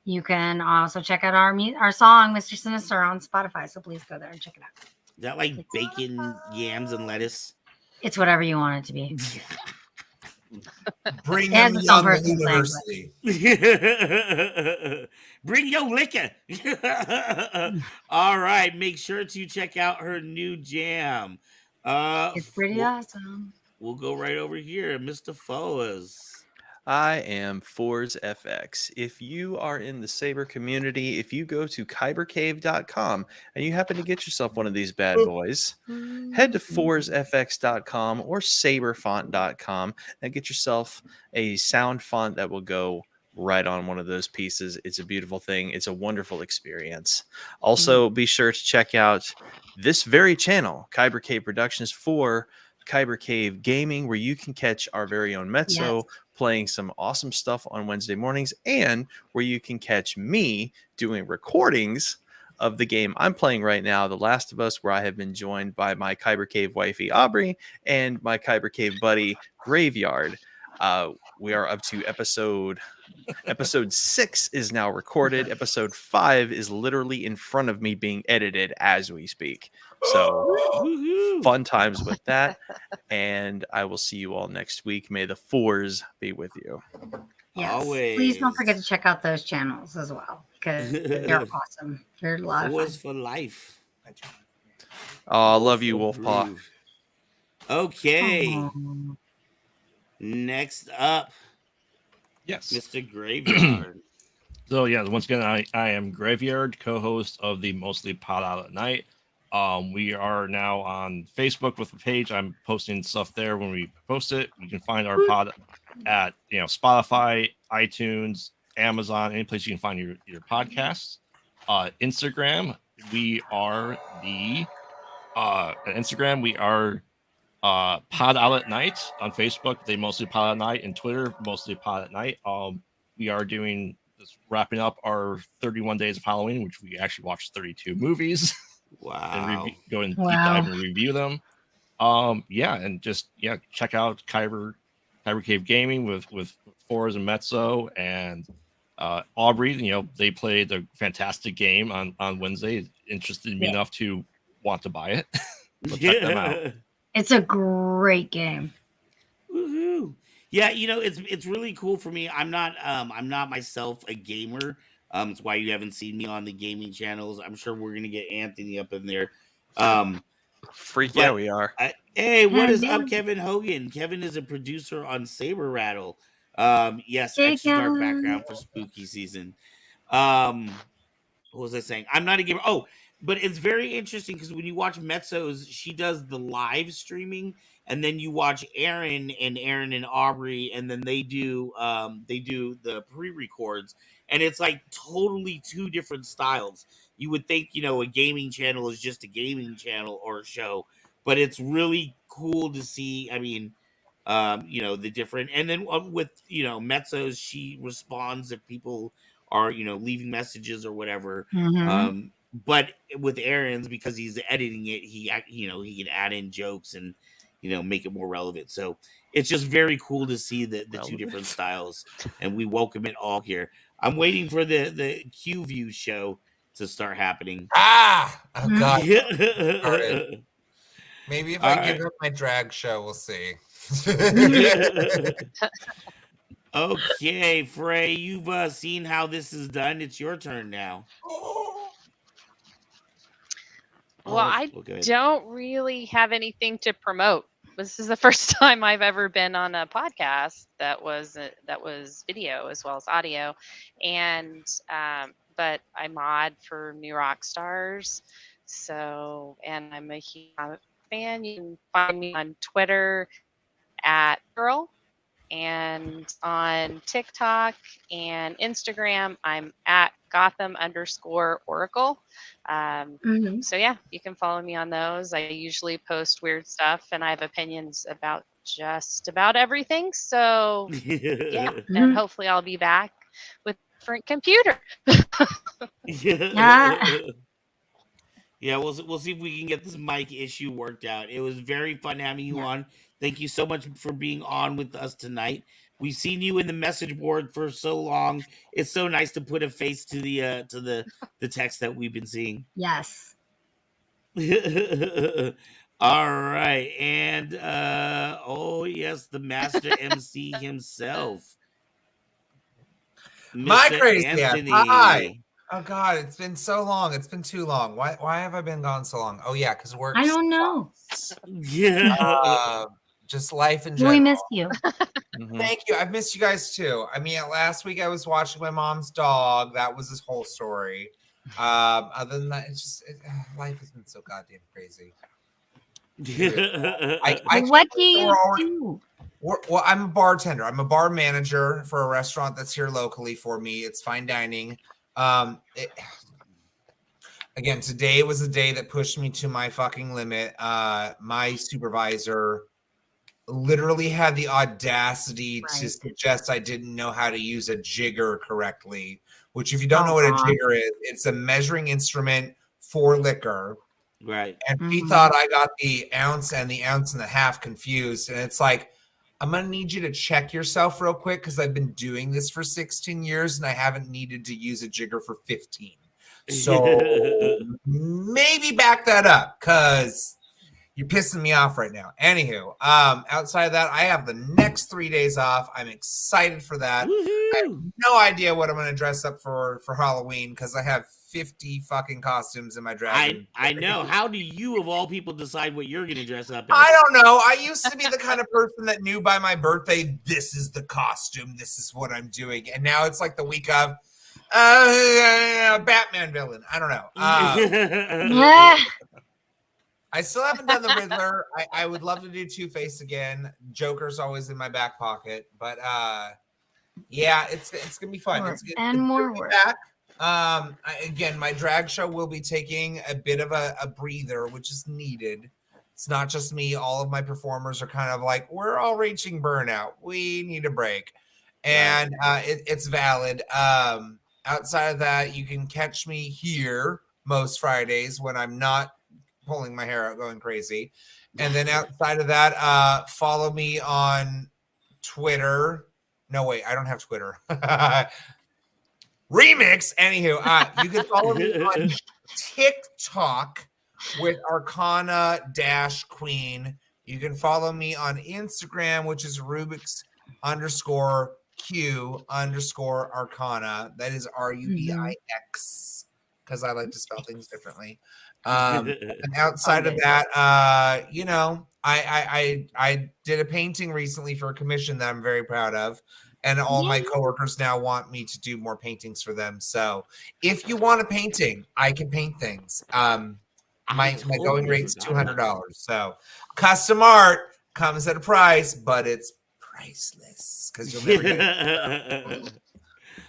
You can also check out our song, Mr. Sinister, on Spotify. So please go there and check it out. Is that like bacon, yams, and lettuce? It's whatever you want it to be. Bring It has them its own young to personal thing, university. Bring your liquor. All right, make sure to check out her new jam. It's pretty awesome. We'll go right over here, Mr. Foas. I am Fours FX. If you are in the Saber community, if you go to kybercave.com and you happen to get yourself one of these bad boys, head to foursfx.com or saberfont.com and get yourself a sound font that will go right on one of those pieces. It's a beautiful thing. It's a wonderful experience. Also, be sure to check out this very channel, Kyber Cave Productions, for Kyber Cave Gaming, where you can catch our very own Mezzo playing some awesome stuff on Wednesday mornings, and where you can catch me doing recordings of the game I'm playing right now, The Last of Us, where I have been joined by my Kyber Cave wifey, Aubrey, and my Kyber Cave buddy, Graveyard. We are up to episode 6 is now recorded. Episode 5 is literally in front of me being edited as we speak. So fun times with that. And I will see you all next week. May the fours be with you. Yes. Always. Please don't forget to check out those channels as well, because they're awesome. They're a lot of fun. Fours for life. I love you, Wolfpaw. Okay. Aww. Next up, Yes. Mr. Graveyard. So yeah, once again, I am Graveyard, co-host of the Mostly Pod Out at Night. We are now on Facebook with the page. I'm posting stuff there when we post it. You can find our pod at Spotify, iTunes, Amazon, any place you can find your podcasts. Instagram, we are Pod Out at Night. On Facebook, they Mostly Pod at Night, and Twitter, Mostly Pod at Night. We are wrapping up our 31 Days of Halloween, which we actually watched 32 movies. Wow. And go and deep dive and review them. And just check out Kyber Cave Gaming with Forrest and Mezzo and Aubrey. They played a fantastic game on Wednesday. Interested me enough to want to buy it. So check them out. It's a great game. Woohoo! Yeah, it's really cool for me. I'm not myself a gamer. It's why you haven't seen me on the gaming channels. I'm sure we're gonna get Anthony up in there. Yeah, we are. Hey, what is up, Kevin Hogan? Kevin is a producer on Saber Rattle. Yes, extra dark background for spooky season. What was I saying? I'm not a gamer. Oh, but it's very interesting because when you watch Mezzo's, she does the live streaming, and then you watch Aaron and Aubrey, and then they do the pre-records, and it's like totally two different styles. You would think a gaming channel is just a gaming channel or a show, but it's really cool to see. I mean, the different, and then with Mezzo's, she responds if people are leaving messages or whatever. Mm-hmm. But with Aaron's, because he's editing it, he can add in jokes and make it more relevant. So it's just very cool to see the two different styles, and we welcome it all here. I'm waiting for the Q View show to start happening. Oh God! Maybe if I give up my drag show, we'll see. Okay, Frey, you've seen how this is done. It's your turn now. Well, I don't really have anything to promote. This is the first time I've ever been on a podcast that was video as well as audio, and but I mod for New Rock Stars, and I'm a huge fan. You can find me on Twitter at Girl, and on TikTok and Instagram, I'm at Gotham_Oracle. So yeah, you can follow me on those. I usually post weird stuff, and I have opinions about just about everything. So yeah, and hopefully I'll be back with a different computer. Yeah, we'll see if we can get this mic issue worked out. It was very fun having you on. Thank you so much for being on with us tonight. We've seen you in the message board for so long. It's so nice to put a face to the text that we've been seeing. Yes. All right, and yes, the master MC himself, My Mr. crazy Anthony. Hi. Oh God, it's been so long. It's been too long. Why have I been gone so long? Oh yeah, because work. I don't know. Yeah. Just life in general. We missed you. Thank you. I've missed you guys too. I mean, last week I was watching my mom's dog. That was this whole story. Other than that, life has been so goddamn crazy. What do you do? Well, I'm a bartender. I'm a bar manager for a restaurant that's here locally for me. It's fine dining. Again, today was a day that pushed me to my fucking limit. My supervisor literally had the audacity to Right. suggest I didn't know how to use a jigger correctly, which if you don't know what a jigger is, it's a measuring instrument for liquor. Right. And she thought I got the ounce and the ounce and a half confused. And it's like, I'm going to need you to check yourself real quick because I've been doing this for 16 years and I haven't needed to use a jigger for 15. So maybe back that up because you're pissing me off right now. Anywho, outside of that, I have the next 3 days off. I'm excited for that. I have no idea what I'm going to dress up for Halloween because I have 50 fucking costumes in my dragon. I know. How do you, of all people, decide what you're going to dress up as? I don't know. I used to be the kind of person that knew by my birthday, this is the costume, this is what I'm doing. And now it's like the week of Batman villain. I don't know. I still haven't done the Riddler. I would love to do Two-Face again. Joker's always in my back pocket. But yeah, it's going to be fun. It's more work. Back. Again, my drag show will be taking a bit of a breather, which is needed. It's not just me. All of my performers are kind of like, we're all reaching burnout. We need a break. And it's valid. Outside of that, you can catch me here most Fridays when I'm not pulling my hair out going crazy. And then outside of that, follow me on Twitter. No, wait, I don't have Twitter. Remix. Anywho, you can follow me on TikTok with Arcana-Queen. You can follow me on Instagram, which is Rubix_Q_Arcana. That is RUBIX because I like to spell things differently. And outside of that, I did a painting recently for a commission that I'm very proud of. And all my coworkers now want me to do more paintings for them. So if you want a painting, I can paint things. My going rate's $200. So custom art comes at a price, but it's priceless because you'll never get it.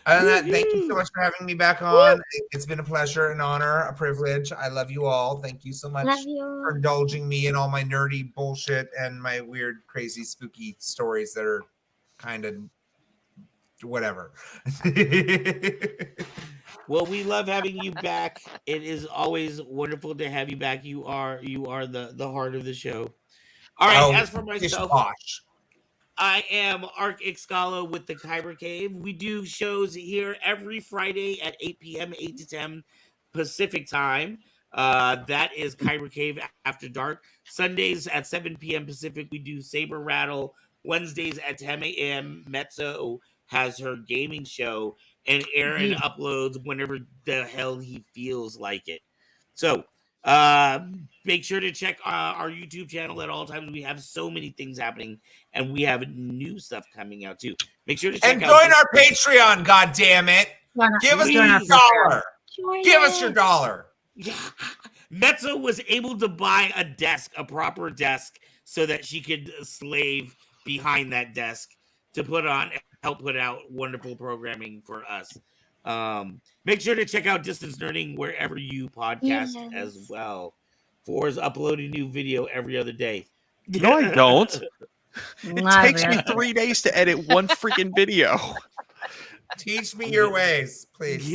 Other than that, thank you so much for having me back on. It's been a pleasure, an honor, a privilege. I love you all. Thank you so much for indulging me in all my nerdy bullshit and my weird, crazy, spooky stories that are kind of whatever. Well, we love having you back. It is always wonderful to have you back. You are the heart of the show. All right. As for myself, I am Arc Excala with the Kyber Cave. We do shows here every Friday at 8 p.m., 8 to 10 Pacific time. That is Kyber Cave After Dark. Sundays at 7 p.m. Pacific, we do Saber Rattle. Wednesdays at 10 a.m., Mezzo has her gaming show, and Aaron uploads whenever the hell he feels like it. So make sure to check our YouTube channel at all times. We have so many things happening, and we have new stuff coming out too. Make sure to check out join our Patreon. God damn it! Give us your dollar. Give us your dollar. Mezzo was able to buy a proper desk, so that she could slave behind that desk to help put out wonderful programming for us. Make sure to check out Distance Learning wherever you podcast as well. Four's uploading new video every other day. No, I don't. It takes me 3 days to edit one freaking video. Teach me your ways, please.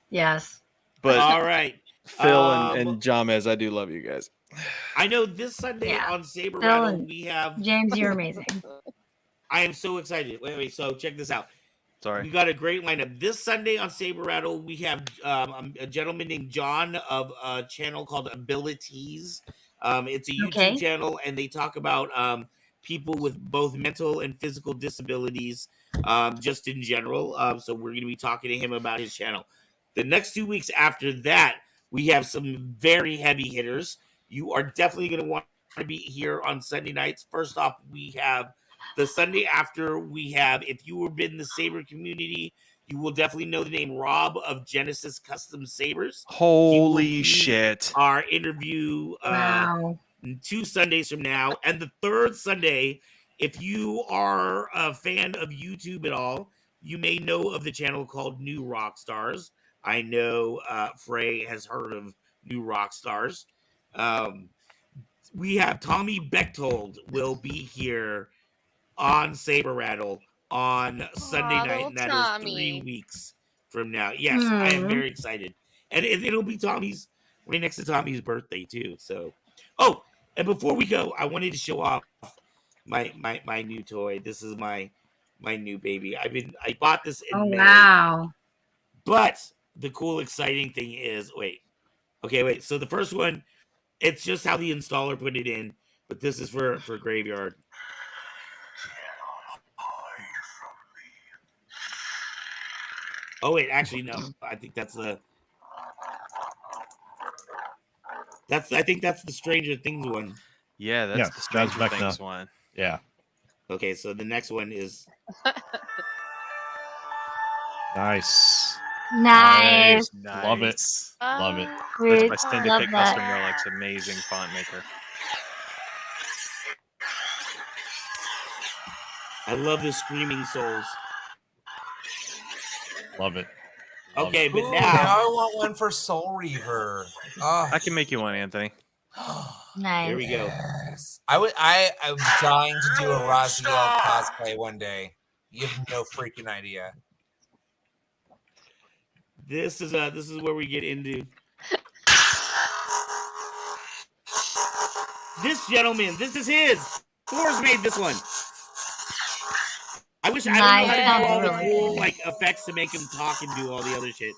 Yes. But all right, Phil and Jamez, I do love you guys. I know this Sunday on Saber Rattle we have James. You're amazing. I am so excited. Wait. So check this out. Sorry. We got a great lineup. This Sunday on Saber Rattle, we have a gentleman named John of a channel called Abilities. It's a YouTube channel, and they talk about people with both mental and physical disabilities, just in general. So we're going to be talking to him about his channel. The next 2 weeks after that, we have some very heavy hitters. You are definitely going to want to be here on Sunday nights. First off, we have the Sunday after, if you have been in the Saber community, you will definitely know the name Rob of Genesis Custom Sabers. Holy shit. Our interview 2 Sundays from now. And the third Sunday, if you are a fan of YouTube at all, you may know of the channel called New Rock Stars. I know Frey has heard of New Rock Stars. we have Tommy Bechtold will be here on Saber Rattle on Sunday night, little and that is 3 Tommy. weeks from now. Yes, I am Hmm. very excited, and it'll be Tommy's right next to Tommy's birthday too. So, oh, and before we go, I wanted to show off my new toy. This is my new baby. I bought this in Oh May, wow. but the cool, exciting thing is, wait. So the first one, it's just how the installer put it in, but this is for Graveyard. Oh wait, actually no. I think that's the Stranger Things one. Yeah, that's Yeah, the Stranger that's Things Vecna. one. Yeah. Okay, so the next one is Nice. Nice. Love it. Nice. Love it. That's Great. by Love Syndicate that. Custom Relics, amazing font maker. I love the Screaming Souls. Love it. Okay, but Ooh, now now I want one for Soul Reaver. Oh. I can make you one, Anthony. Nice. here we go. Yes. I'm dying to do a Raziel cosplay one day. You have no freaking idea. This is where we get into this gentleman. This is his. Forrest made this one. I wish I don't know how to Nice. do all the Really cool good. like effects to make him talk and do all the other shit.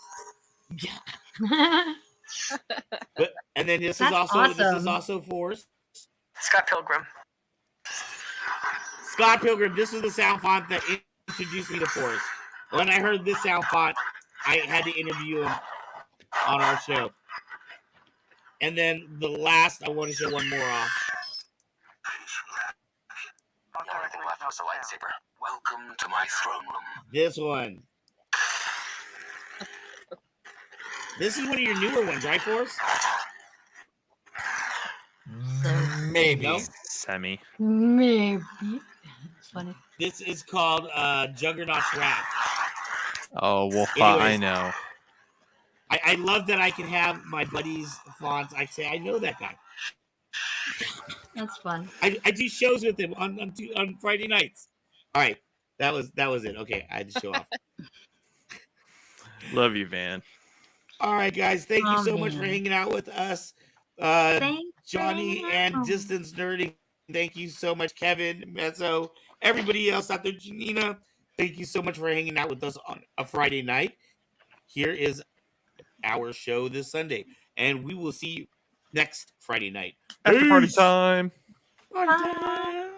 But and then this That's is awesome. also Forrest. Scott Pilgrim. Scott Pilgrim. This is the sound font that introduced me to Forrest. When I heard this sound font, I had to interview him on our show. And then the last, I want to show one more off. The only thing left was a lightsaber. Welcome to my throne room. This one. This is one of your newer ones, right, Forrest? Maybe. No? Semi. Maybe. It's funny. This is called Juggernaut's Wrath. Oh, Wolf, Anyways. I know. I love that I can have my buddies' fonts. I say, I know that guy. That's fun. I do shows with him on Friday nights. All right. That was it. Okay, I had to show off. Love you, Van. All right, guys. Thank you so much for man. hanging out with us. Thanks. Johnny and Distance Nerding. Thank you so much, Kevin, Mezzo, everybody else out there, Janina. Thank you so much for hanging out with us on a Friday night. Here is our show this Sunday, and we will see you next Friday night. After party Peace. time. Party time.